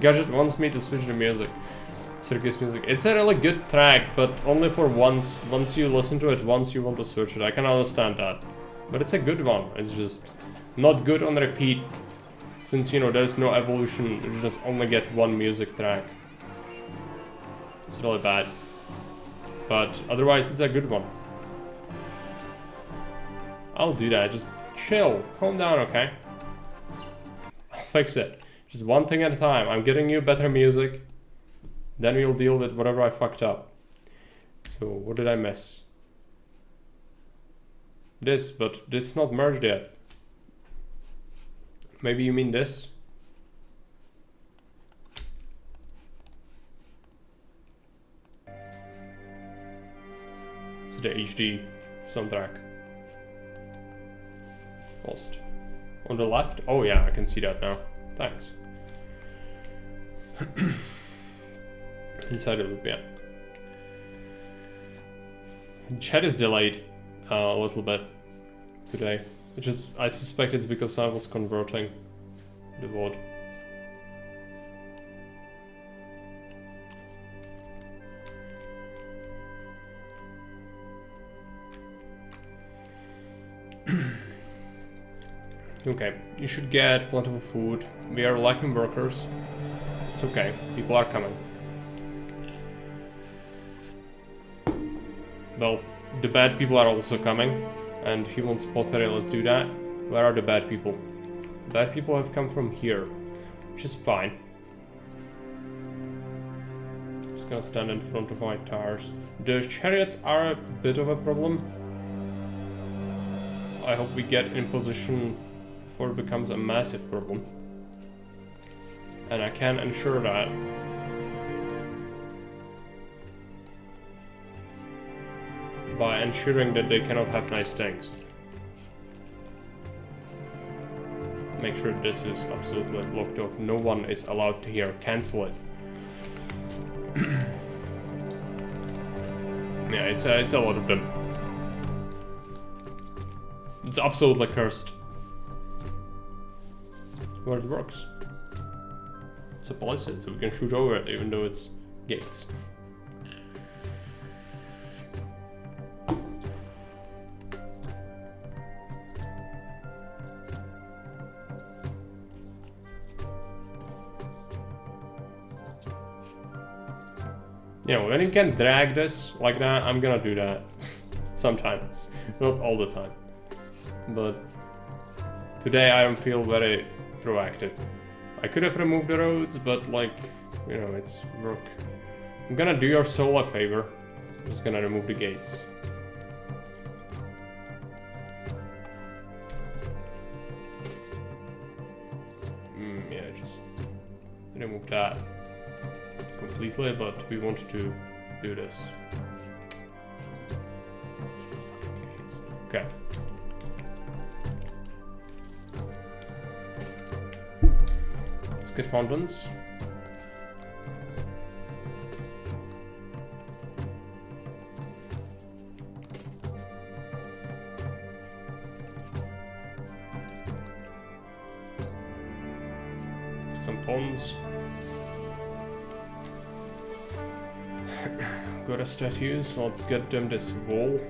Gadget wants me to switch the music. Circus music. It's a really good track, but only for once. Once you listen to it once, you want to switch it. I can understand that. But it's a good one. It's just not good on repeat. Since, you know, there's no evolution. You just only get one music track. It's really bad. But otherwise, it's a good one. I'll do that. Just chill. Calm down, okay? I'll fix it. Just one thing at a time. I'm getting you better music. Then we'll deal with whatever I fucked up. So, what did I miss? This, but it's not merged yet. Maybe you mean this? It's the HD soundtrack. Lost. On the left? Oh yeah, I can see that now. Thanks. Inside the loop, yeah. Chat is delayed a little bit today, which is, I suspect it's because I was converting the VOD. Okay, you should get plentiful food. We are lacking workers. It's okay, people are coming. Well, the bad people are also coming, and he wants pottery, let's do that. Where are the bad people? Bad people have come from here, which is fine. Just gonna stand in front of my tires. The chariots are a bit of a problem. I hope we get in position before it becomes a massive problem. And I can ensure that. By ensuring that they cannot have nice things. Make sure this is absolutely blocked off. No one is allowed to hear. Cancel it. Yeah, it's a lot of them. It's absolutely cursed. But it works. It's a palisade, so we can shoot over it, even though it's gates. You know, when you can drag this like that, I'm gonna do that. Sometimes. Not all the time. But today I don't feel very proactive. I could have removed the roads, but like, you know, it's work. I'm gonna do your soul a favor. I'm just gonna remove the gates. Yeah, just remove that completely, but we want to do this. Fucking gates. Okay. Let's get fountains. Some ponds. Got a statues, so let's get them this wall.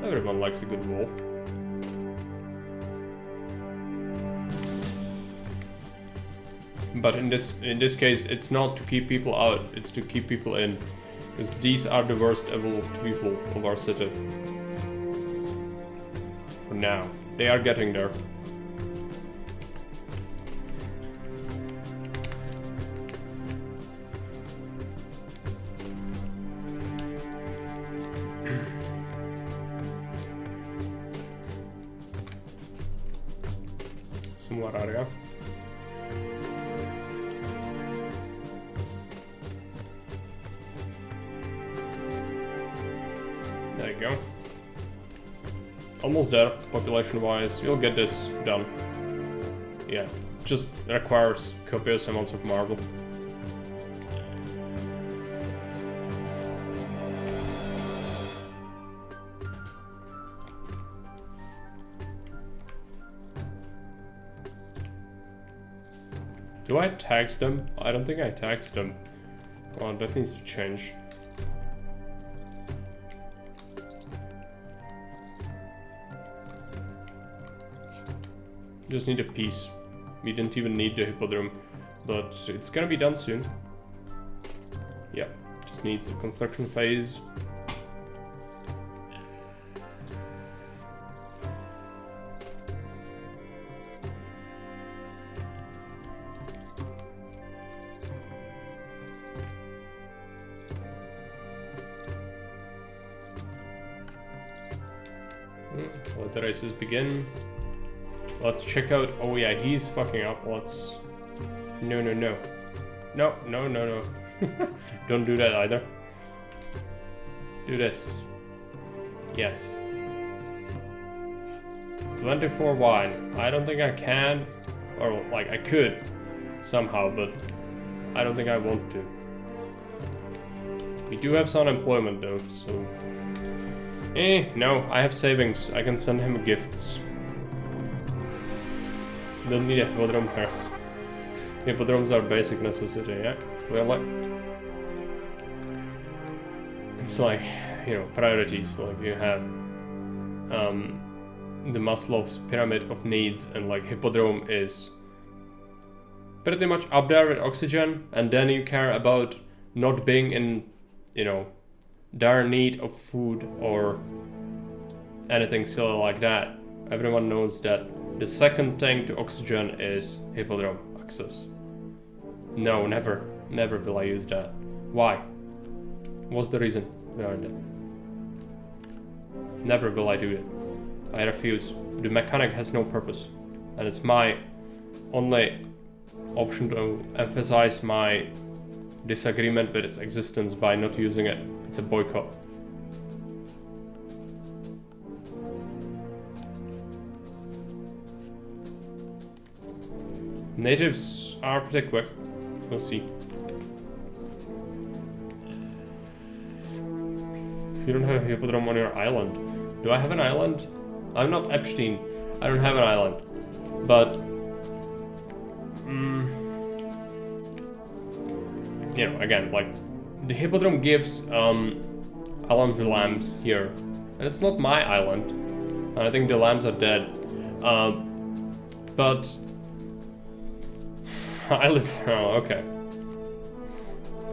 Everyone likes a good wall. But in this case, it's not to keep people out, it's to keep people in. Because these are the worst evolved people of our city. For now. They are getting there. Some more area. There you go. Almost there, population-wise. You'll get this done. Yeah, just requires copious amounts of marble. Do I tax them? I don't think I taxed them. Well, that needs to change. Just need a piece. We didn't even need the hippodrome, but it's gonna be done soon. Yeah, just needs a construction phase. the races begin. Let's check out. Oh yeah, he's fucking up. Let's. No. Don't do that either. Do this. Yes. 24 wine. I don't think I can, or like I could somehow, but I don't think I want to. We do have some employment though, so. No, I have savings. I can send him gifts. Don't need a hippodrome hearse. Hippodromes are basic necessity, yeah? Clearly. It's like, you know, priorities. Like you have the Maslow's pyramid of needs, and like hippodrome is pretty much up there with oxygen, and then you care about not being in, you know, dire need of food or anything silly like that. Everyone knows that the second thing to oxygen is hippodrome access. No, never will I use that. Why? What's the reason behind it? Never will I do it. I refuse. The mechanic has no purpose, and it's my only option to emphasize my disagreement with its existence by not using it. It's a boycott. Natives are pretty quick. We'll see. You don't have a hippodrome on your island. Do I have an island? I'm not Epstein. I don't have an island. But you know, again, like the hippodrome gives alarm the lambs here, and it's not my island, and I think the lambs are dead. But I live. Oh, okay.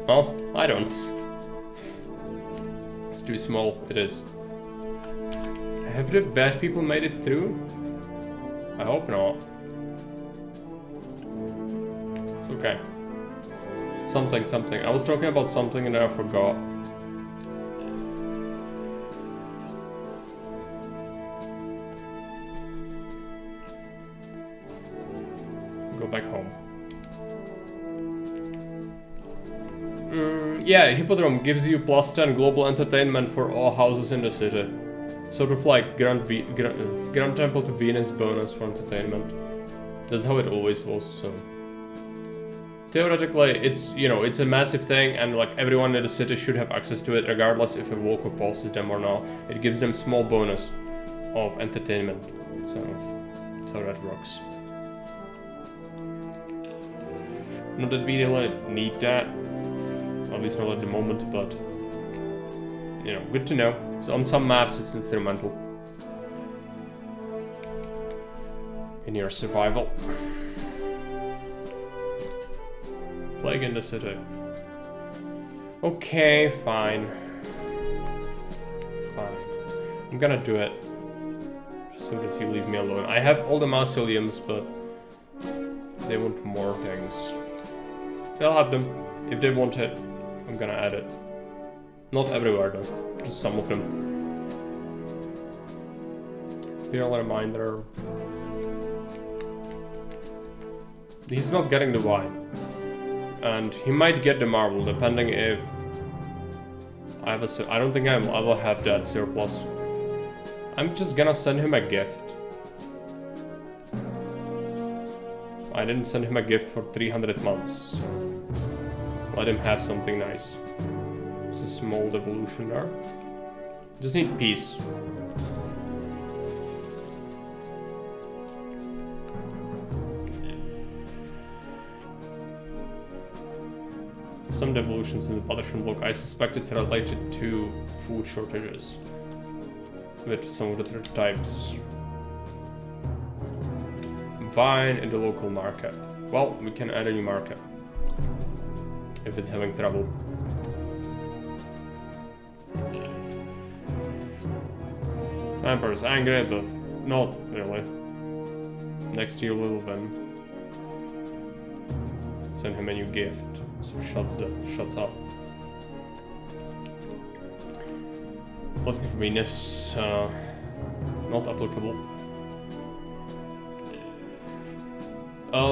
Well, I don't. It's too small. It is. Have the bad people made it through? I hope not. It's okay. Something. I was talking about something and then I forgot. Go back home. Yeah, Hippodrome gives you plus 10 global entertainment for all houses in the city. Sort of like Grand Temple to Venus bonus for entertainment. That's how it always was, so. Theoretically, it's, you know, it's a massive thing, and like everyone in the city should have access to it, regardless if a walk opposes them or not. It gives them small bonus of entertainment, so that's how that works. Not that we really need that, at least not at the moment, but you know, good to know. So on some maps it's instrumental in your survival. Plague in the city. Okay, fine. I'm gonna do it, so that you leave me alone. I have all the mausoleums, but they want more things. They'll have them. If they want it, I'm gonna add it. Not everywhere though, just some of them. Real reminder. He's not getting the wine. And he might get the marble, depending if I have a... I don't think I will have that surplus. I'm just gonna send him a gift. I didn't send him a gift for 300 months, so let him have something nice. It's a small devolution there. Just need peace. Some devolutions in the Patrician block. I suspect it's related to food shortages with some of the third types. Vine in the local market. Well, we can add a new market if it's having trouble. Emperor is angry, but not really. Next year will then send him a new gift, so shuts up. Let's give Venus not applicable.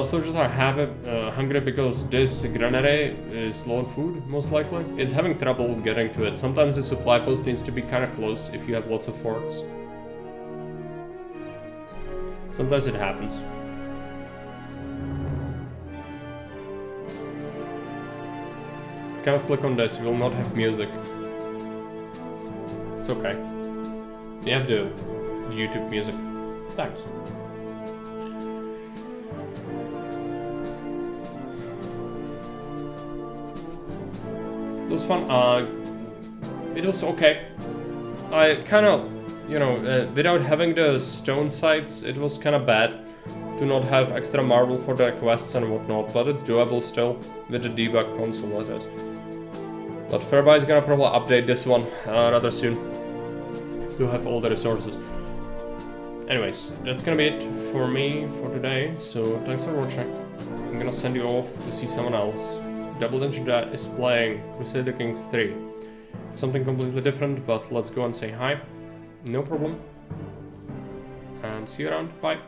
Soldiers are hungry because this granary is low on food, most likely. It's having trouble getting to it. Sometimes the supply post needs to be kind of close if you have lots of forts. Sometimes it happens. Cannot click on this, we will not have music. It's okay. You have the YouTube music. Thanks. It was fun. It was okay. I kind of, you know, without having the stone sites, it was kind of bad to not have extra marble for the quests and whatnot, but it's doable still with the debug console, that is. But Fairbuy is gonna probably update this one rather soon to have all the resources. Anyways, that's gonna be it for me for today, so thanks for watching. I'm gonna send you off to see someone else. Double Danger Dad is playing Crusader Kings 3. It's something completely different, but let's go and say hi. No problem. And see you around. Bye.